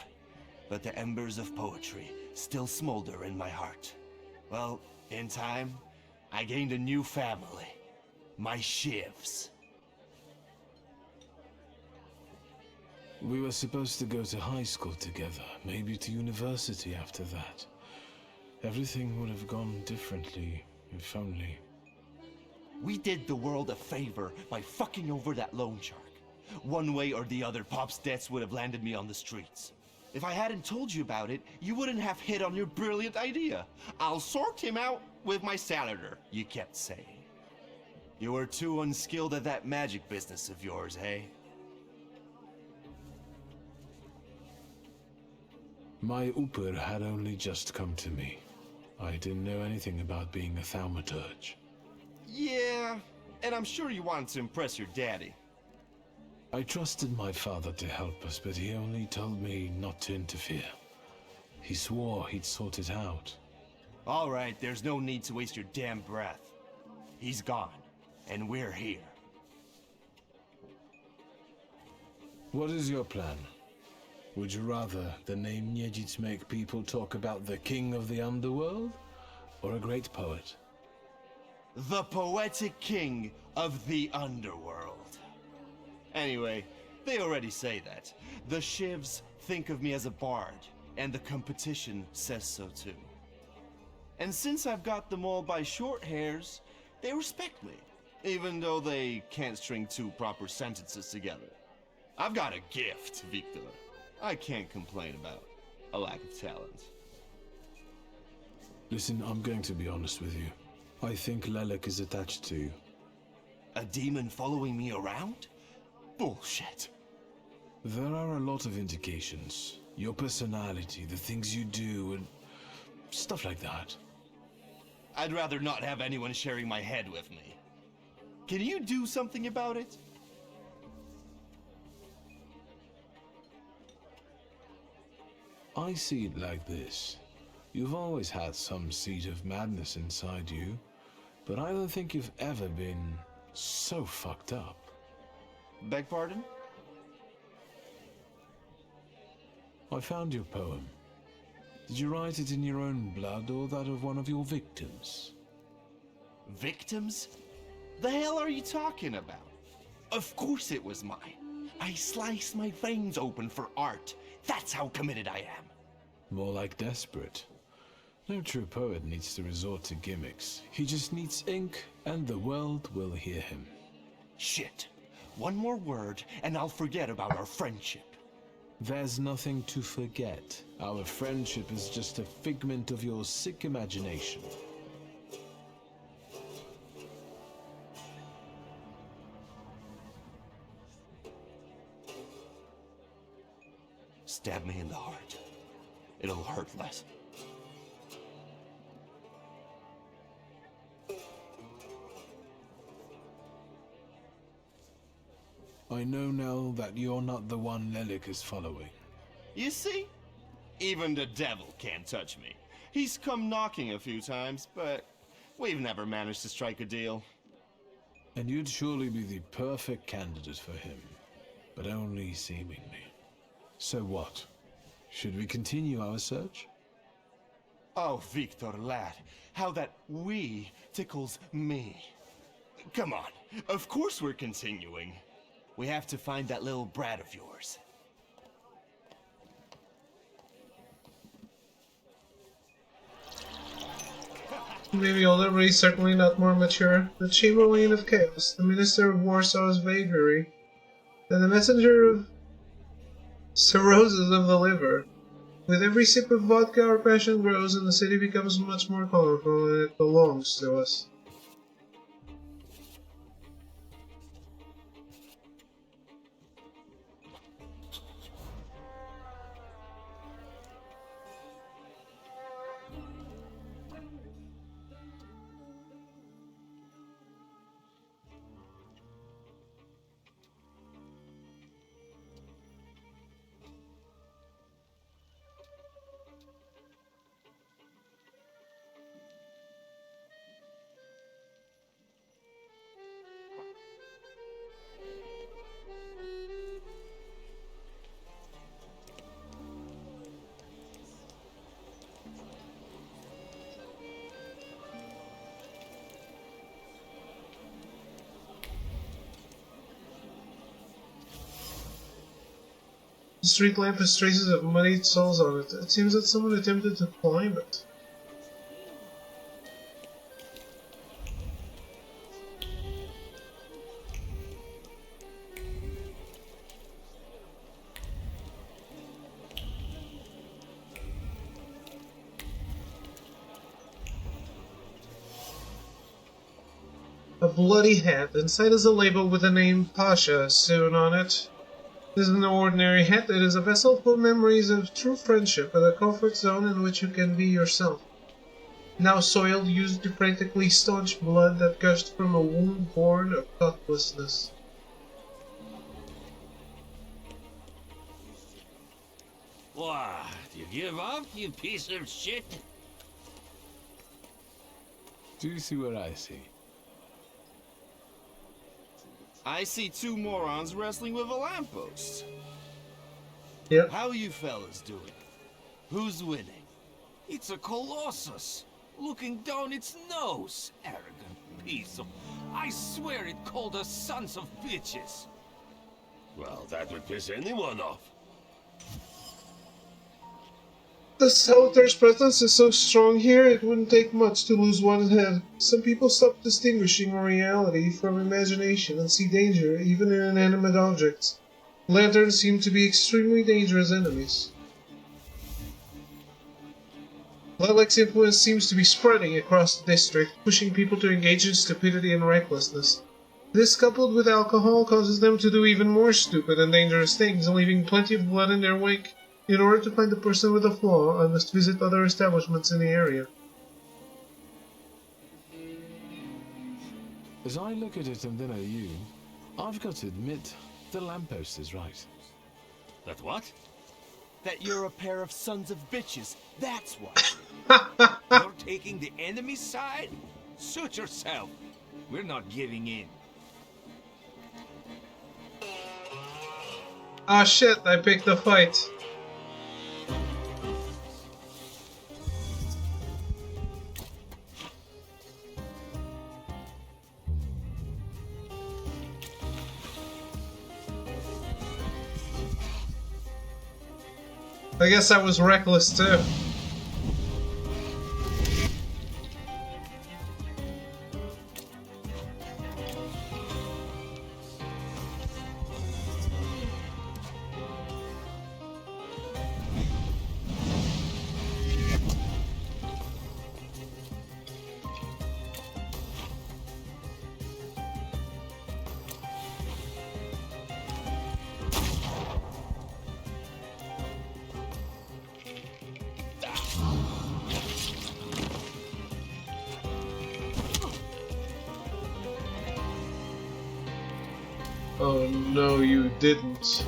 but the embers of poetry still smolder in my heart. Well, in time, I gained a new family. My shivs. We were supposed to go to high school together, maybe to university after that. Everything would have gone differently, if only. We did the world a favor by fucking over that loan shark. One way or the other, Pop's debts would have landed me on the streets. If I hadn't told you about it, you wouldn't have hit on your brilliant idea. I'll sort him out with my salader, you kept saying. You were too unskilled at that magic business of yours, eh? My Uper had only just come to me. I didn't know anything about being a Thaumaturge. Yeah, and I'm sure you wanted to impress your daddy. I trusted my father to help us, but he only told me not to interfere. He swore he'd sort it out. All right, there's no need to waste your damn breath. He's gone, and we're here. What is your plan? Would you rather the name Niedzits make people talk about the king of the underworld, or a great poet? The poetic king of the underworld. Anyway, they already say that. The shivs think of me as a bard, and the competition says so too. And since I've got them all by short hairs, they respect me, even though they can't string two proper sentences together. I've got a gift, Victor. I can't complain about a lack of talent. Listen, I'm going to be honest with you. I think Lelek is attached to you. A demon following me around? Bullshit. There are a lot of indications. Your personality, the things you do, and stuff like that. I'd rather not have anyone sharing my head with me. Can you do something about it? I see it like this. You've always had some seed of madness inside you, but I don't think you've ever been so fucked up. Beg pardon? I found your poem. Did you write it in your own blood or that of one of your victims? Victims? The hell are you talking about? Of course it was mine. I sliced my veins open for art. That's how committed I am. More like desperate. No true poet needs to resort to gimmicks. He just needs ink, and the world will hear him. Shit. One more word, and I'll forget about our friendship. There's nothing to forget. Our friendship is just a figment of your sick imagination. Stab me in the heart. It'll hurt less. I know now that you're not the one Lelek is following. You see? Even the devil can't touch me. He's come knocking a few times, but we've never managed to strike a deal. And you'd surely be the perfect candidate for him, but only seemingly. So what? Should we continue our search? Oh, Victor, lad, how that "we" tickles me. Come on, of course we're continuing. We have to find that little brat of yours. Maybe older, but he's certainly not more mature. The Chamberlain of Chaos, the Minister of Warsaw's Vagary, and the Messenger of Cirrhosis of the Liver. With every sip of vodka, our passion grows, and the city becomes much more colorful, and it belongs to us. The street lamp has traces of muddied soles on it. It seems that someone attempted to climb it. A bloody hat. Inside is a label with the name Pasha sewn on it. This is no ordinary hat. It is a vessel for memories of true friendship and a comfort zone in which you can be yourself. Now soiled, used to frantically staunch blood that gushed from a wound born of thoughtlessness. What? You give up, you piece of shit? Do you see what I see? I see two morons wrestling with a lamppost. Yep. How you fellas doing? Who's winning? It's a colossus, looking down its nose. Arrogant piece of... I swear it called us sons of bitches. Well, that would piss anyone off. The Thaumaturge's presence is so strong here, it wouldn't take much to lose one's head. Some people stop distinguishing reality from imagination and see danger even in inanimate objects. Lanterns seem to be extremely dangerous enemies. Lilek's influence seems to be spreading across the district, pushing people to engage in stupidity and recklessness. This, coupled with alcohol, causes them to do even more stupid and dangerous things, leaving plenty of blood in their wake. In order to find the person with a flaw, I must visit other establishments in the area. As I look at it and then at you, I've got to admit, the lamppost is right. That what? That you're a pair of sons of bitches, that's what. You're taking the enemy's side? Suit yourself. We're not giving in. Ah shit, I picked the fight. I guess I was reckless too. Oh no, you didn't.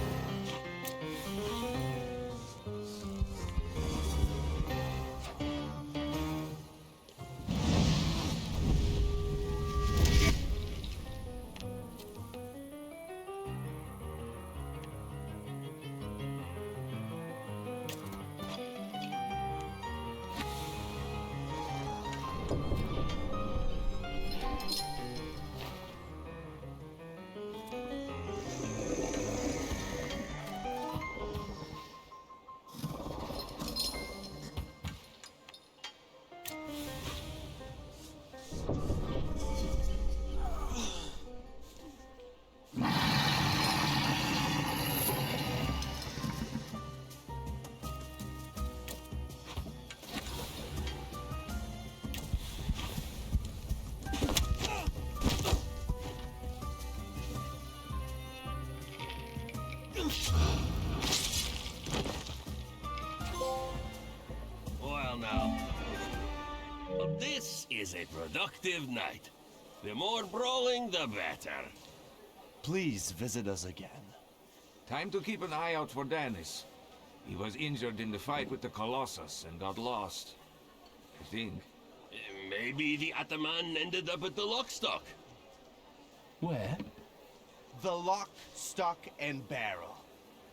Well now, this is a productive night. The more brawling, the better. Please visit us again. Time to keep an eye out for Dennis. He was injured in the fight with the Colossus and got lost. I think. Maybe the Ataman ended up at the Lockstock. Where? The Lock, Stock, and Barrel.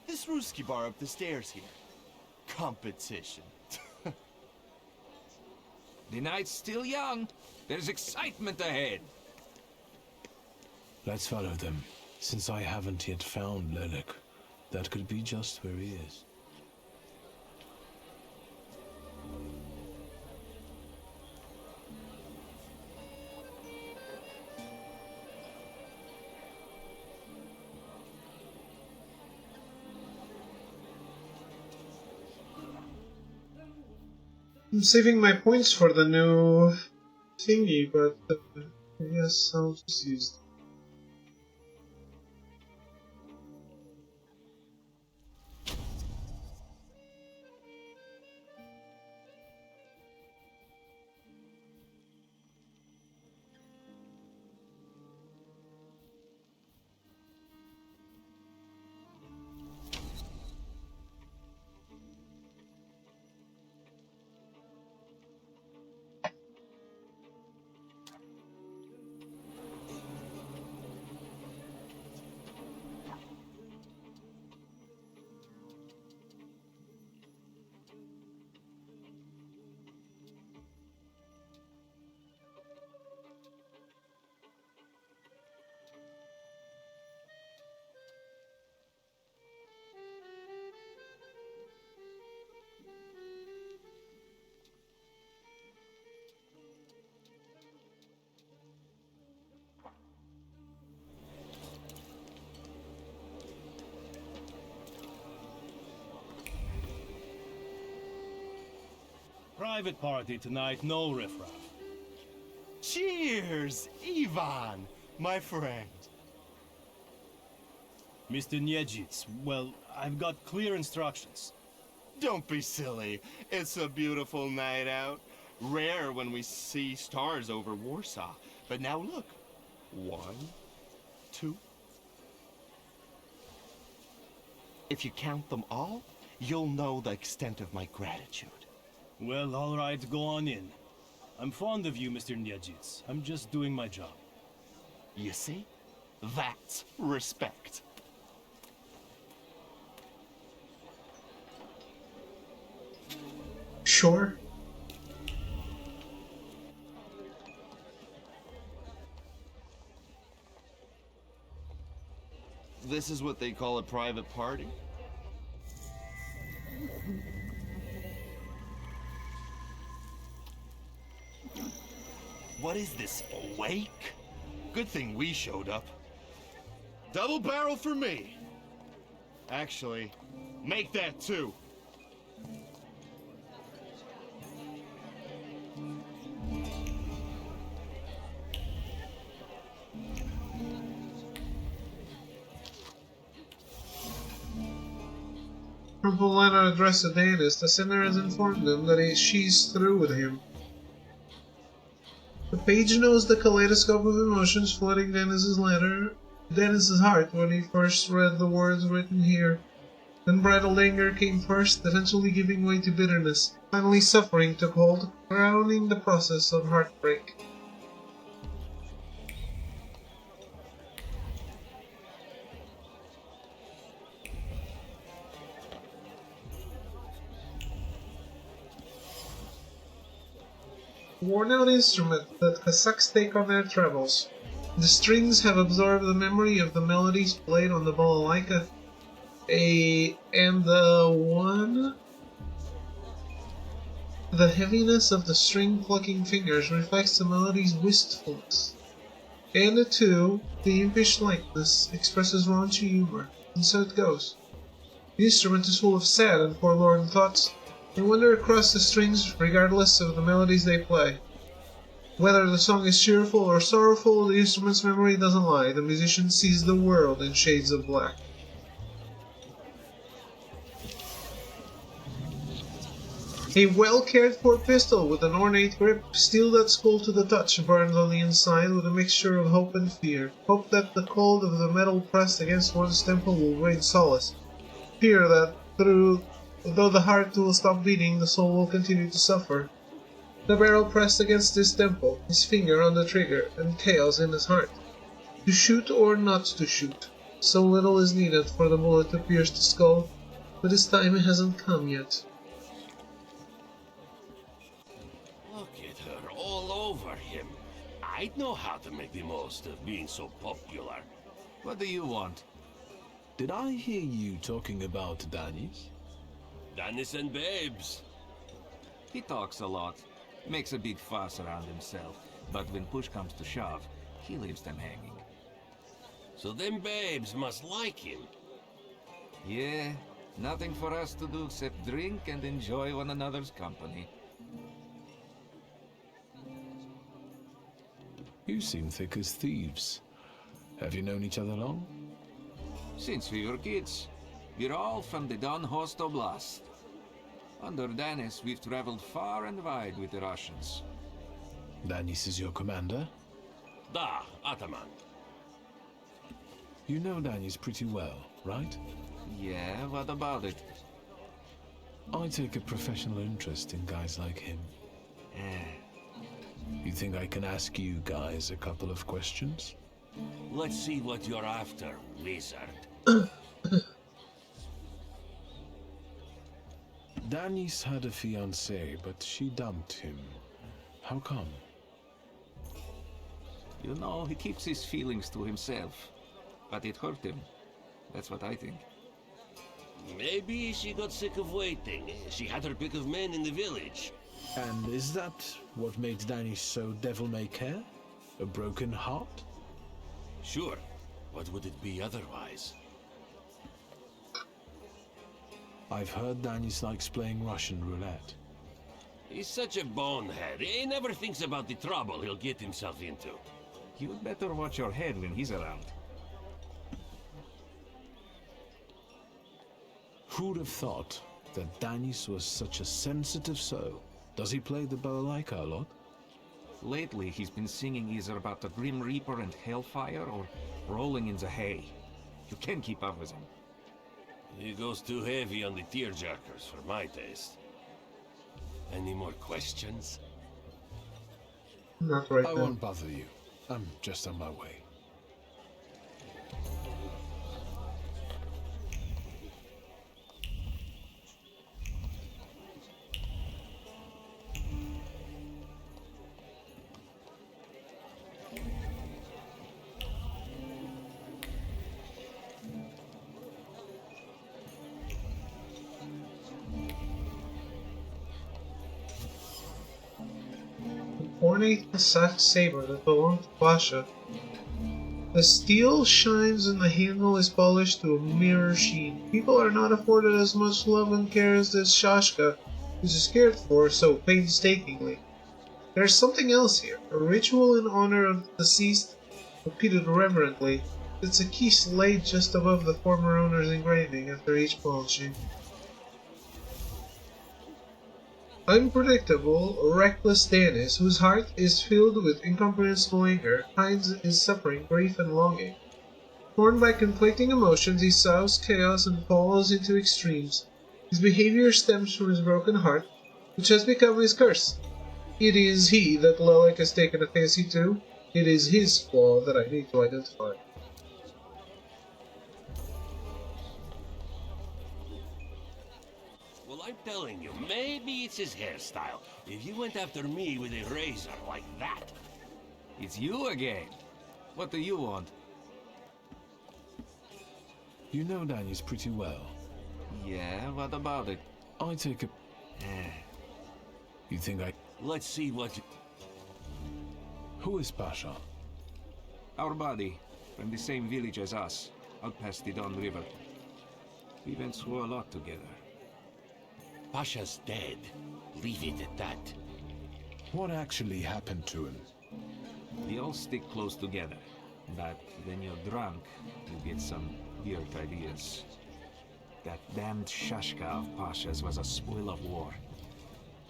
This Ruski bar up the stairs here. Competition. The night's still young. There's excitement ahead. Let's follow them, since I haven't yet found Lilek. That could be just where he is. I'm saving my points for the new thingy, but I guess I'll just use them. Private party tonight, no riffraff. Cheers, Ivan, my friend. Mr. Niedzits, well, I've got clear instructions. Don't be silly. It's a beautiful night out. Rare when we see stars over Warsaw. But now look. 1, 2. If you count them all, you'll know the extent of my gratitude. Well, all right, go on in. I'm fond of you, Mr. Niedzits. I'm just doing my job. You see? That's respect. Sure. This is what they call a private party? What is this, a wake? Good thing we showed up. Double barrel for me. Actually, make that 2. From the letter addressed to Danis, the sender has informed him that she's through with him. The page knows the kaleidoscope of emotions flooding Dennis's heart when he first read the words written here. Then bridled anger came first, eventually giving way to bitterness. Finally suffering took hold, crowning the process of heartbreak. Worn-out instrument that Kazakhs take on their travels. The strings have absorbed the memory of the melodies played on the balalaika. The heaviness of the string-plucking fingers reflects the melody's wistfulness. And two, the impish lightness expresses raunchy humor, and so it goes. The instrument is full of sad and forlorn thoughts. They wander across the strings regardless of the melodies they play. Whether the song is cheerful or sorrowful, the instrument's memory doesn't lie. The musician sees the world in shades of black. A well-cared-for pistol with an ornate grip, steel that's cold to the touch, burns on the inside with a mixture of hope and fear. Hope that the cold of the metal pressed against one's temple will bring solace. Fear that though the heart will stop beating, the soul will continue to suffer. The barrel pressed against his temple, his finger on the trigger, and chaos in his heart. To shoot or not to shoot, so little is needed for the bullet to pierce the skull, but his time hasn't come yet. Look at her all over him. I'd know how to make the most of being so popular. What do you want? Did I hear you talking about Danis? Danis and babes. He talks a lot, makes a big fuss around himself, but when push comes to shove, he leaves them hanging. So them babes must like him. Yeah, nothing for us to do except drink and enjoy one another's company. You seem thick as thieves. Have you known each other long? Since we were kids. We're all from the Don Host Oblast. Under Danis, we've traveled far and wide with the Russians. Danis is your commander? Da, Ataman. You know Danis pretty well, right? Yeah, what about it? I take a professional interest in guys like him. You think I can ask you guys a couple of questions? Let's see what you're after, wizard. Danis had a fiancée, but she dumped him. How come? You know, he keeps his feelings to himself. But it hurt him. That's what I think. Maybe she got sick of waiting. She had her pick of men in the village. And is that what makes Danis so devil-may-care? A broken heart? Sure. What would it be otherwise? I've heard Danis likes playing Russian roulette. He's such a bonehead. He never thinks about the trouble he'll get himself into. You'd better watch your head when he's around. Who'd have thought that Danis was such a sensitive soul? Does he play the balalaika a lot? Lately, he's been singing either about the Grim Reaper and Hellfire or rolling in the hay. You can't keep up with him. He goes too heavy on the tearjerkers for my taste. Any more questions? Not right I now. won't bother you. I'm just on my way. Ornate Kasach saber that belonged to Pasha. The steel shines and the handle is polished to a mirror sheen. People are not afforded as much love and care as this Shashka, who is cared for so painstakingly. There is something else here, a ritual in honor of the deceased, repeated reverently. It's a keys laid just above the former owner's engraving after each polishing. Unpredictable, reckless Danis, whose heart is filled with incomprehensible anger, hides his suffering, grief, and longing. Torn by conflicting emotions, he sows chaos and falls into extremes. His behavior stems from his broken heart, which has become his curse. It is he that Lelek has taken a fancy to. It is his flaw that I need to identify. Well, I'm telling you, maybe it's his hairstyle. If you went after me with a razor like that... It's you again. What do you want? You know Danis pretty well. Yeah, what about it? I take a... You think I... Let's see what you... Who is Pasha? Our buddy, from the same village as us, out past the Don River. We went through a lot together. Pasha's dead. Leave it at that. What actually happened to him? We all stick close together, but when you're drunk, you get some weird ideas. That damned Shashka of Pasha's was a spoil of war.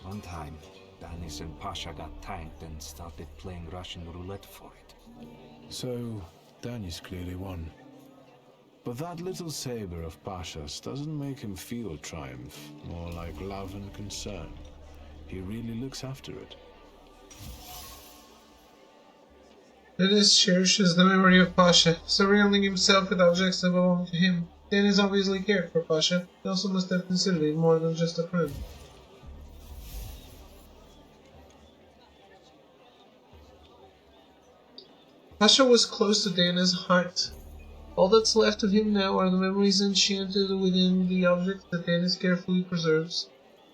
One time, Danis and Pasha got tanked and started playing Russian roulette for it. So, Danis clearly won. But that little saber of Pasha's doesn't make him feel triumph, more like love and concern. He really looks after it. Danis cherishes the memory of Pasha, surrounding himself with objects that belong to him. Danis obviously cared for Pasha. He also must have considered him more than just a friend. Pasha was close to Danis' heart. All that's left of him now are the memories enchanted within the objects that Dennis carefully preserves.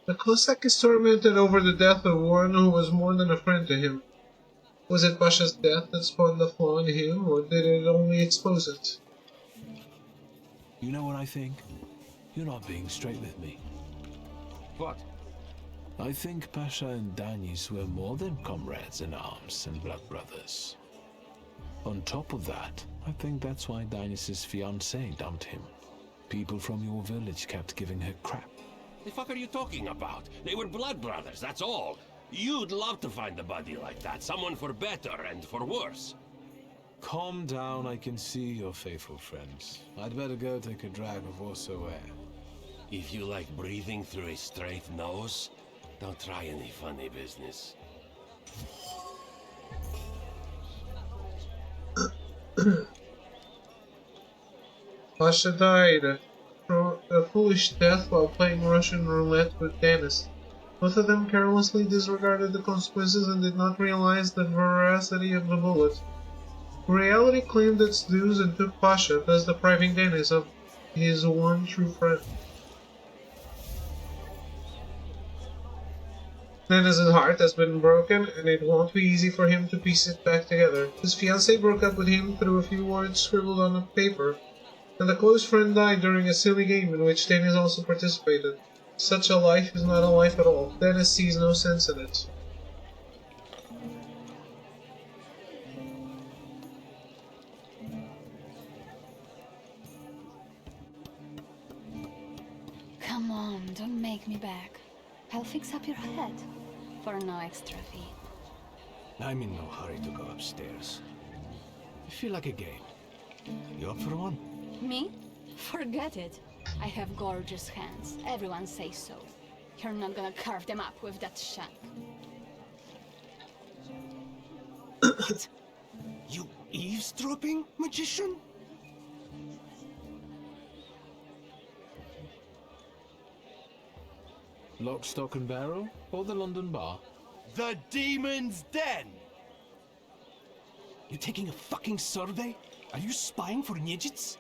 The Cossack is tormented over the death of one who was more than a friend to him. Was it Pasha's death that spawned the flaw in him, or did it only expose it? You know what I think? You're not being straight with me. What? I think Pasha and Danis were more than comrades in arms and blood brothers. On top of that, I think that's why Danis' fiancée dumped him. People from your village kept giving her crap. The fuck are you talking about? They were blood brothers, that's all. You'd love to find a buddy like that, someone for better and for worse. Calm down, I can see your faithful friends. I'd better go take a drag of Warsaw air. If you like breathing through a straight nose, don't try any funny business. Pasha died a foolish death while playing Russian roulette with Dennis. Both of them carelessly disregarded the consequences and did not realize the veracity of the bullet. Reality claimed its dues and took Pasha, thus depriving Dennis of his one true friend. Dennis's heart has been broken, and it won't be easy for him to piece it back together. His fiancée broke up with him through a few words scribbled on a paper, and a close friend died during a silly game in which Dennis also participated. Such a life is not a life at all. Dennis sees no sense in it. Come on, don't make me back. I'll fix up your head for no extra fee. I'm in no hurry to go upstairs. I feel like a game. You up for one? Me? Forget it. I have gorgeous hands. Everyone says so. You're not gonna carve them up with that shank. What? You eavesdropping, magician? Lock, stock and barrel? Or the London bar? The Demon's Den! You taking a fucking survey? Are you spying for Nijits?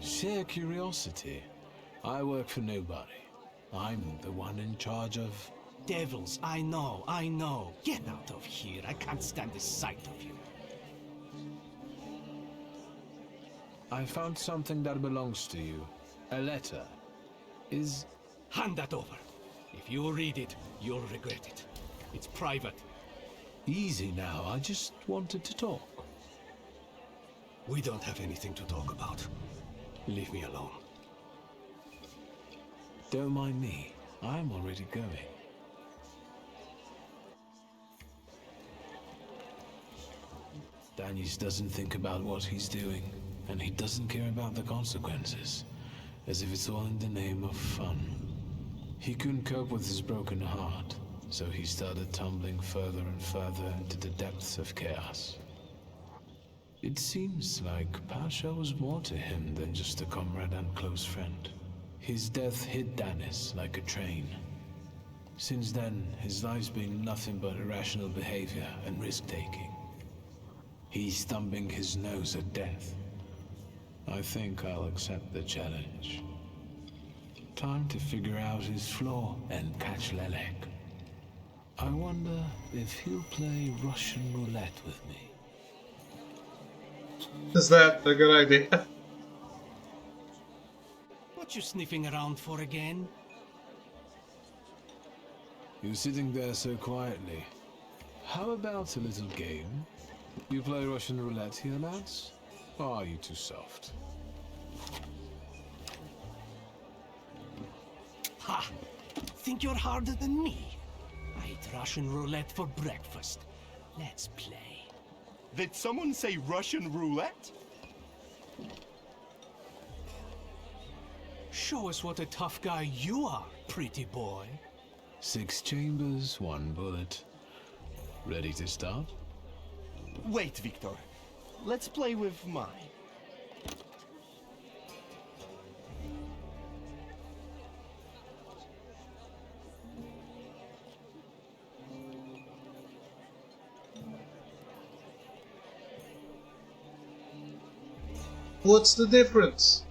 Sheer curiosity. I work for nobody. I'm the one in charge of... Devils, I know. Get out of here. I can't stand the sight of you. I found something that belongs to you. A letter. Is... Hand that over. If you read it, you'll regret it. It's private. Easy now, I just wanted to talk. We don't have anything to talk about. Leave me alone. Don't mind me. I'm already going. Danis doesn't think about what he's doing, and he doesn't care about the consequences, as if it's all in the name of fun. He couldn't cope with his broken heart, so he started tumbling further and further into the depths of chaos. It seems like Pasha was more to him than just a comrade and close friend. His death hit Danis like a train. Since then, his life's been nothing but irrational behavior and risk-taking. He's thumbing his nose at death. I think I'll accept the challenge. Time to figure out his flaw and catch Lelek. I wonder if he'll play Russian roulette with me. Is that a good idea? What you sniffing around for again? You're sitting there so quietly. How about a little game? You play Russian roulette here, lads? Or are you too soft? Ha! Think you're harder than me? I eat Russian roulette for breakfast. Let's play. Did someone say Russian roulette? Show us what a tough guy you are, pretty boy. 6 chambers, 1 bullet. Ready to start? Wait, Victor. Let's play with mine. What's the difference?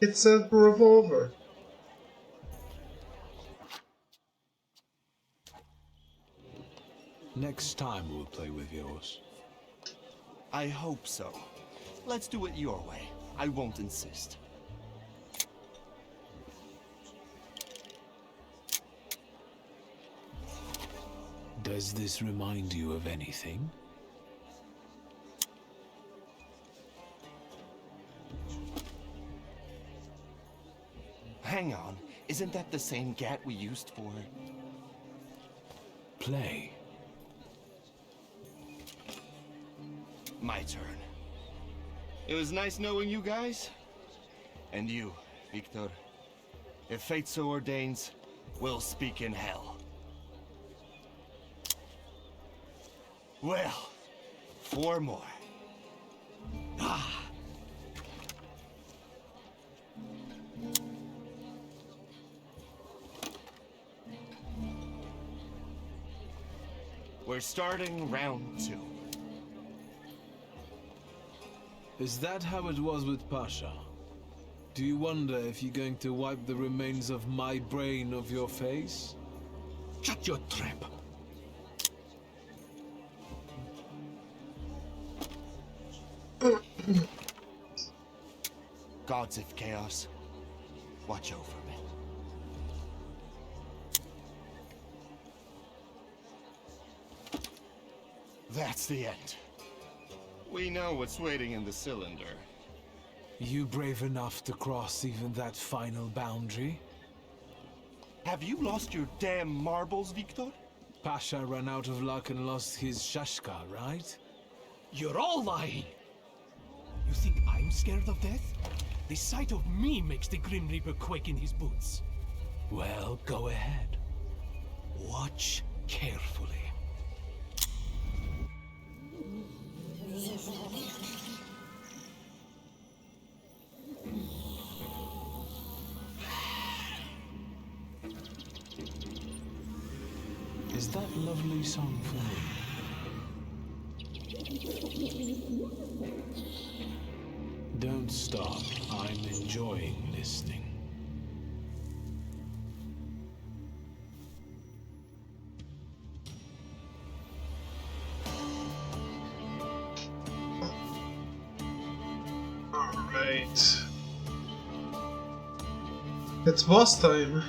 It's a revolver. Next time we'll play with yours. I hope so. Let's do it your way. I won't insist. Does this remind you of anything? Hang on, isn't that the same gat we used for... play? My turn. It was nice knowing you guys. And you, Victor. If fate so ordains, we'll speak in hell. Well, 4 more. Ah! We're starting round 2. Is that how it was with Pasha? Do you wonder if you're going to wipe the remains of my brain off your face? Shut your trap. Gods of Chaos, watch over me. That's the end. We know what's waiting in the cylinder. You brave enough to cross even that final boundary? Have you lost your damn marbles, Victor? Pasha ran out of luck and lost his Shashka, right? You're all lying! You think I'm scared of death? The sight of me makes the Grim Reaper quake in his boots. Well, go ahead. Watch carefully. Is that lovely song for me? Don't stop. I'm enjoying listening. Alright. It's boss time.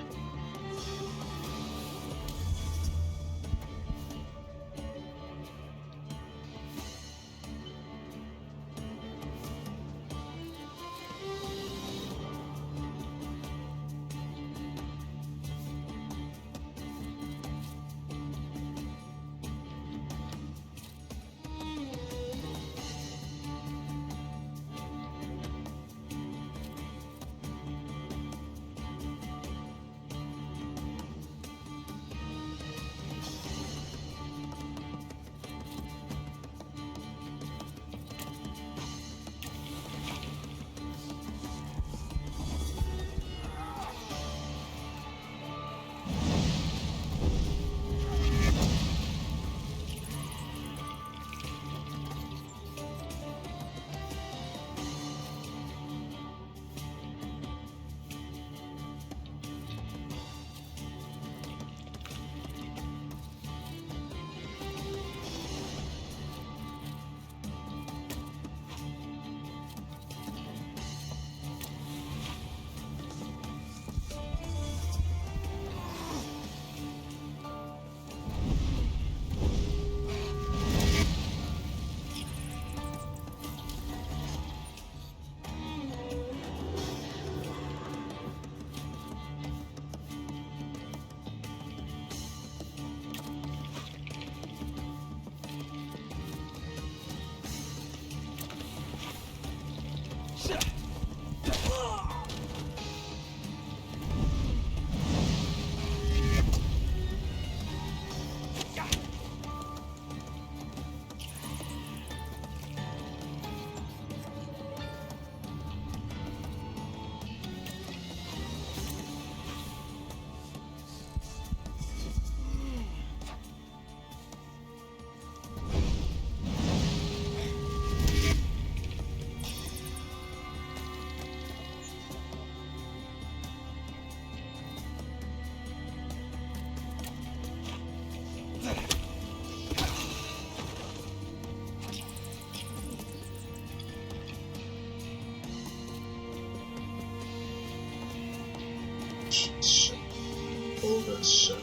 all this shit.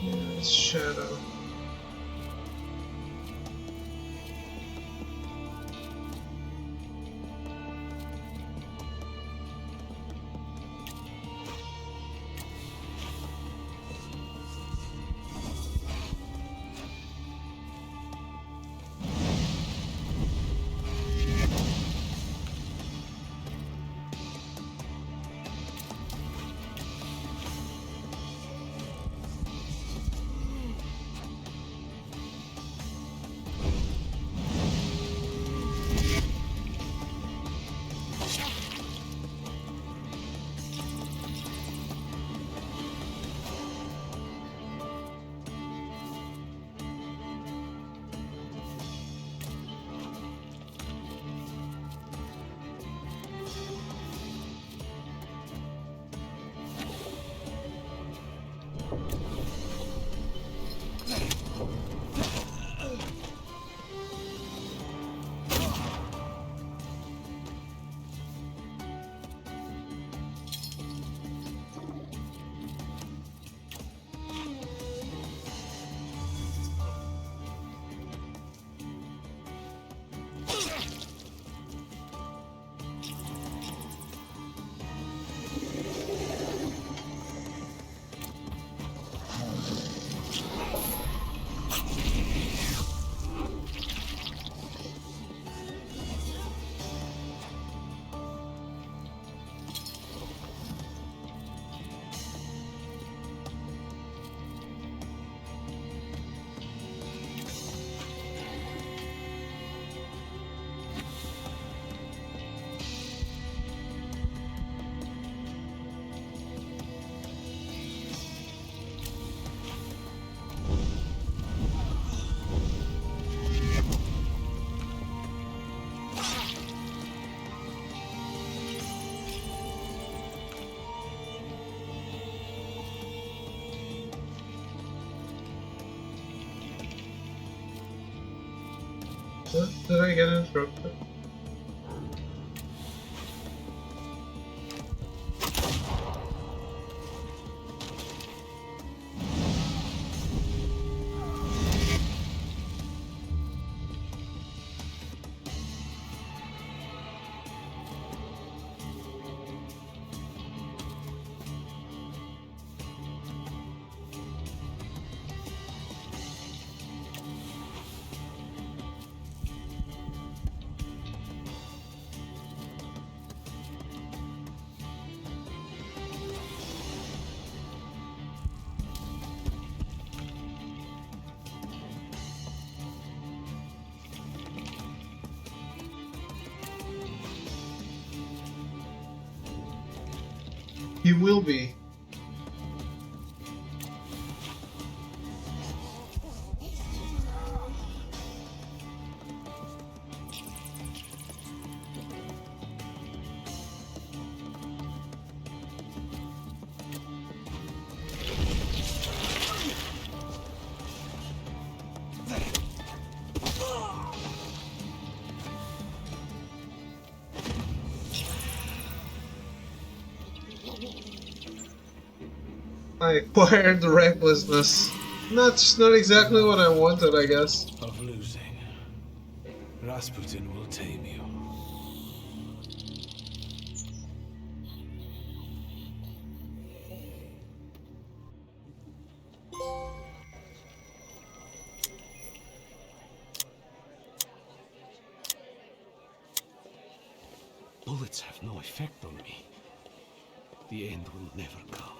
Yeah, shadow. What? Did I get interrupted? He will be. I acquired the recklessness. Not exactly what I wanted, I guess. Of losing. Rasputin will tame you. Bullets have no effect on me. The end will never come.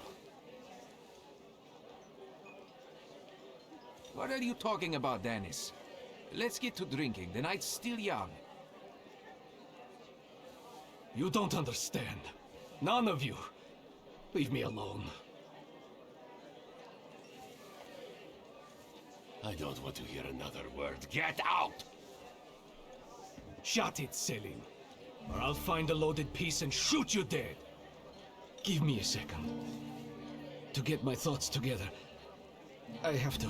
What are you talking about, Dennis? Let's get to drinking. The night's still young. You don't understand. None of you. Leave me alone. I don't want to hear another word. Get out! Shut it, Selim. Or I'll find a loaded piece and shoot you dead. Give me a second. To get my thoughts together. I have to.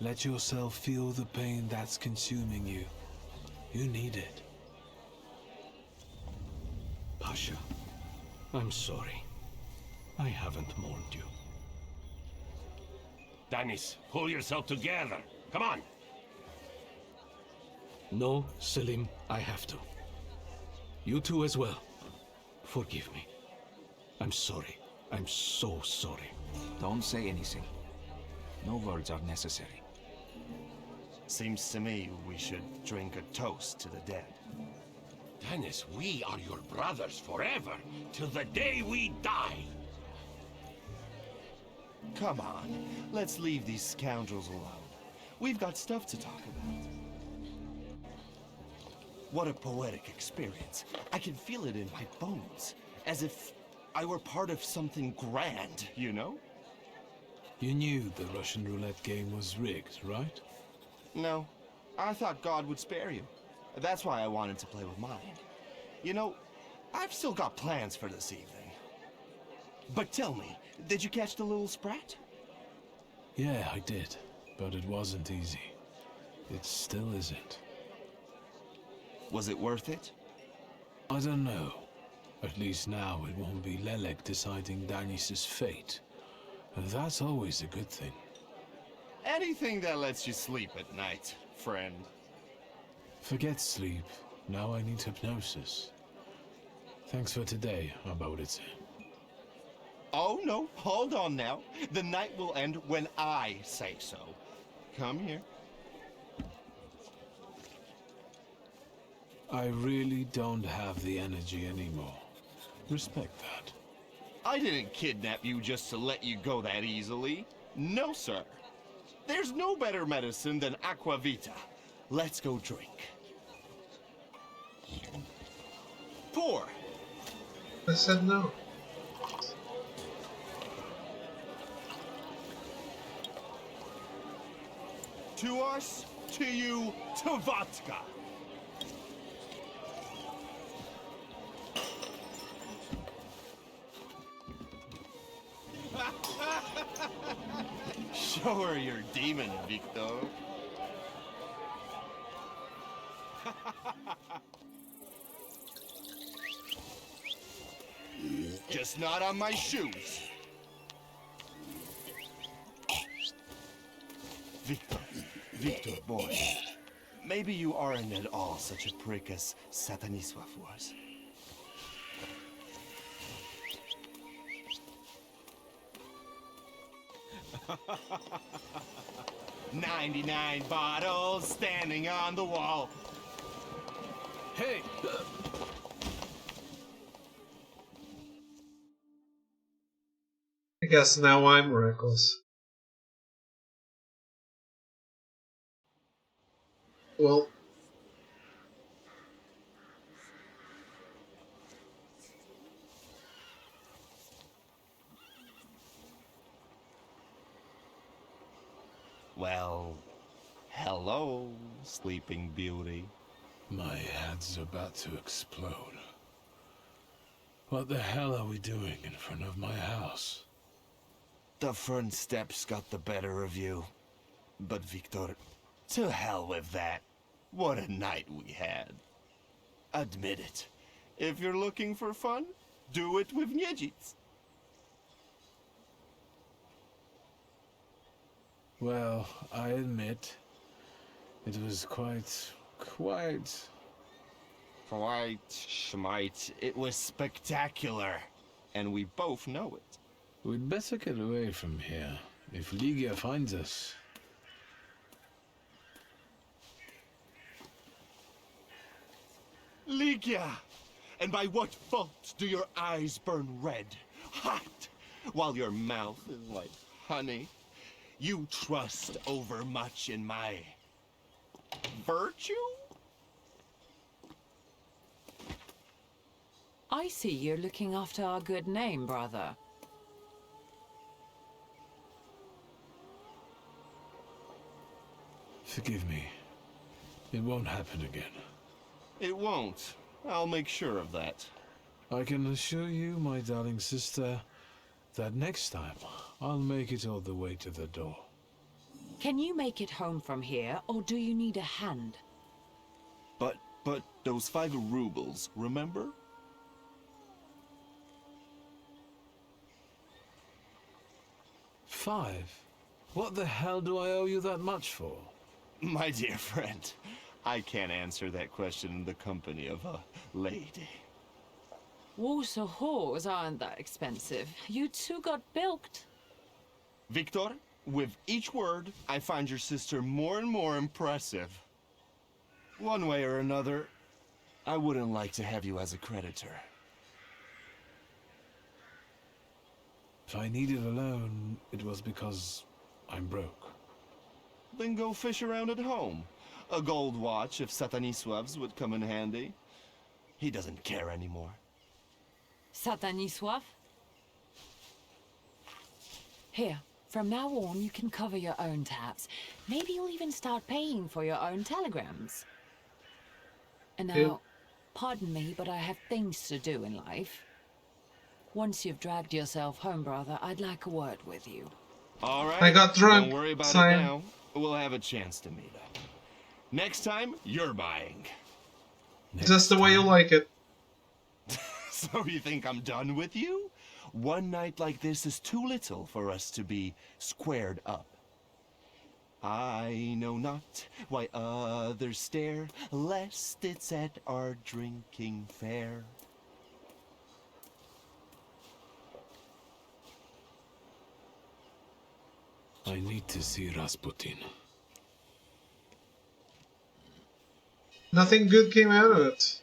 Let yourself feel the pain that's consuming you. You need it. Pasha, I'm sorry. I haven't mourned you. Danis, pull yourself together. Come on. No, Selim, I have to. You too as well. Forgive me. I'm sorry. I'm so sorry. Don't say anything. No words are necessary. Seems to me we should drink a toast to the dead. Dennis, we are your brothers forever, till the day we die. Come on, let's leave these scoundrels alone. We've got stuff to talk about. What a poetic experience. I can feel it in my bones, as if I were part of something grand, you know? You knew the Russian roulette game was rigged, right? No, I thought God would spare you. That's why I wanted to play with mine. You know, I've still got plans for this evening. But tell me, did you catch the little sprat? Yeah, I did. But it wasn't easy. It still isn't. Was it worth it? I don't know. At least now it won't be Lelek deciding Danis's fate. And that's always a good thing. Anything that lets you sleep at night, friend. Forget sleep. Now I need hypnosis. Thanks for today, Abodice. Oh no, hold on now. The night will end when I say so. Come here. I really don't have the energy anymore. Respect that. I didn't kidnap you just to let you go that easily. No, sir. There's no better medicine than aqua vita. Let's go drink. Pour. I said no. To us, to you, to vodka. Show her your demon, Victor. Just not on my shoes. Victor, boy. Maybe you aren't at all such a prick as Sataniswa was. 99 bottles standing on the wall. Hey! I guess now I'm reckless. Well, Well, hello, Sleeping Beauty. My head's about to explode. What the hell are we doing in front of my house? The front steps got the better of you. But Victor, to hell with that. What a night we had. Admit it. If you're looking for fun, do it with Niedzic. Well, I admit, it was quite... Schmite. It was spectacular. And we both know it. We'd better get away from here. If Ligia finds us... Ligia! And by what fault do your eyes burn red, hot, while your mouth is like honey? You trust overmuch in my virtue? I see you're looking after our good name, brother. Forgive me. It won't happen again. It won't. I'll make sure of that. I can assure you, my darling sister, that next time I'll make it all the way to the door. Can you make it home from here, or do you need a hand? But those 5 rubles, remember? Five? What the hell do I owe you that much for? My dear friend, I can't answer that question in the company of a lady. Warsaw whores aren't that expensive. You two got bilked. Victor, with each word, I find your sister more and more impressive. One way or another, I wouldn't like to have you as a creditor. If I needed a loan, it was because I'm broke. Then go fish around at home. A gold watch if Satanisław's would come in handy. He doesn't care anymore. Satanisław? Here, from now on you can cover your own tabs. Maybe you'll even start paying for your own telegrams. And now, pardon me, but I have things to do in life. Once you've dragged yourself home, brother, I'd like a word with you. All right. I got drunk. Don't worry about Sign. it now. We'll have a chance to meet up. Next time, you're buying. Just the way you like it. So you think I'm done with you? One night like this is too little for us to be squared up. I know not why others stare, lest it's at our drinking fair. I need to see Rasputin. Nothing good came out of it.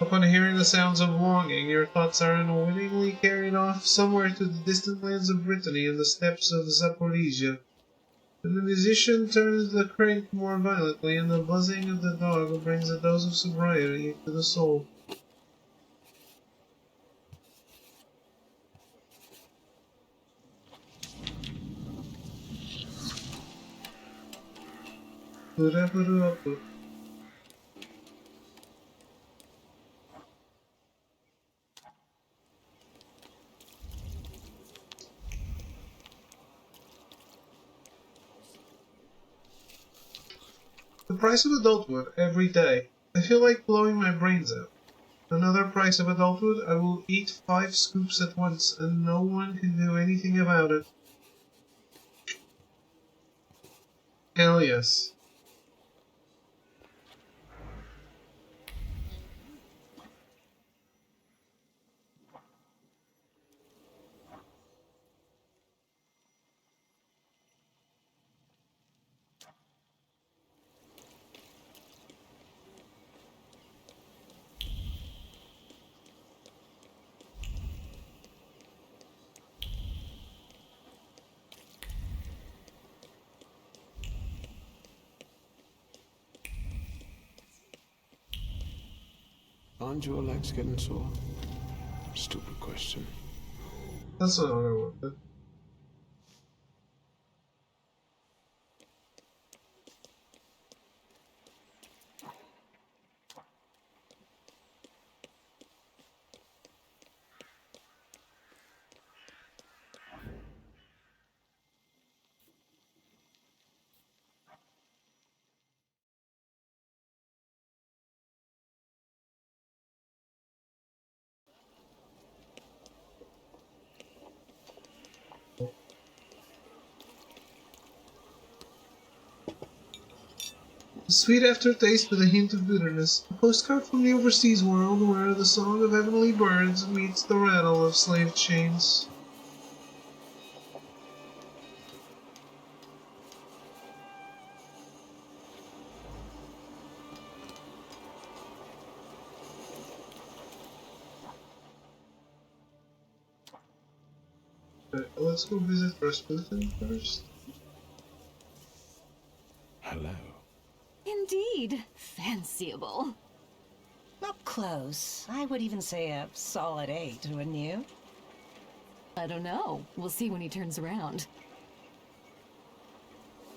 Upon hearing the sounds of longing, your thoughts are unwittingly carried off somewhere to the distant lands of Brittany and the steppes of Zaporizhia. And the musician turns the crank more violently, and the buzzing of the dog brings a dose of sobriety to the soul. The price of adulthood every day. I feel like blowing my brains out. Another price of adulthood, I will eat 5 scoops at once, and no one can do anything about it. Hell yes. Aren't your legs getting sore? Stupid question. That's not what I wanted. A sweet aftertaste with a hint of bitterness. A postcard from the overseas world where the song of heavenly birds meets the rattle of slave chains. Let's go visit Rasputin first. Hello. Indeed, fanciable. Up close, I would even say a solid 8, wouldn't you? I don't know. We'll see when he turns around.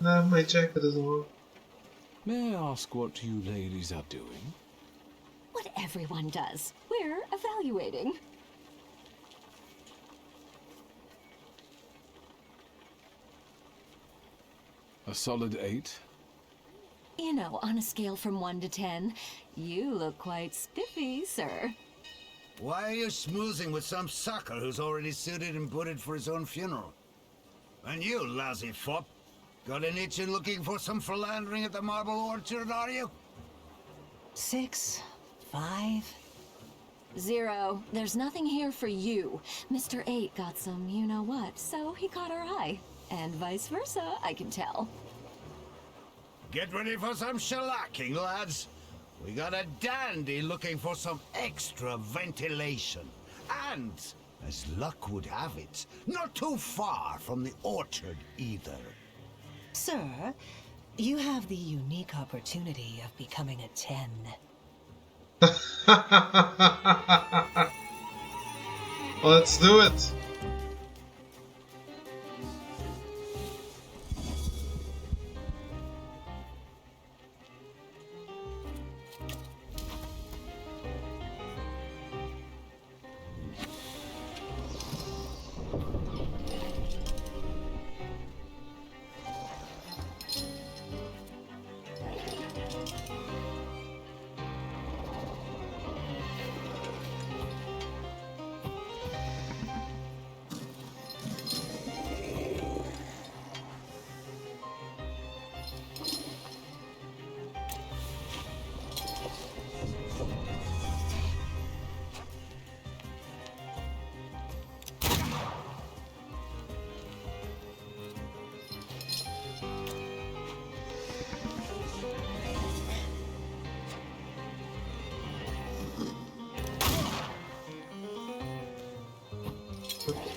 Nah, my jacket is on. May I ask what you ladies are doing? What everyone does. We're evaluating. A solid 8? You know, on a scale from 1 to 10, you look quite spiffy, sir. Why are you schmoozing with some sucker who's already suited and booted for his own funeral? And you, lousy fop, got an itch in looking for some philandering at the Marble Orchard, are you? 6, 5... 0. There's nothing here for you. Mr. 8 got some you-know-what, so he caught our eye. And vice versa, I can tell. Get ready for some shellacking, lads. We got a dandy looking for some extra ventilation. And, as luck would have it, not too far from the orchard either. Sir, you have the unique opportunity of becoming a 10. Let's do it.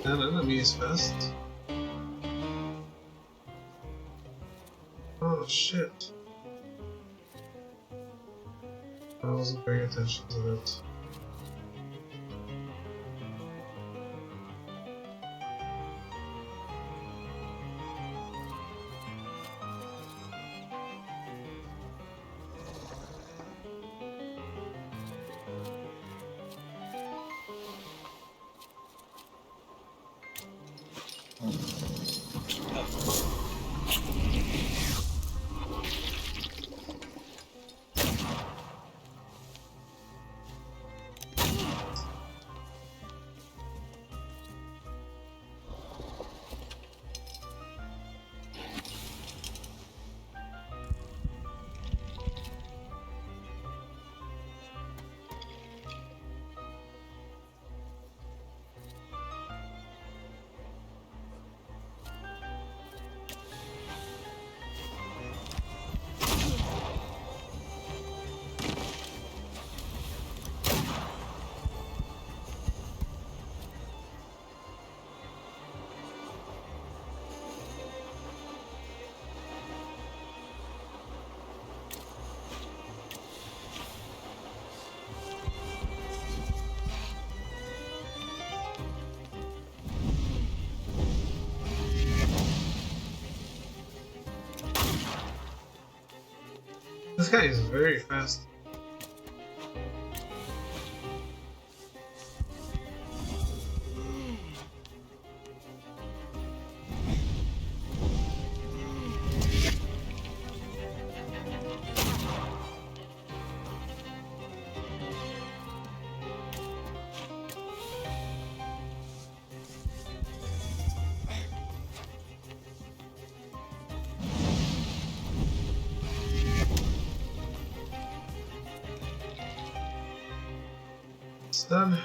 That enemy is fast. Oh shit. I wasn't paying attention to that. This guy is very fast. That's done.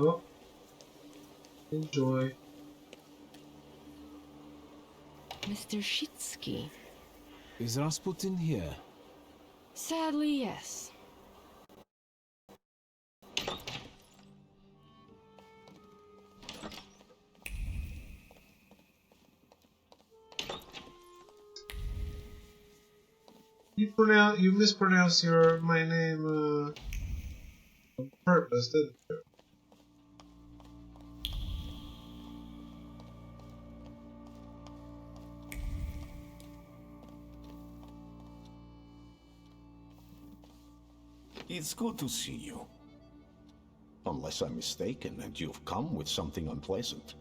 Oh, enjoy. Mr. Shitsky. Is Rasputin here? Sadly, yes. You mispronounced my name on purpose, didn't you? It's good to see you. Unless I'm mistaken and you've come with something unpleasant.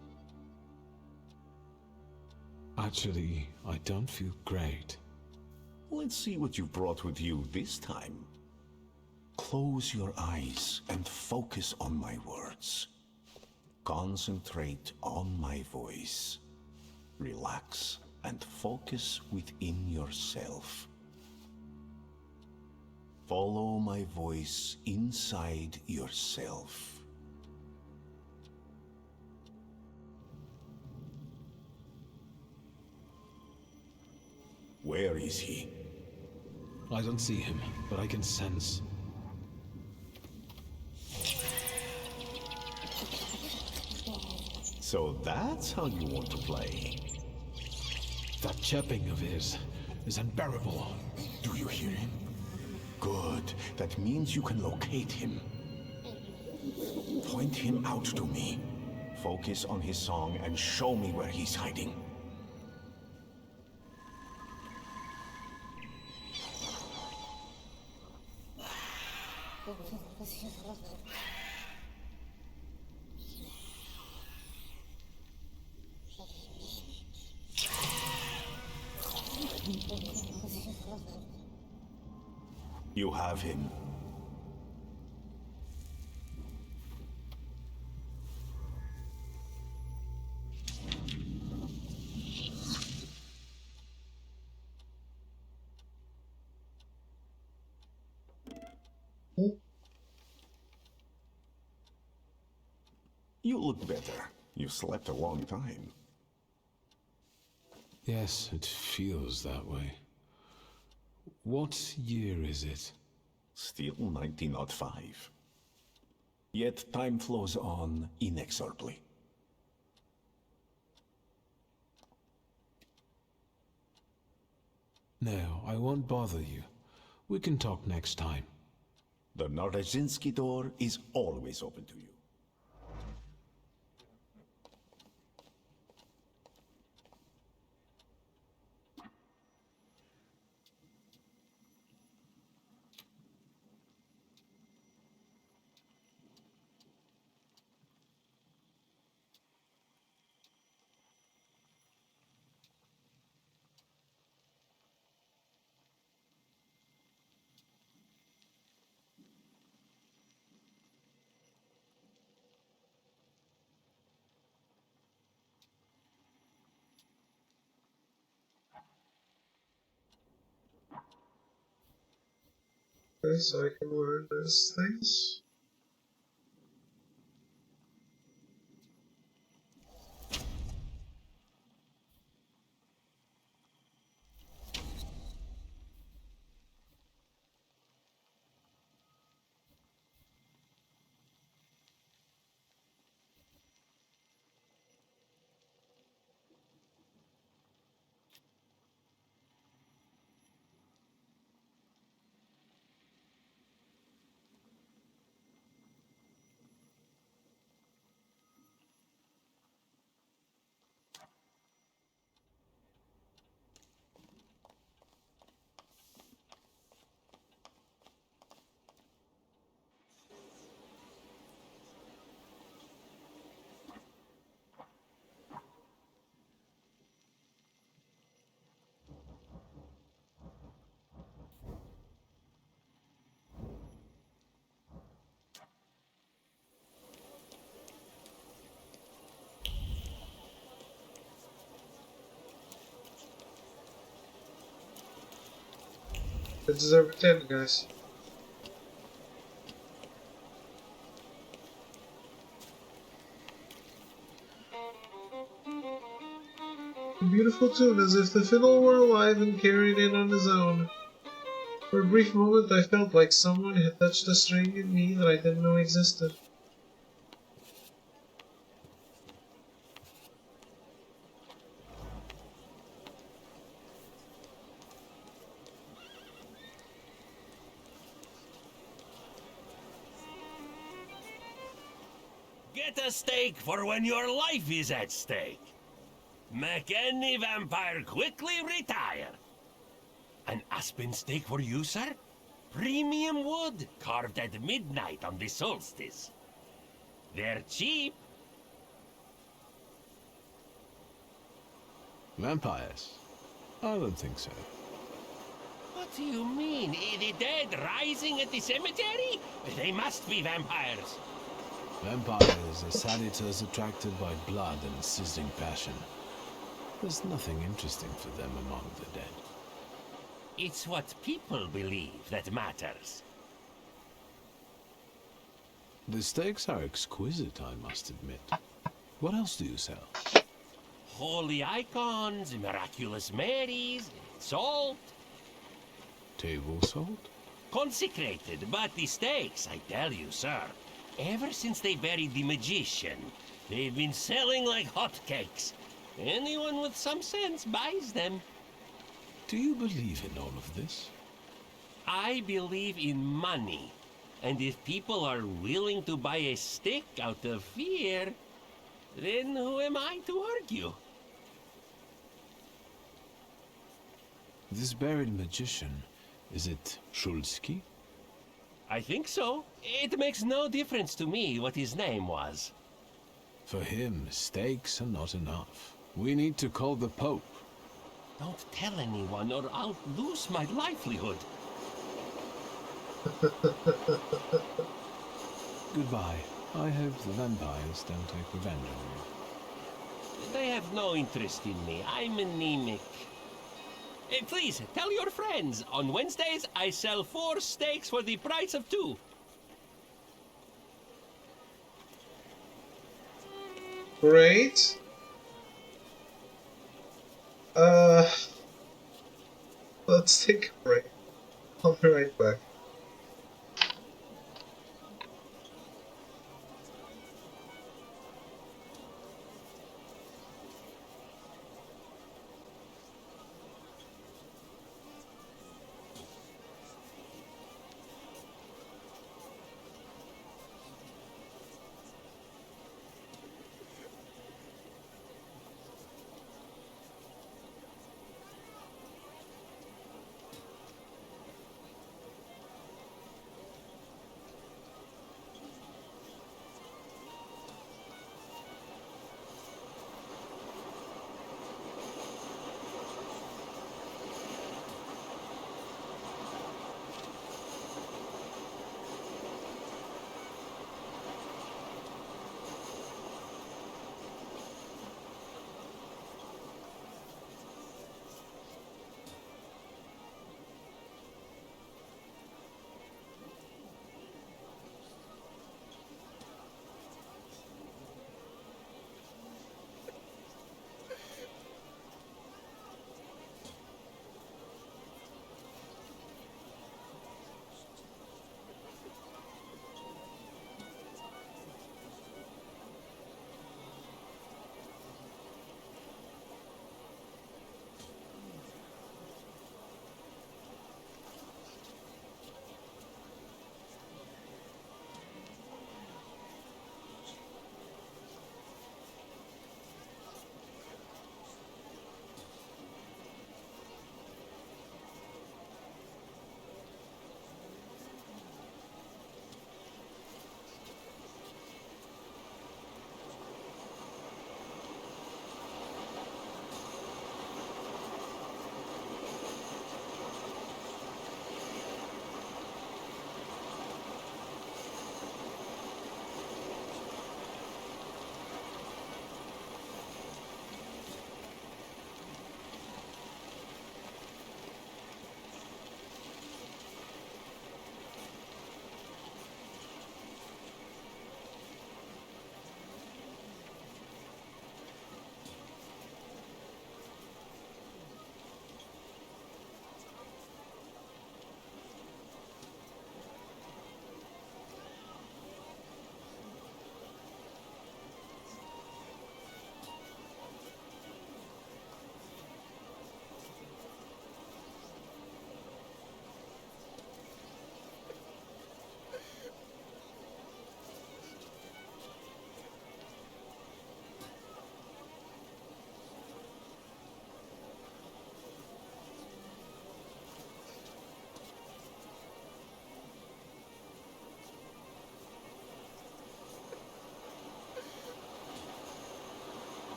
Actually, I don't feel great. Let's see what you've brought with you this time. Close your eyes and focus on my words. Concentrate on my voice. Relax and focus within yourself. Follow my voice inside yourself. Where is he? I don't see him, but I can sense. So that's how you want to play. That chapping of his is unbearable. Do you hear him? Good. That means you can locate him. Point him out to me. Focus on his song and show me where he's hiding. You have him. You look better. You slept a long time. Yes, it feels that way. What year is it? Still 1905. Yet time flows on inexorably. No, I won't bother you. We can talk next time. The Narezinski door is always open to you. Okay, so I can learn those things. I deserve a 10, guys. A beautiful tune, as if the fiddle were alive and carried it on his own. For a brief moment I felt like someone had touched a string in me that I didn't know existed. Get a steak for when your life is at stake. Make any vampire quickly retire. An aspen steak for you, sir? Premium wood, carved at midnight on the solstice. They're cheap. Vampires? I don't think so. What do you mean? The dead rising at the cemetery? They must be vampires. Vampires are senators attracted by blood and sizzling passion. There's nothing interesting for them among the dead. It's what people believe that matters. The steaks are exquisite, I must admit. What else do you sell? Holy icons, miraculous Marys, salt. Table salt? Consecrated, but the steaks, I tell you, sir. Ever since they buried the magician, they've been selling like hotcakes. Anyone with some sense buys them. Do you believe in all of this? I believe in money. And if people are willing to buy a stick out of fear, then who am I to argue? This buried magician, is it Shulsky? I think so. It makes no difference to me what his name was. For him, steaks are not enough. We need to call the Pope. Don't tell anyone or I'll lose my livelihood. Goodbye. I hope the vampires don't take revenge on you. They have no interest in me. I'm anemic. Please, tell your friends. On Wednesdays, I sell 4 steaks for the price of 2. Great. Let's take a break. I'll be right back.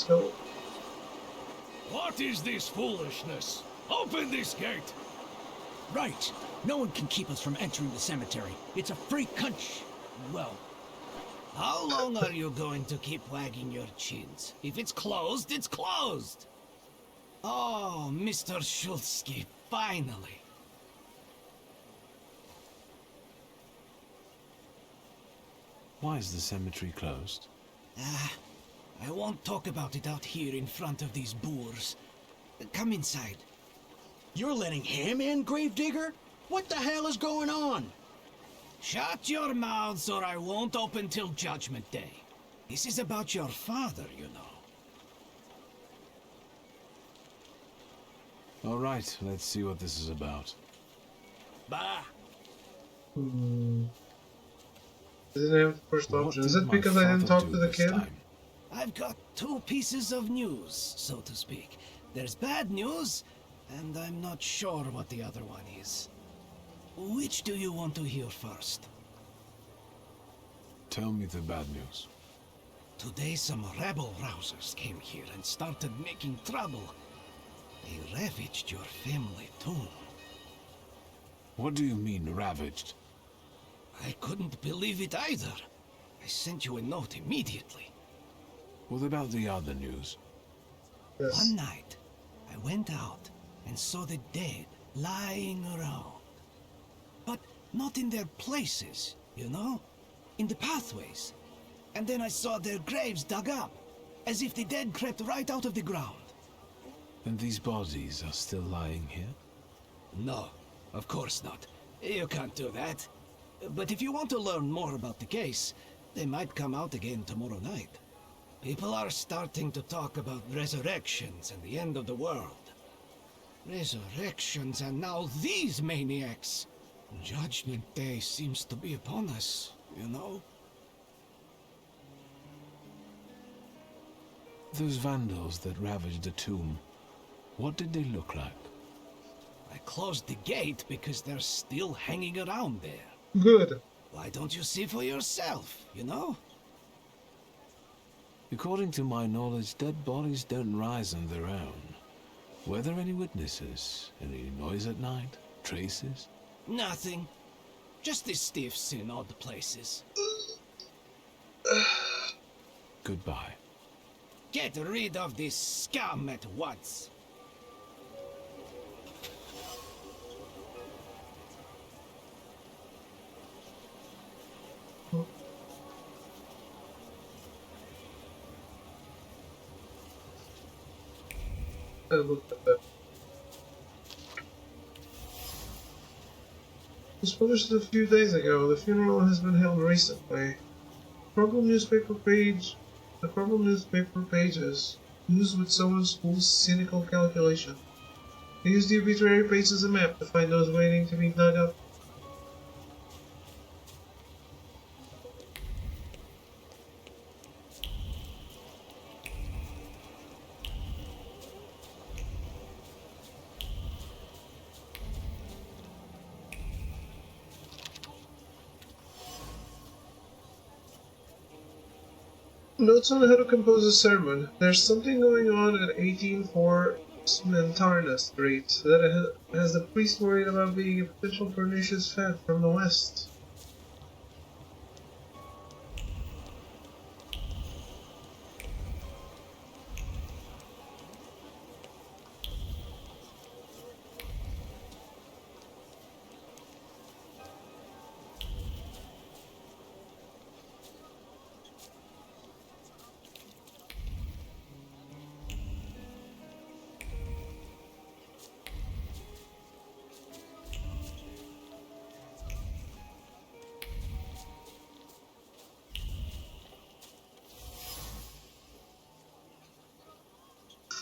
So, What is this foolishness? Open this gate! Right. No one can keep us from entering the cemetery. It's a free country. Well, How long are you going to keep wagging your chins? If it's closed, it's closed! Oh, Mr. Shulsky, finally. Why is the cemetery closed? I won't talk about it out here in front of these boors. Come inside. you're letting him in, Gravedigger? What the hell is going on? Shut your mouths or I won't open till Judgment Day. This is about your father, you know. All right, let's see what this is about. Bah! Didn't have the first option. Is it because I didn't talk to the kid? I've got two pieces of news, so to speak. There's bad news, and I'm not sure what the other one is. Which do you want to hear first? Tell me the bad news. Today some rebel-rousers came here and started making trouble. They ravaged your family tomb. What do you mean, ravaged? I couldn't believe it either. I sent you a note immediately. What about the other news? Yes. One night, I went out and saw the dead lying around. But not in their places, you know? In the pathways. And then I saw their graves dug up, as if the dead crept right out of the ground. And these bodies are still lying here? No, of course not. You can't do that. But if you want to learn more about the case, they might come out again tomorrow night. People are starting to talk about resurrections and the end of the world. Resurrections and now these maniacs. Judgment Day seems to be upon us, you know? Those vandals that ravaged the tomb, what did they look like? I closed the gate because they're still hanging around there. Good. Why don't you see for yourself, you know? According to my knowledge, dead bodies don't rise on their own. Were there any witnesses? Any noise at night? Traces? Nothing. Just the stiffs in odd places. Goodbye. Get rid of this scum at once. I looked at that. It was published a few days ago. The funeral has been held recently. The crumpled newspaper pages, used with someone's school's cynical calculation. They used the obituary page as a map to find those waiting to be dug up. Notes on how to compose a sermon. There's something going on at 184 Smentarna Street that has the priest worried about being a potential pernicious fat from the west.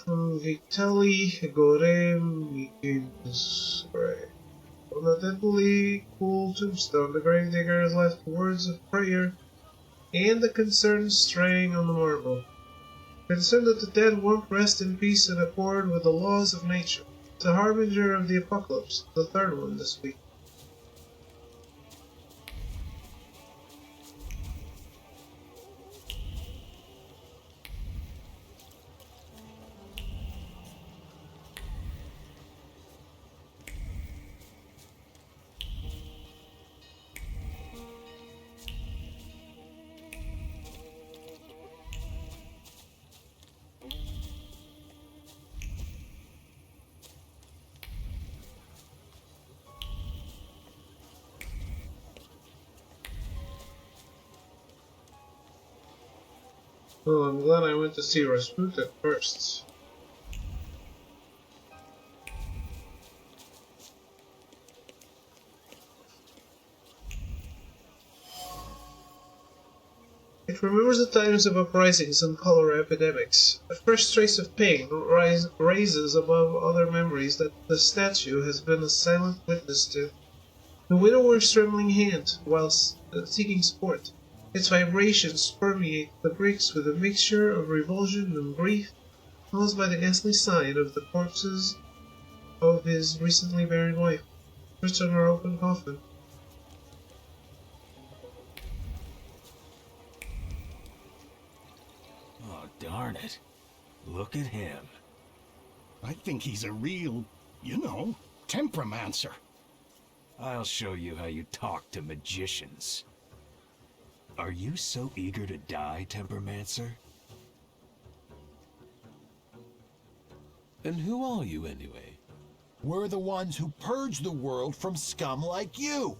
From Vitali Goremikins. Right. On the deadly cool tombstone, the gravedigger has left words of prayer and the concern straying on the marble. Concerned that the dead won't rest in peace in accord with the laws of nature. It's a harbinger of the apocalypse, the third one this week. Oh, I'm glad I went to see Rasputin first. It remembers the times of uprisings and cholera epidemics. A fresh trace of pain raises above other memories that the statue has been a silent witness to. The widower's trembling hand, whilst seeking support. Its vibrations permeate the bricks with a mixture of revulsion and grief, caused by the ghastly sight of the corpses of his recently buried wife, stretched on her open coffin. Oh, darn it. Look at him. I think he's a real, temperamencer. I'll show you how you talk to magicians. Are you so eager to die, Tempermancer? And who are you, anyway? We're the ones who purge the world from scum like you.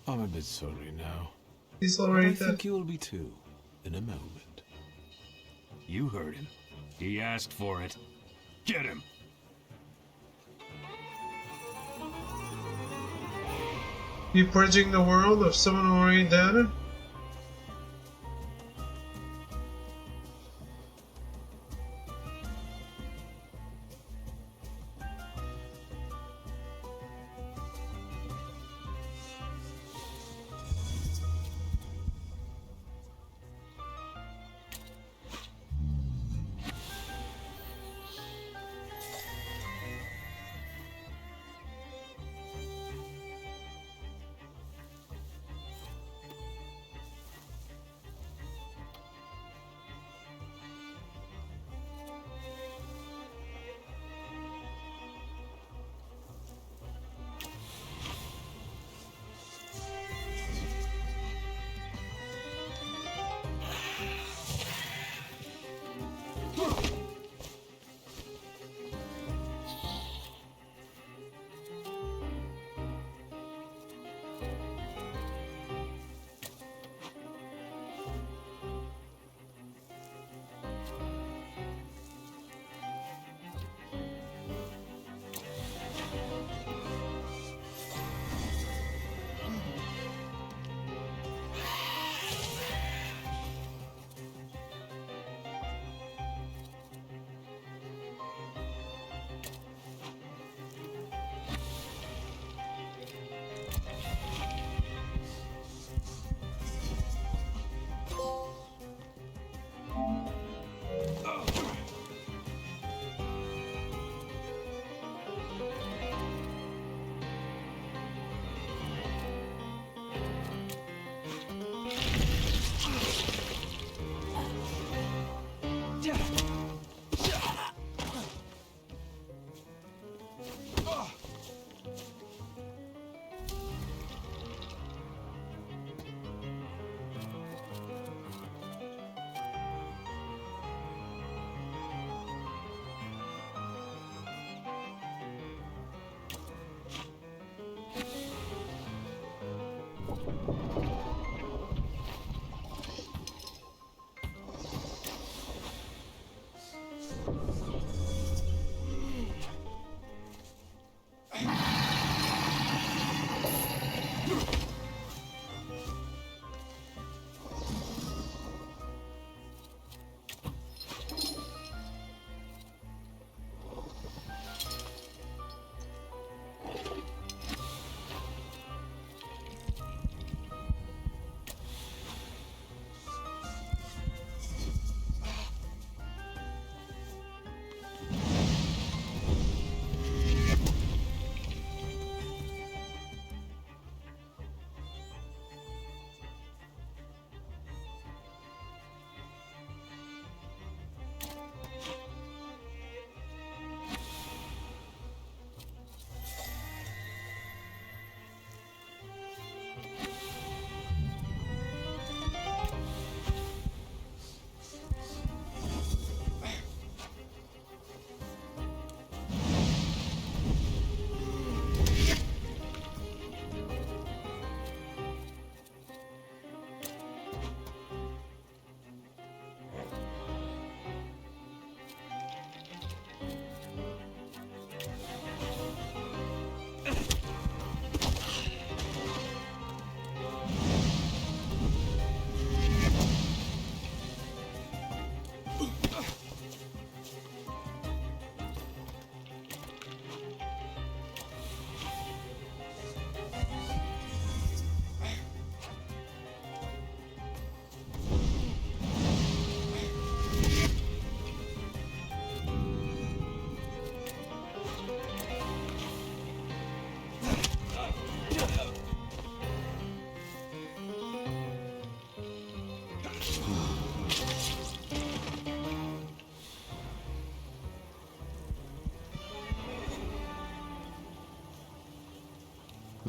I'm a bit sorry now. He's already I think you will be too, in a moment. You heard him. He asked for it. Get him! You purging the world of someone already dead?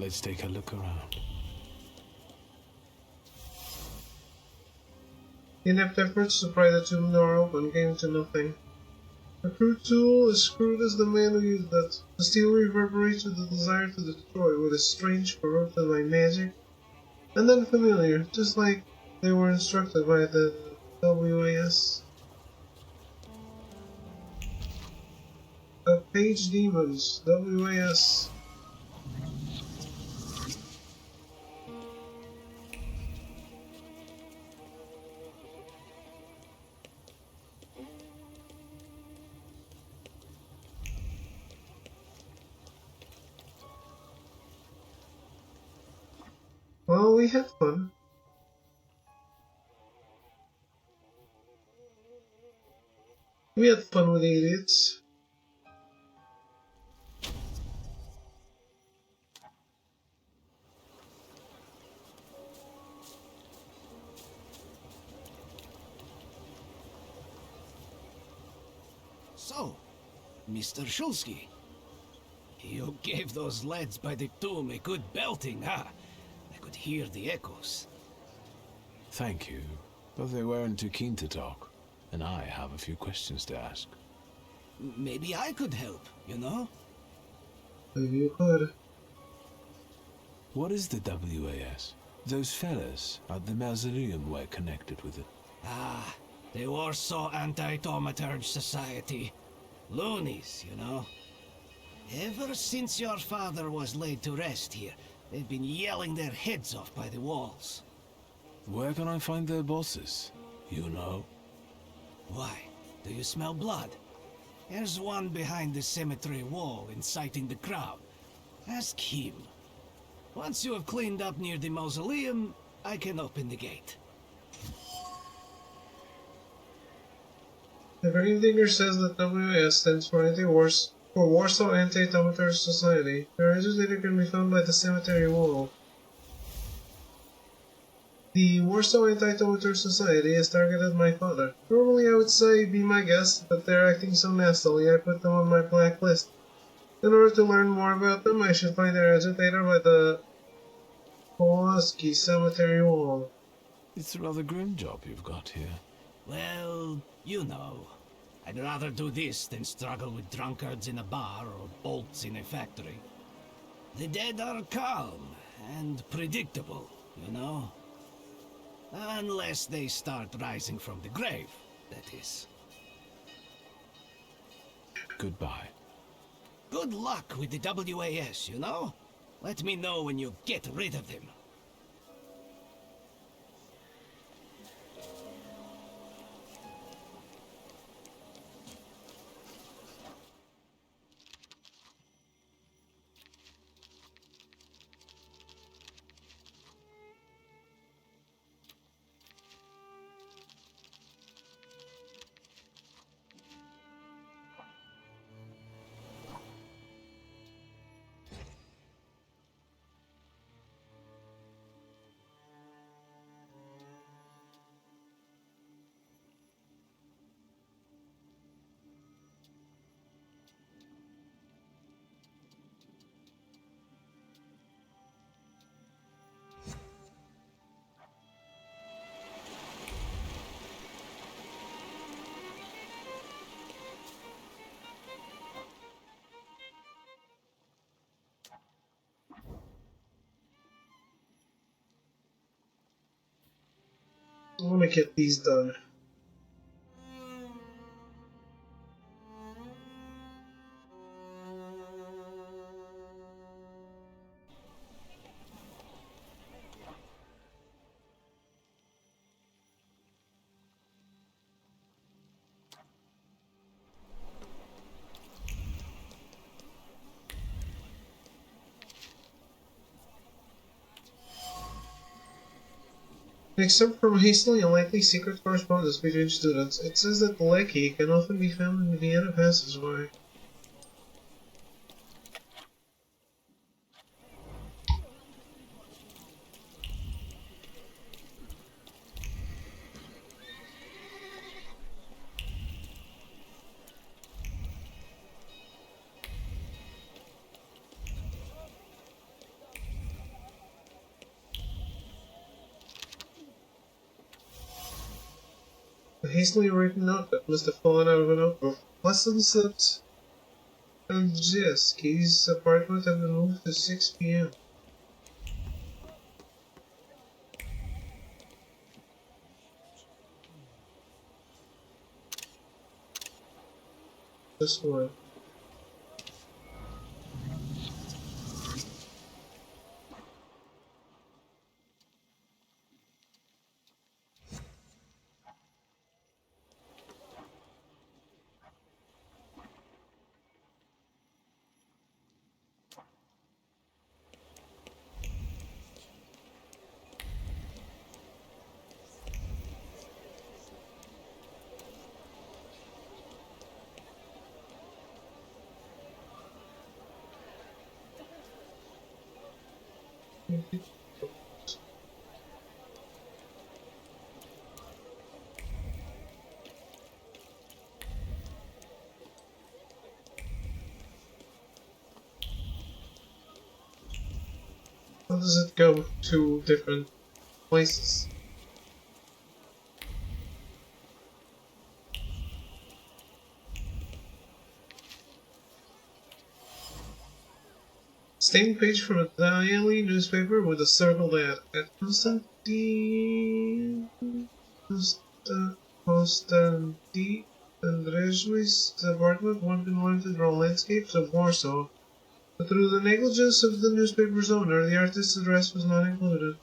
Let's take a look around. Inept efforts to pry the tomb door open came to nothing. A crude tool as crude as the man who used it. The steel reverberates with the desire to destroy what is strange, corrupted by magic, and then familiar, just like they were instructed by the WAS. Page Demons, WAS. Well, we had fun. We had fun with the idiots. So, Mr. Shulsky, you gave those lads by the tomb a good belting, huh? I could hear the echoes. Thank you, but they weren't too keen to talk, and I have a few questions to ask. Maybe I could help, you know? Maybe you could. What is the WAS? Those fellas at the mausoleum were connected with it. Ah, the Warsaw Anti-Thaumaturge Society. Loonies, you know. Ever since your father was laid to rest here, they've been yelling their heads off by the walls. Where can I find their bosses? You know? Why? Do you smell blood? There's one behind the cemetery wall inciting the crowd. Ask him. Once you have cleaned up near the mausoleum, I can open the gate. The Gravedigger says that WAS stands for Warsaw Anti-Thaumaturge Society. Their agitator can be found by the cemetery wall. The Warsaw Anti-Thaumaturge Society has targeted my father. Normally I would say be my guest, but they're acting so nastily I put them on my blacklist. In order to learn more about them, I should find their agitator by the Pulaski Cemetery wall. It's a rather grim job you've got here. Well, you know. I'd rather do this than struggle with drunkards in a bar or bolts in a factory. The dead are calm and predictable, you know? Unless they start rising from the grave, that is. Goodbye. Good luck with the WAS, you know? Let me know when you get rid of them. I want to get these done. Except from hastily and likely secret correspondence between students, it says that the lackey can often be found in the Vienna passageway. hastily written note that must have fallen out of a notebook. Lessons at Andrzejewski's apartment have been moved to 6 p.m. This way. How does it go to different places? Stained page from a daily newspaper with a circled ad. At Konstanty Andrzejewski's apartment, one can learn to draw landscapes of Warsaw, but through the negligence of the newspaper's owner, the artist's address was not included.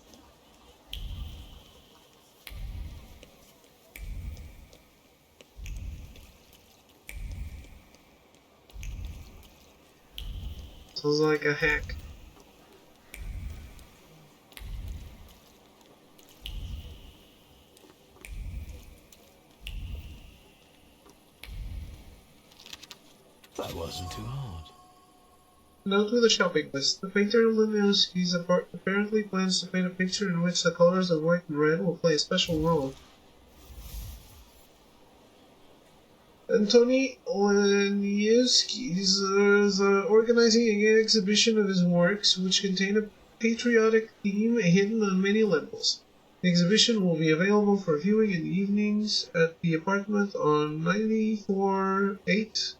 Sounds like a hack. That wasn't too hard. Note with a shopping list. The painter Linowski's apparently plans to paint a picture in which the colors of white and red will play a special role. Antoni Linowski is organizing an exhibition of his works which contain a patriotic theme hidden on many levels. The exhibition will be available for viewing in the evenings at the apartment on 94-8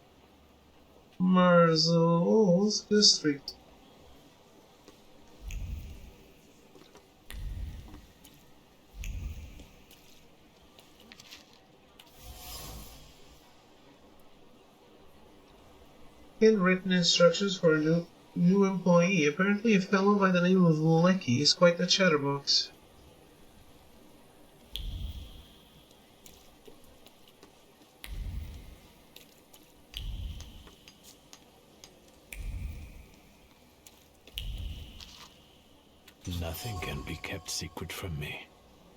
Marzolska Street. Handwritten instructions for a new employee. Apparently a fellow by the name of Lecky is quite the chatterbox. Nothing can be kept secret from me.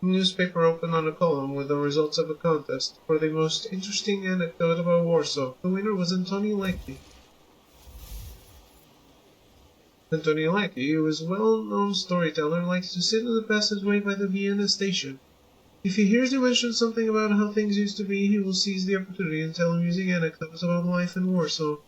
Newspaper opened on a column with the results of a contest for the most interesting anecdote about Warsaw. The winner was Antoni Lecky. Antoni Lecky, who is a well-known storyteller, likes to sit in the passageway by the Vienna station. If he hears you mention something about how things used to be, he will seize the opportunity and tell amusing anecdotes about life in Warsaw.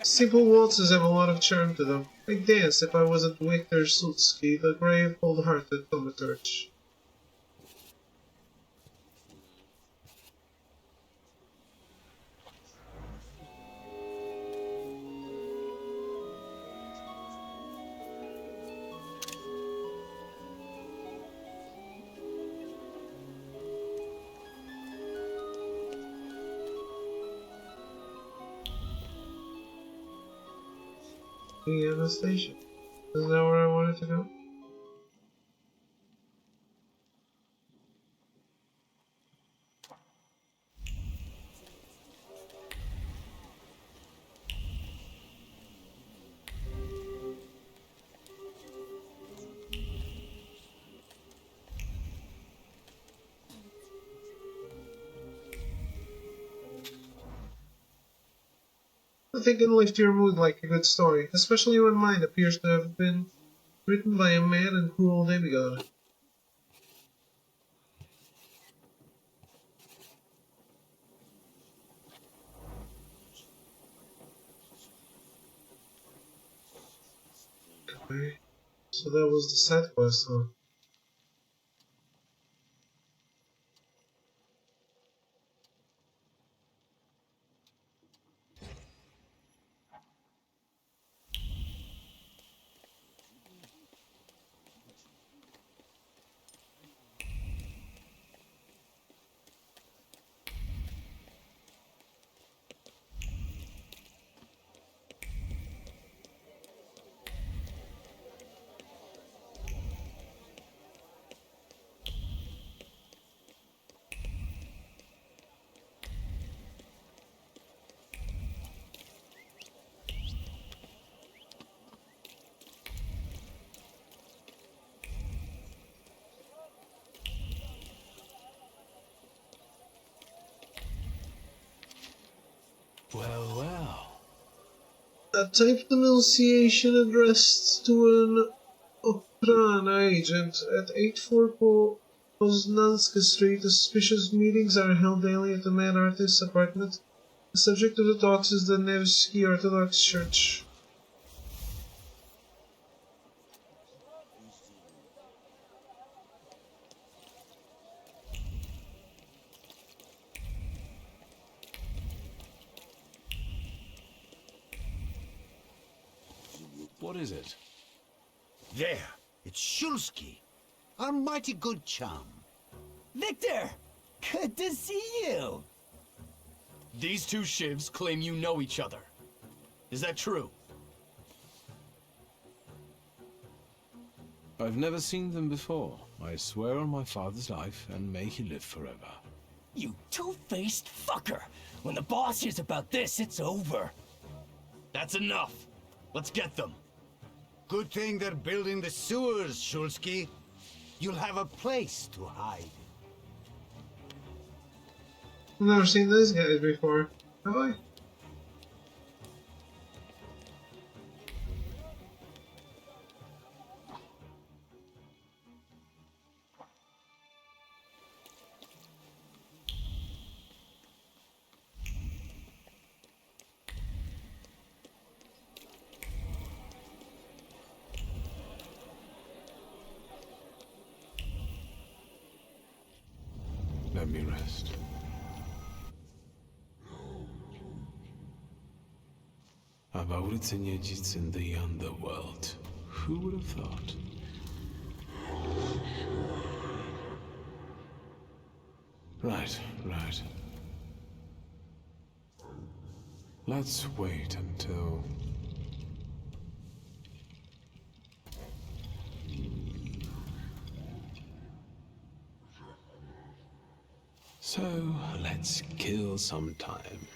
Simple waltzes have a lot of charm to them. I'd dance if I wasn't Victor Sulsky, the brave, old-hearted Thaumaturge. Vienna station. Isn't that where I wanted to go? Nothing can lift your mood like a good story, especially when mine appears to have been written by a mad and cruel demigod. Okay. So that was the side quest, huh? Well, well. A typed denunciation addressed to an Oprana agent at 84 Poznanska Street. The suspicious meetings are held daily at the mad artist's apartment. The subject of the talks is the Nevsky Orthodox Church. What is it? There, it's Shulsky, our mighty good chum. Victor! Good to see you! These two shivs claim you know each other. Is that true? I've never seen them before. I swear on my father's life, and may he live forever. You two-faced fucker! When the boss hears about this, it's over. That's enough. Let's get them. Good thing they're building the sewers, Shulsky. You'll have a place to hide. I've never seen these guys before, have I? Let me rest. About Niedzits in the underworld. Who would have thought? Right. Let's wait until... So, let's kill some time.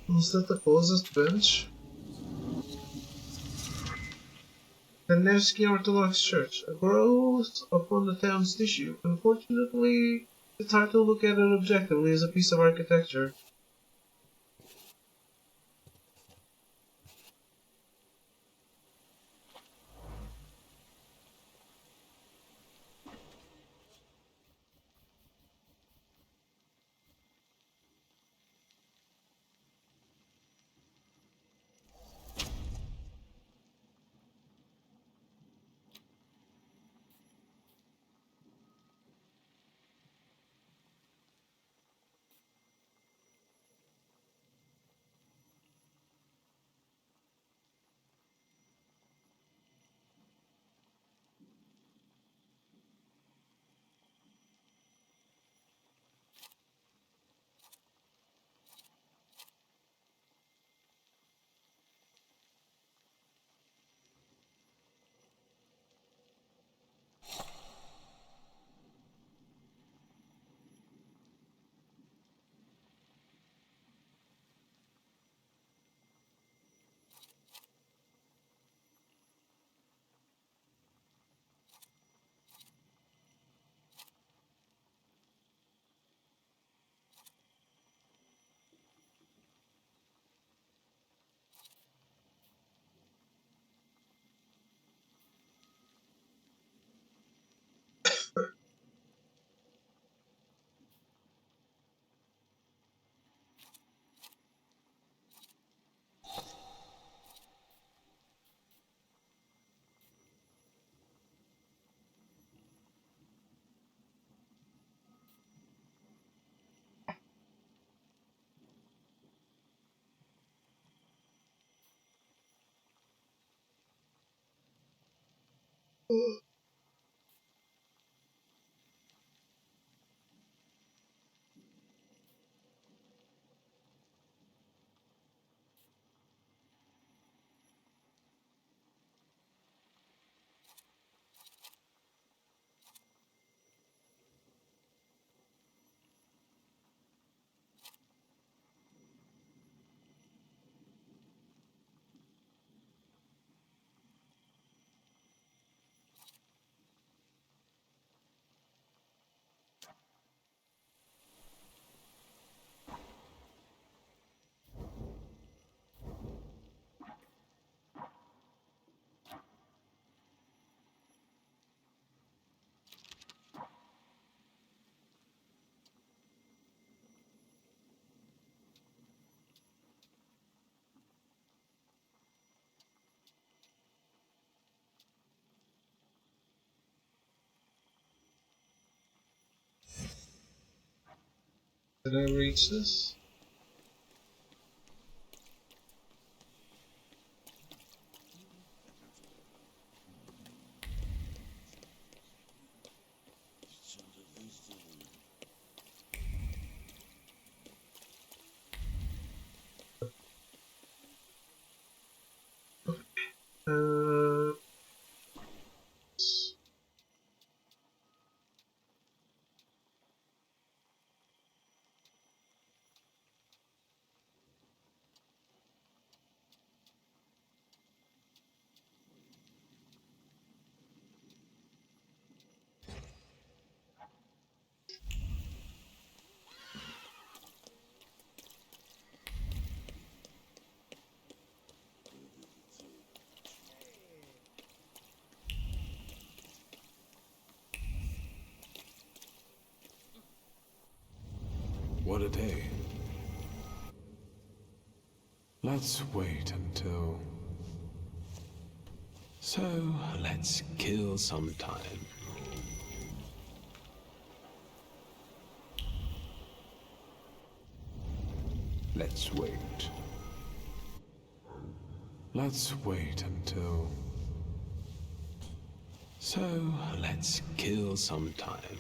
Was that the closest bench? The Nevsky Orthodox Church, a growth upon the town's tissue. Unfortunately, it's hard to look at it objectively as a piece of architecture. Did I reach this? Uh, What a day. Let's wait until... So, let's kill some time. Let's wait. Let's wait until... So, let's kill some time.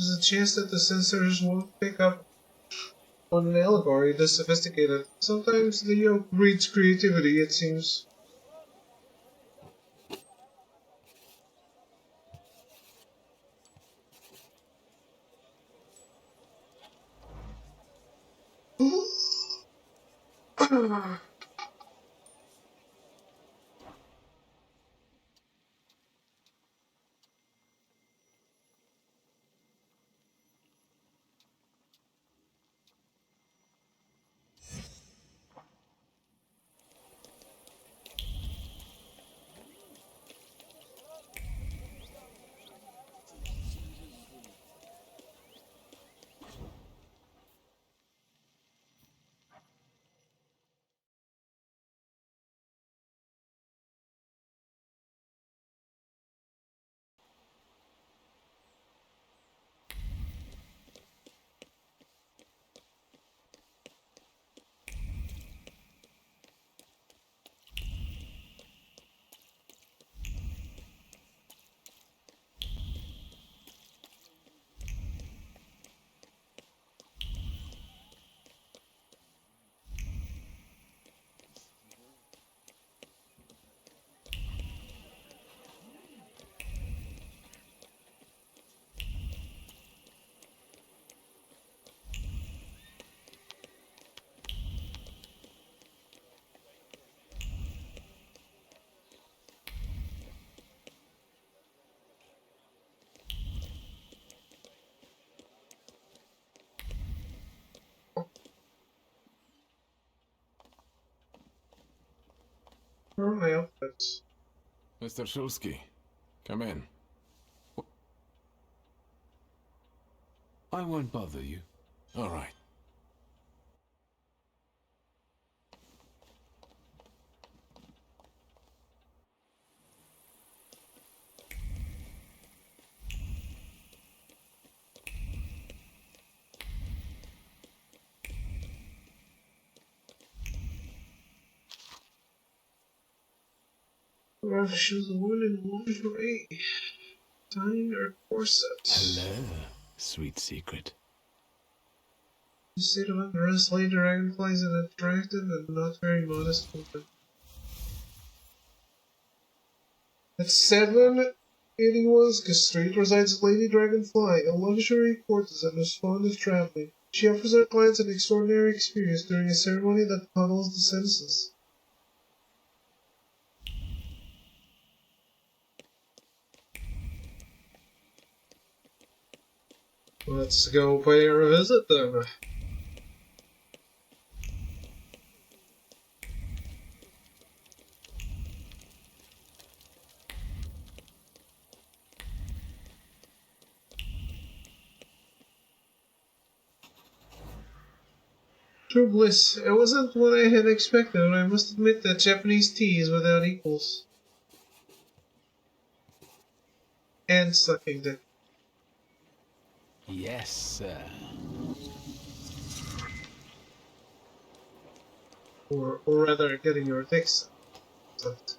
There's a chance that the sensors won't pick up on an allegory this sophisticated. Sometimes the yoke breeds creativity, it seems. for my outfits. Mr. Shulsky, come in. I won't bother you. All right. She's a woman in lingerie, tying her corset. Hello, sweet secret. The state of undress Lady Dragonfly is an attractive and not very modest woman. At 781 Street resides Lady Dragonfly, a luxury courtesan who's fond of traveling. She offers her clients an extraordinary experience during a ceremony that coddles the senses. Let's go pay her a visit then. True bliss. It wasn't what I had expected, but I must admit that Japanese tea is without equals. And sucking dick. Yes, sir. Or rather, getting your dick sucked.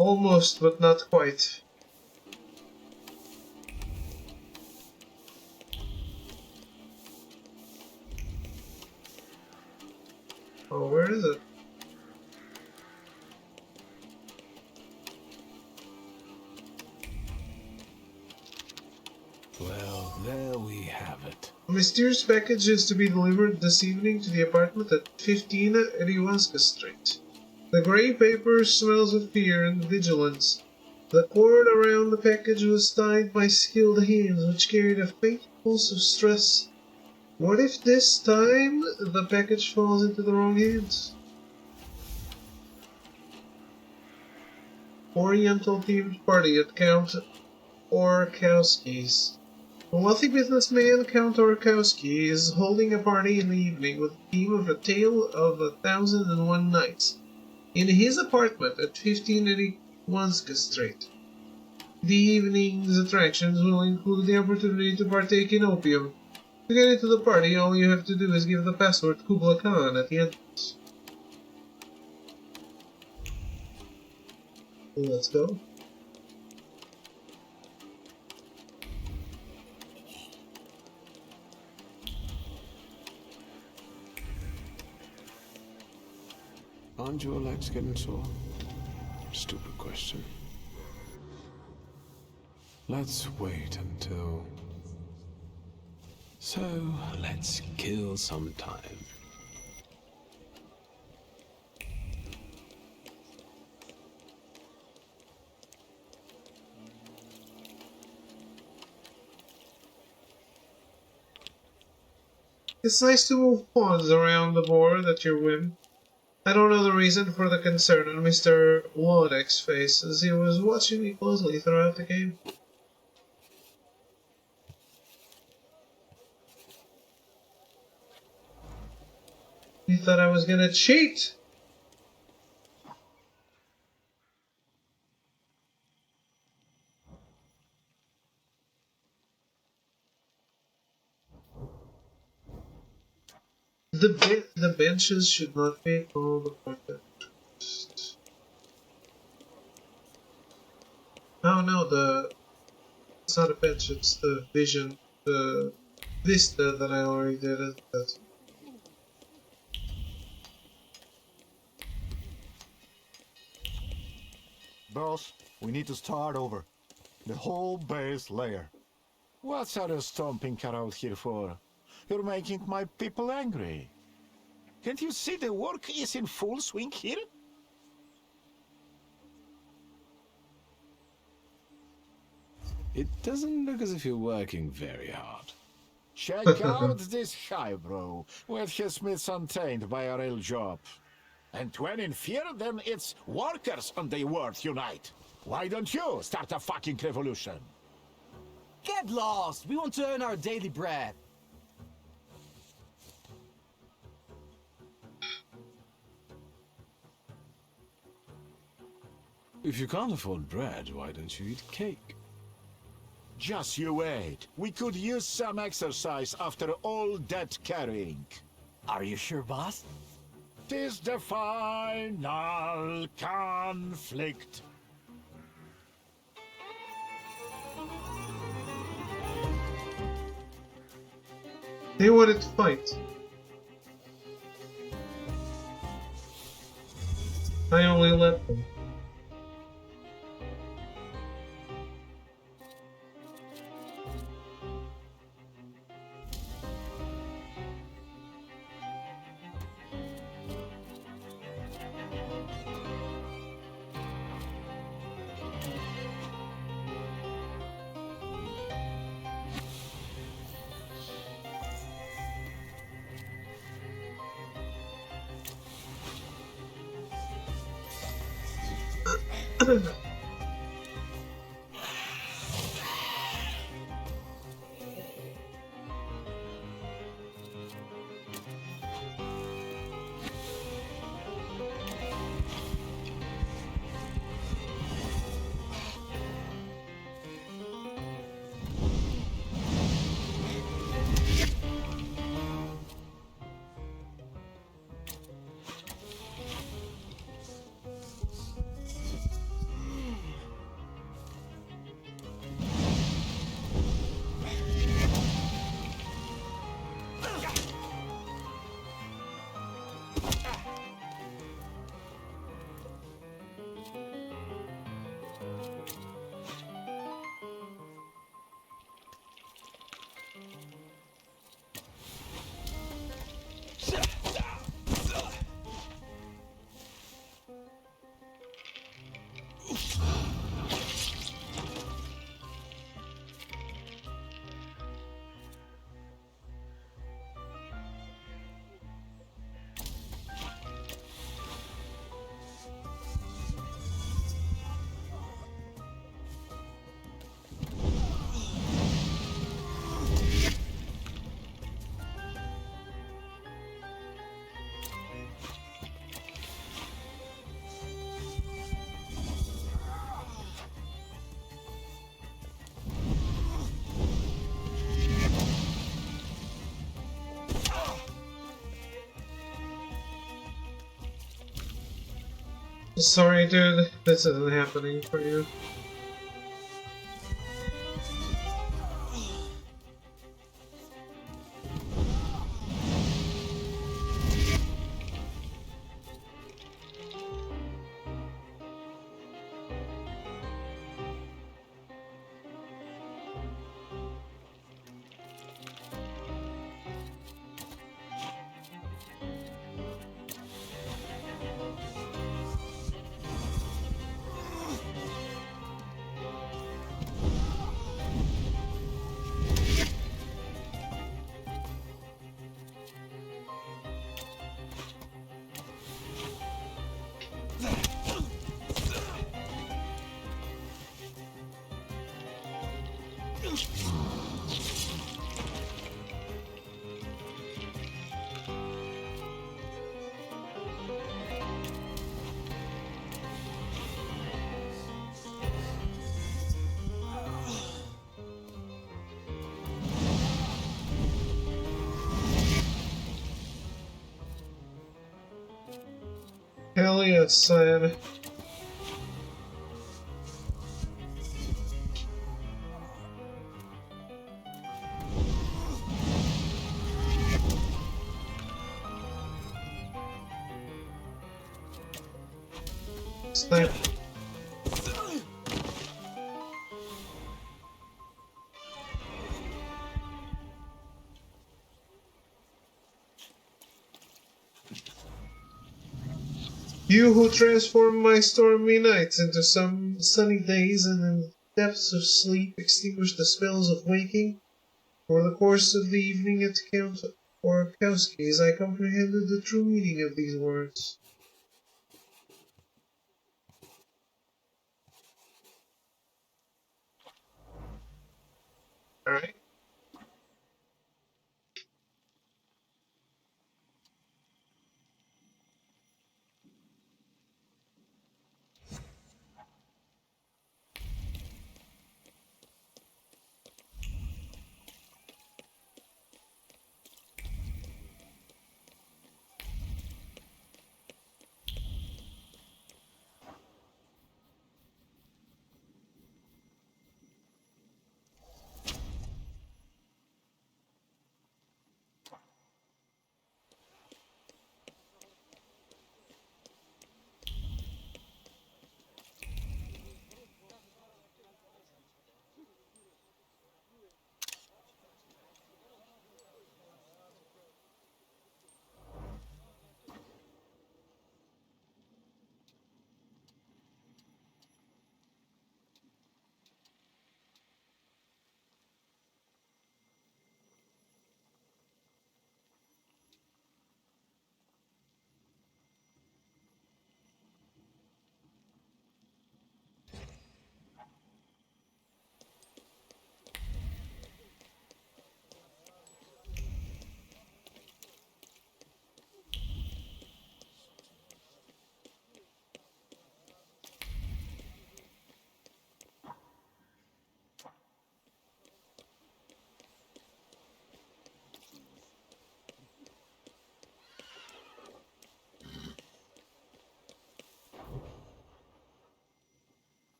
Almost, but not quite. Oh, where is it? Well, there we have it. A mysterious package is to be delivered this evening to the apartment at 15 Riwanska Street. The grey paper smells of fear and vigilance. The cord around the package was tied by skilled hands which carried a faint pulse of stress. What if this time the package falls into the wrong hands? Oriental-themed party at Count Orkowski's. A wealthy businessman, Count Orkowski, is holding a party in the evening with a theme of A Tale of 1,001 Nights in his apartment at 1581 Street. The evening's attractions will include the opportunity to partake in opium. To get into the party, all you have to do is give the password Kubla Khan at the entrance. Let's go. Aren't your legs getting sore? Stupid question. Let's wait until... So, let's kill some time. It's nice to move pawns around the board at your whim. I don't know the reason for the concern on Mr. Wodek's face, as he was watching me closely throughout the game. He thought I was gonna cheat! the benches should not be called apartment. Oh no, it's not a bench, it's the vision, the vista that I already did. Boss, we need to start over. The whole base layer. What's are you stomping around here for? You're making my people angry. Can't you see the work is in full swing here? It doesn't look as if you're working very hard. Check out this highbrow. With his myths untainted by a real job. And when in fear, then it's workers and the world unite. Why don't you start a fucking revolution? Get lost! We want to earn our daily bread. If you can't afford bread, why don't you eat cake? Just you wait. We could use some exercise after all that carrying. Are you sure, boss? Tis the final conflict. They wanted to fight. I only let them. Sorry, dude, this isn't happening for you. Hell yes, son. Snipe. You who transform my stormy nights into some sunny days and in the depths of sleep extinguish the spells of waking, for the course of the evening at Count Orkowski's I comprehended the true meaning of these words. Alright.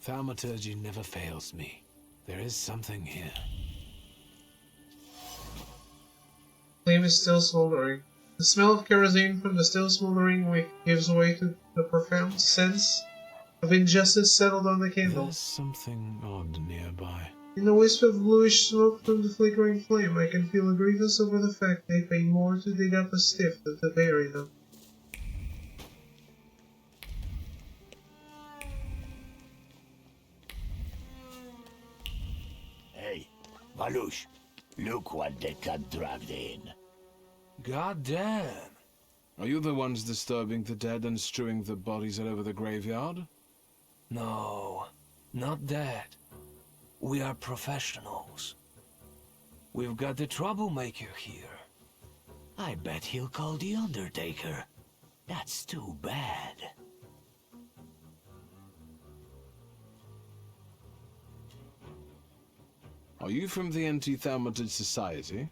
Thaumaturge never fails me. There is something here. Flame is still smoldering. The smell of kerosene from the still smoldering wick gives way to the profound sense of injustice settled on the candle. There's something odd nearby. In the wisp of bluish smoke from the flickering flame, I can feel a grievance over the fact they pay more to dig up a stiff than to bury them. Hey, Valush, look what they got dragged in. God damn. Are you the ones disturbing the dead and strewing the bodies all over the graveyard? No, not that. We are professionals. We've got the troublemaker here. I bet he'll call the Undertaker. That's too bad. Are you from the Anti-Thaumaturge Society?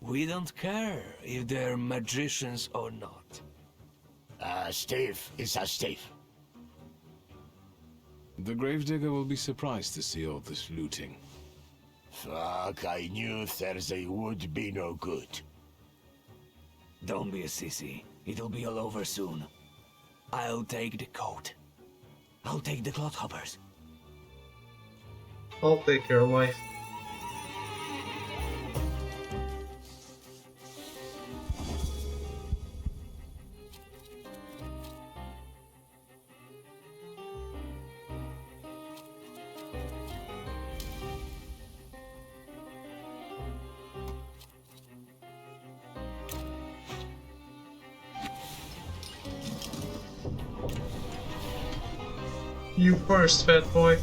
We don't care if they're magicians or not. Steve is a Steve. The gravedigger will be surprised to see all this looting. Fuck, I knew Thursday would be no good. Don't be a sissy. It'll be all over soon. I'll take the coat. I'll take the clodhoppers. I'll take your life. You first, fat boy.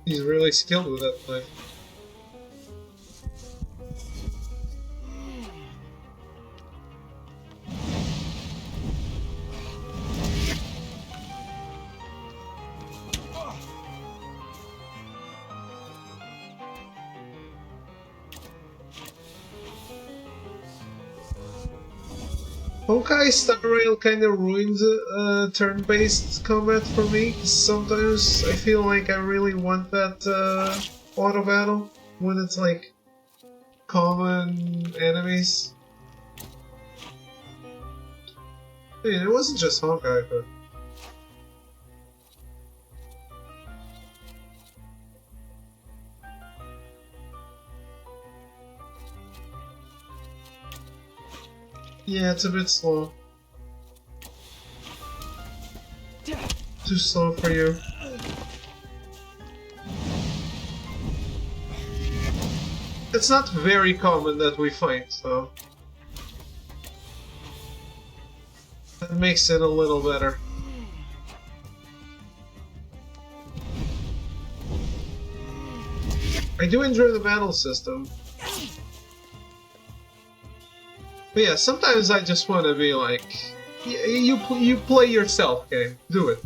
He's really skilled with that knife. Honkai Star Rail kinda ruins turn-based combat for me. Sometimes I feel like I really want that auto battle when it's like common enemies. I mean, it wasn't just Honkai, but... Yeah, it's a bit slow. Too slow for you. It's not very common that we fight, so... that makes it a little better. I do enjoy the battle system. But yeah, sometimes I just want to be like, you play yourself game, do it.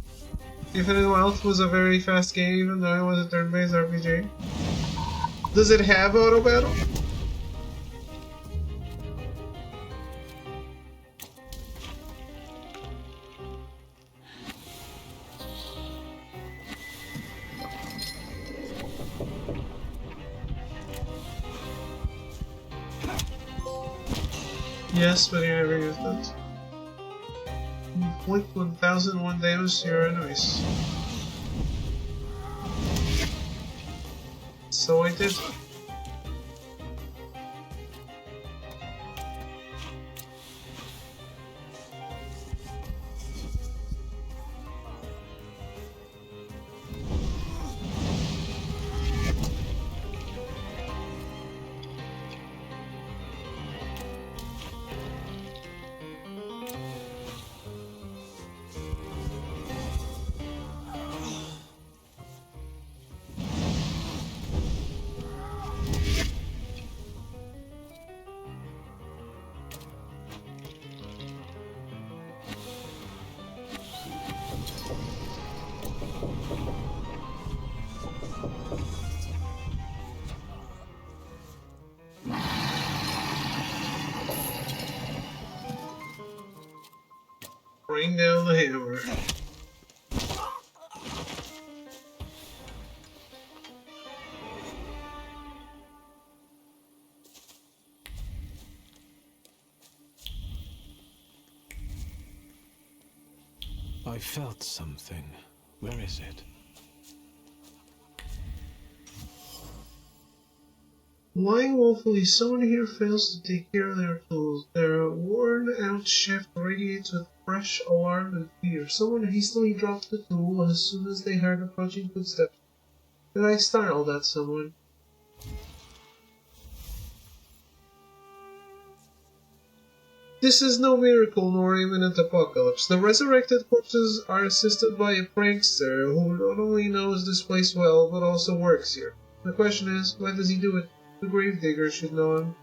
Infinite Wealth was a very fast game even though it was a turn-based RPG. Does it have auto battle? Yes, but you never used it. Inflict 1001 damage to your enemies. So I did. Bring down the hammer. I felt something. Where is it? Lying woefully, someone here fails to take care of their tools. Their worn-out shaft radiates with fresh alarm and fear. Someone hastily dropped the tool as soon as they heard approaching footsteps. Did I startle that someone? This is no miracle nor imminent apocalypse. The resurrected corpses are assisted by a prankster who not only knows this place well, but also works here. The question is, why does he do it? The gravedigger should know him.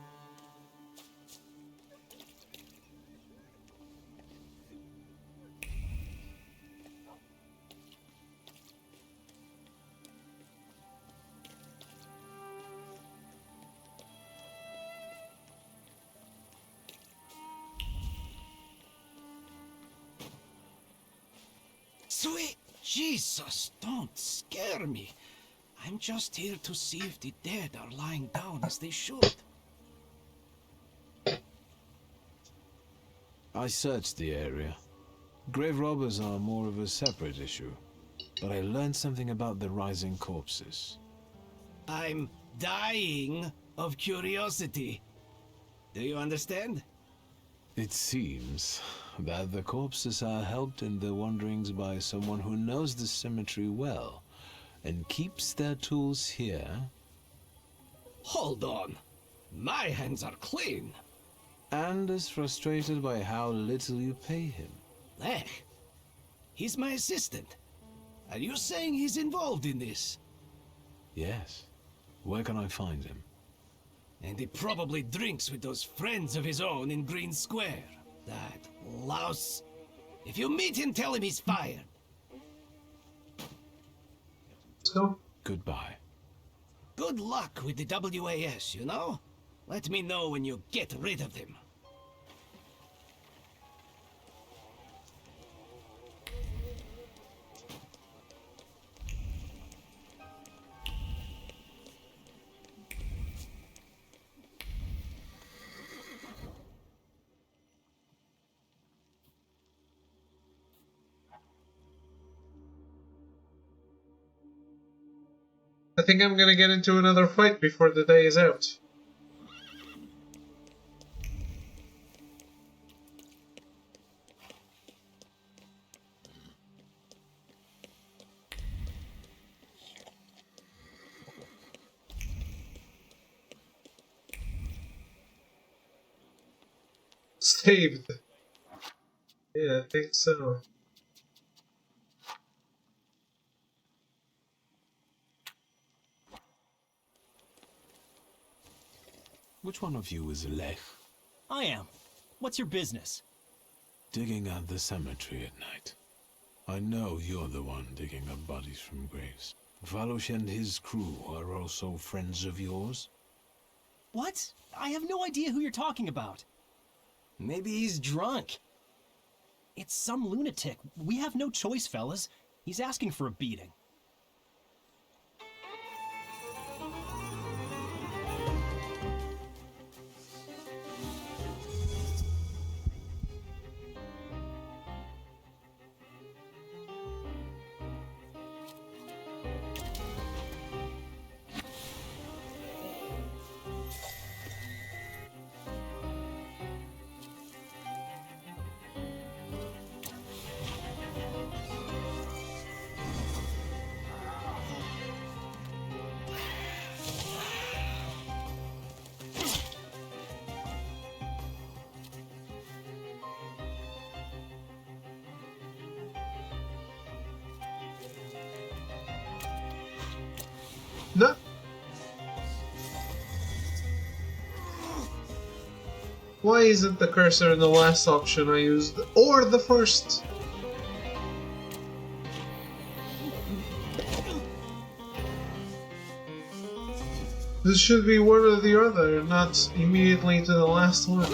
Sweet Jesus, don't scare me. I'm just here to see if the dead are lying down as they should. I searched the area. Grave robbers are more of a separate issue, but I learned something about the rising corpses. I'm dying of curiosity. Do you understand? It seems that the corpses are helped in their wanderings by someone who knows the cemetery well and keeps their tools here. Hold on. My hands are clean. And is frustrated by how little you pay him. Lech? He's my assistant. Are you saying he's involved in this? Yes. Where can I find him? And he probably drinks with those friends of his own in Green Square. That louse. If you meet him, tell him he's fired. So? Goodbye. Good luck with the WAS, you know? Let me know when you get rid of them. I think I'm gonna get into another fight before the day is out. Saved. Yeah, I think so. Which one of you is Lech? I am. What's your business? Digging at the cemetery at night. I know you're the one digging up bodies from graves. Valush and his crew are also friends of yours? What? I have no idea who you're talking about. Maybe he's drunk. It's some lunatic. We have no choice, fellas. He's asking for a beating. No. Why isn't the cursor in the last option I used, or the first? This should be one or the other, not immediately to the last one.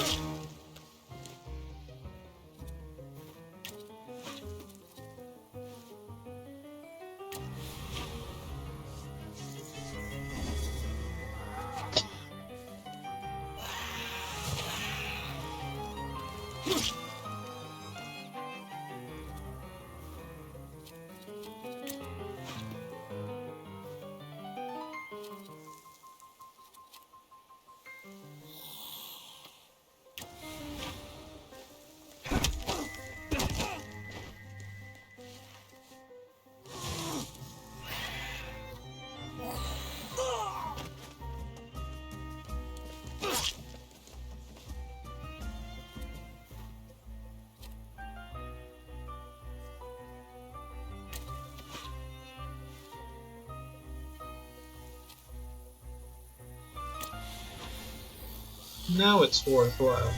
Now it's worthwhile.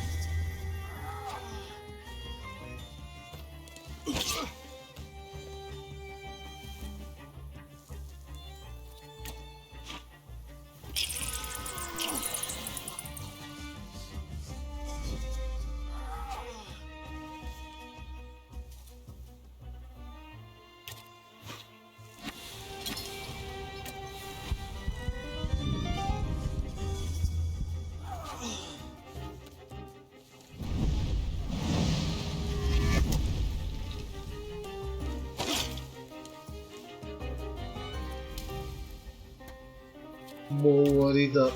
all worried up.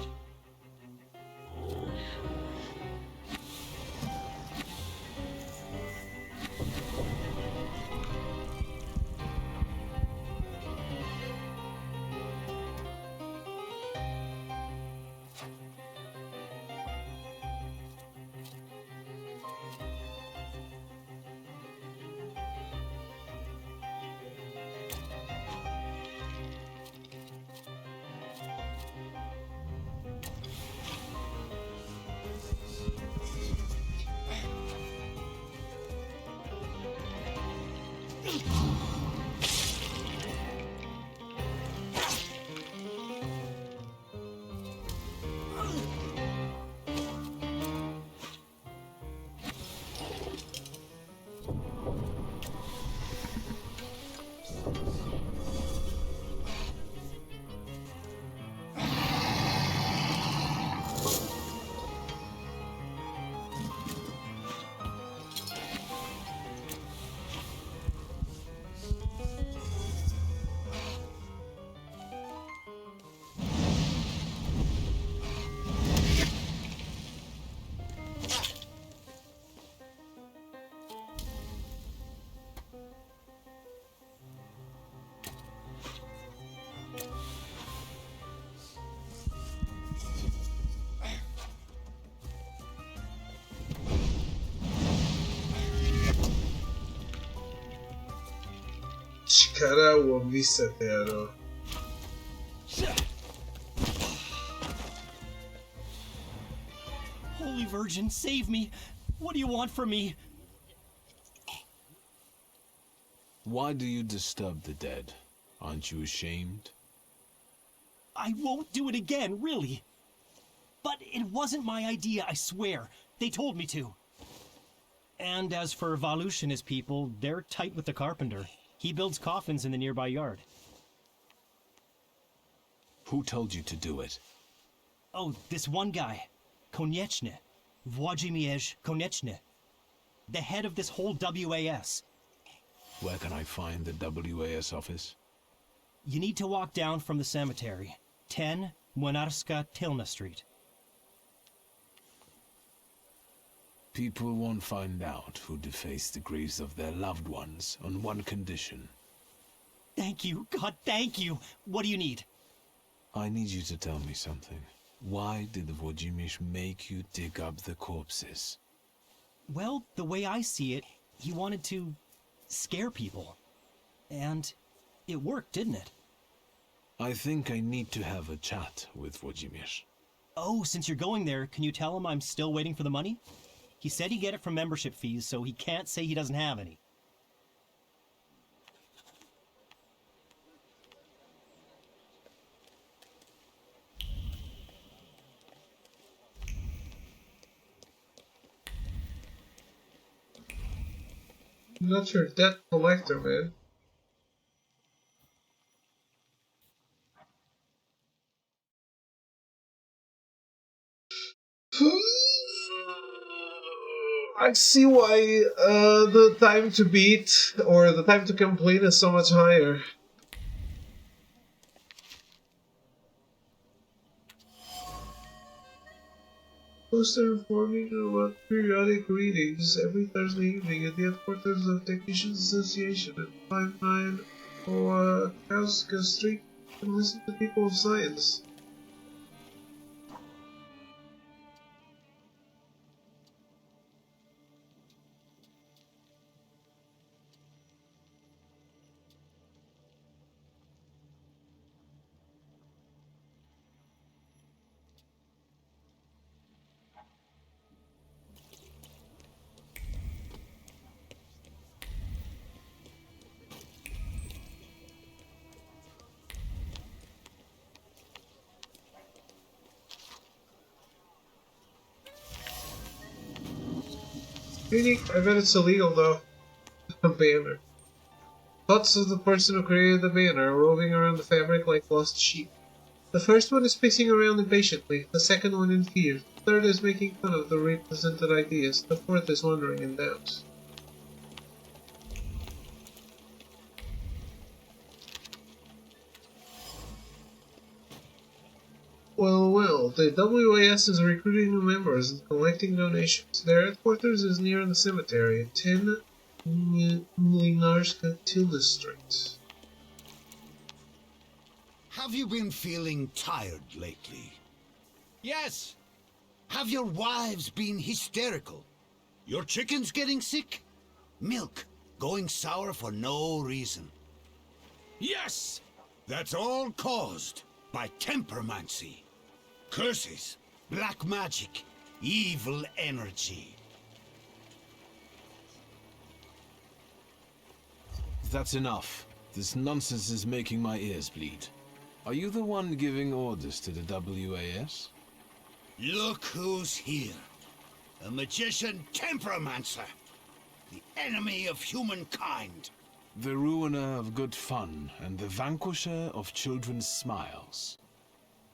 Caramba, miserero. Holy Virgin, save me! What do you want from me? Why do you disturb the dead? Aren't you ashamed? I won't do it again, really. But it wasn't my idea, I swear. They told me to. And as for Valush and his people, they're tight with the carpenter. He builds coffins in the nearby yard. Who told you to do it? Oh, this one guy. Konieczny. Włodzimierz Konieczny. The head of this whole WAS. Where can I find the WAS office? You need to walk down from the cemetery. 10 Młynarska Tylna Street. People won't find out who defaced the graves of their loved ones on one condition. Thank you. God, thank you. What do you need? I need you to tell me something. Why did Włodzimierz make you dig up the corpses? Well, the way I see it, he wanted to scare people. And it worked, didn't it? I think I need to have a chat with Włodzimierz. Oh, since you're going there, can you tell him I'm still waiting for the money? He said he'd get it from membership fees, so he can't say he doesn't have any. I'm not your debt collector, man. I see why the time to beat or the time to complain is so much higher. Poster informing about periodic readings every Thursday evening at the headquarters of Technicians Association at 59 Kauska Street, and listen to people of science. Really? I bet it's illegal though. A banner. Thoughts of the person who created the banner are roving around the fabric like lost sheep. The first one is pacing around impatiently, the second one in fear, the third is making fun of the represented ideas, the fourth is wondering in doubt. well. The WAS is recruiting new members and collecting donations. Their headquarters is near the cemetery in 10 Mlinarska Tilda Street. Have you been feeling tired lately? Yes. Have your wives been hysterical? Your chickens getting sick? Milk going sour for no reason? Yes! That's all caused by tempermancy. Curses, black magic, evil energy. That's enough. This nonsense is making my ears bleed. Are you the one giving orders to the WAS? Look who's here. A magician temperomancer. The enemy of humankind. The ruiner of good fun and the vanquisher of children's smiles.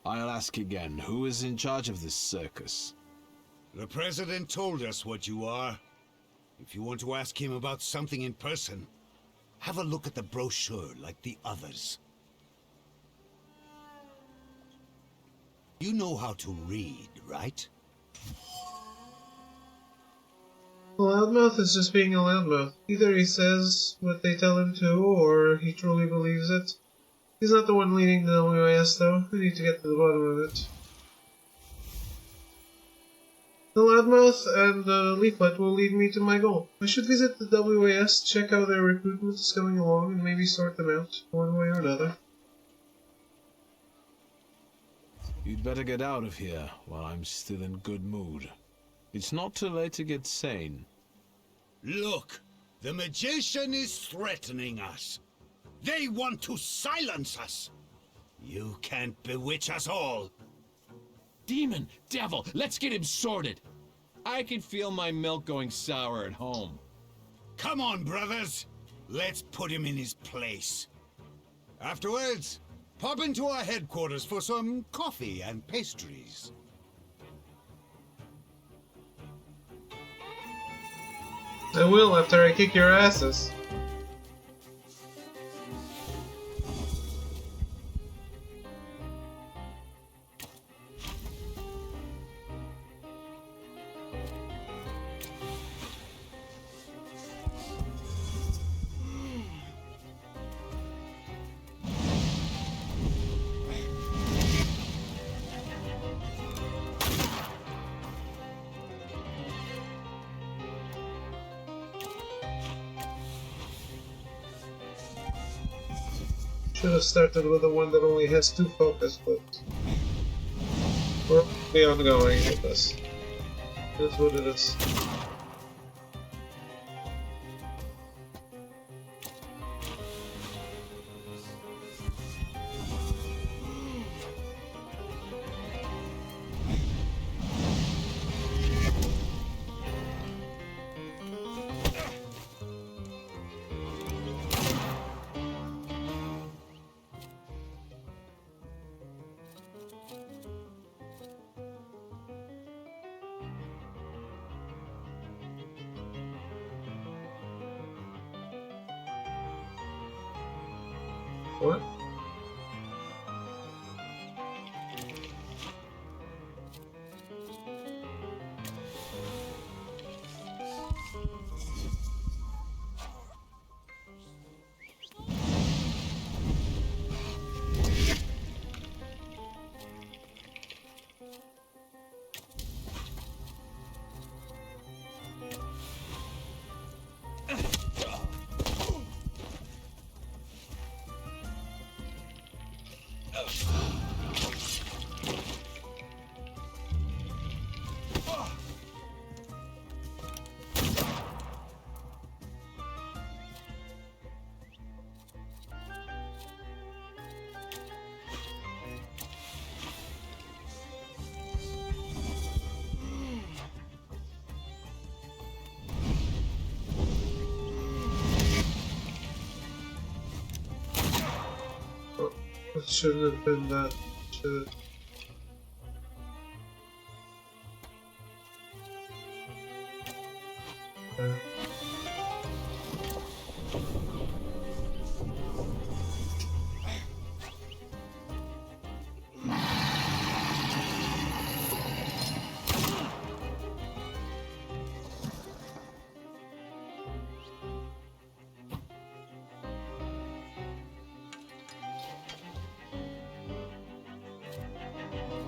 I'll ask again, who is in charge of this circus? The President told us what you are. If you want to ask him about something in person, have a look at the brochure like the others. You know how to read, right? A loudmouth is just being a loudmouth. Either he says what they tell him to, or he truly believes it. He's not the one leading the WAS, though. We need to get to the bottom of it. The loudmouth and the leaflet will lead me to my goal. I should visit the WAS, check how their recruitment is going along, and maybe sort them out, one way or another. You'd better get out of here while I'm still in good mood. It's not too late to get sane. Look, the magician is threatening us. They want to silence us. You can't bewitch us all. Demon, devil, let's get him sorted. I can feel my milk going sour at home. Come on, brothers. Let's put him in his place. Afterwards, pop into our headquarters for some coffee and pastries. I will after I kick your asses. Should have started with the one that only has 2 focus, but we'll be ongoing with this. That's what it is. What? It shouldn't have been that. Should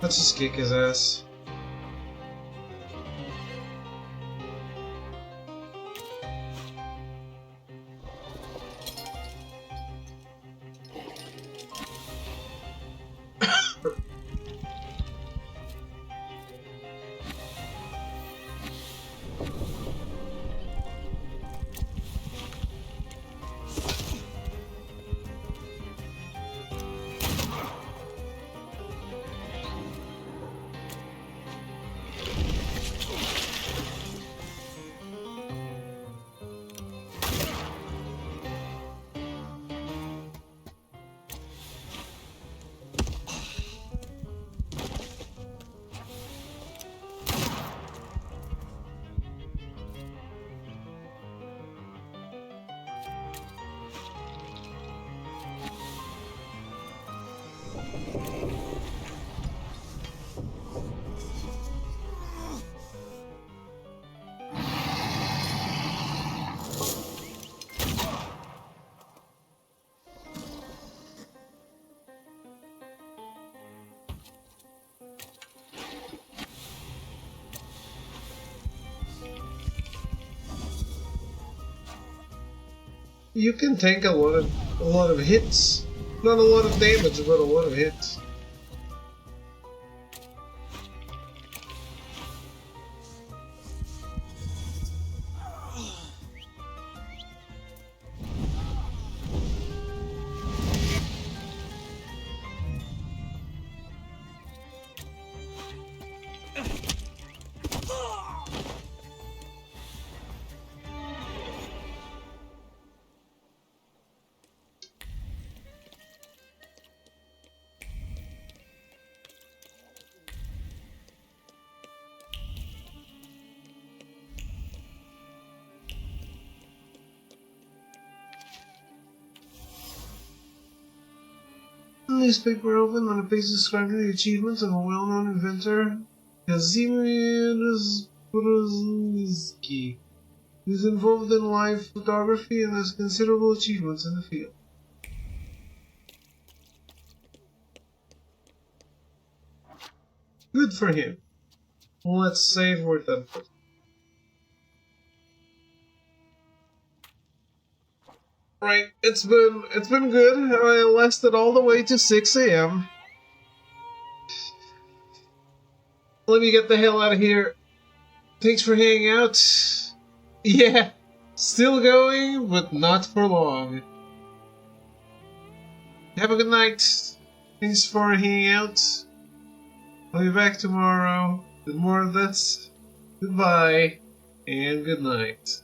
Let's just kick his ass. You can take a lot of hits. Not a lot of damage, but a lot of hits. Newspaper opened on a page describing the achievements of a well-known inventor, Kazimierz Brzezinski. He is involved in live photography and has considerable achievements in the field. Good for him. Let's save where that put. Right, it's been good. I lasted all the way to 6 a.m. Let me get the hell out of here. Thanks for hanging out. Yeah, still going, but not for long. Have a good night. Thanks for hanging out. I'll be back tomorrow with more of this. Goodbye, and good night.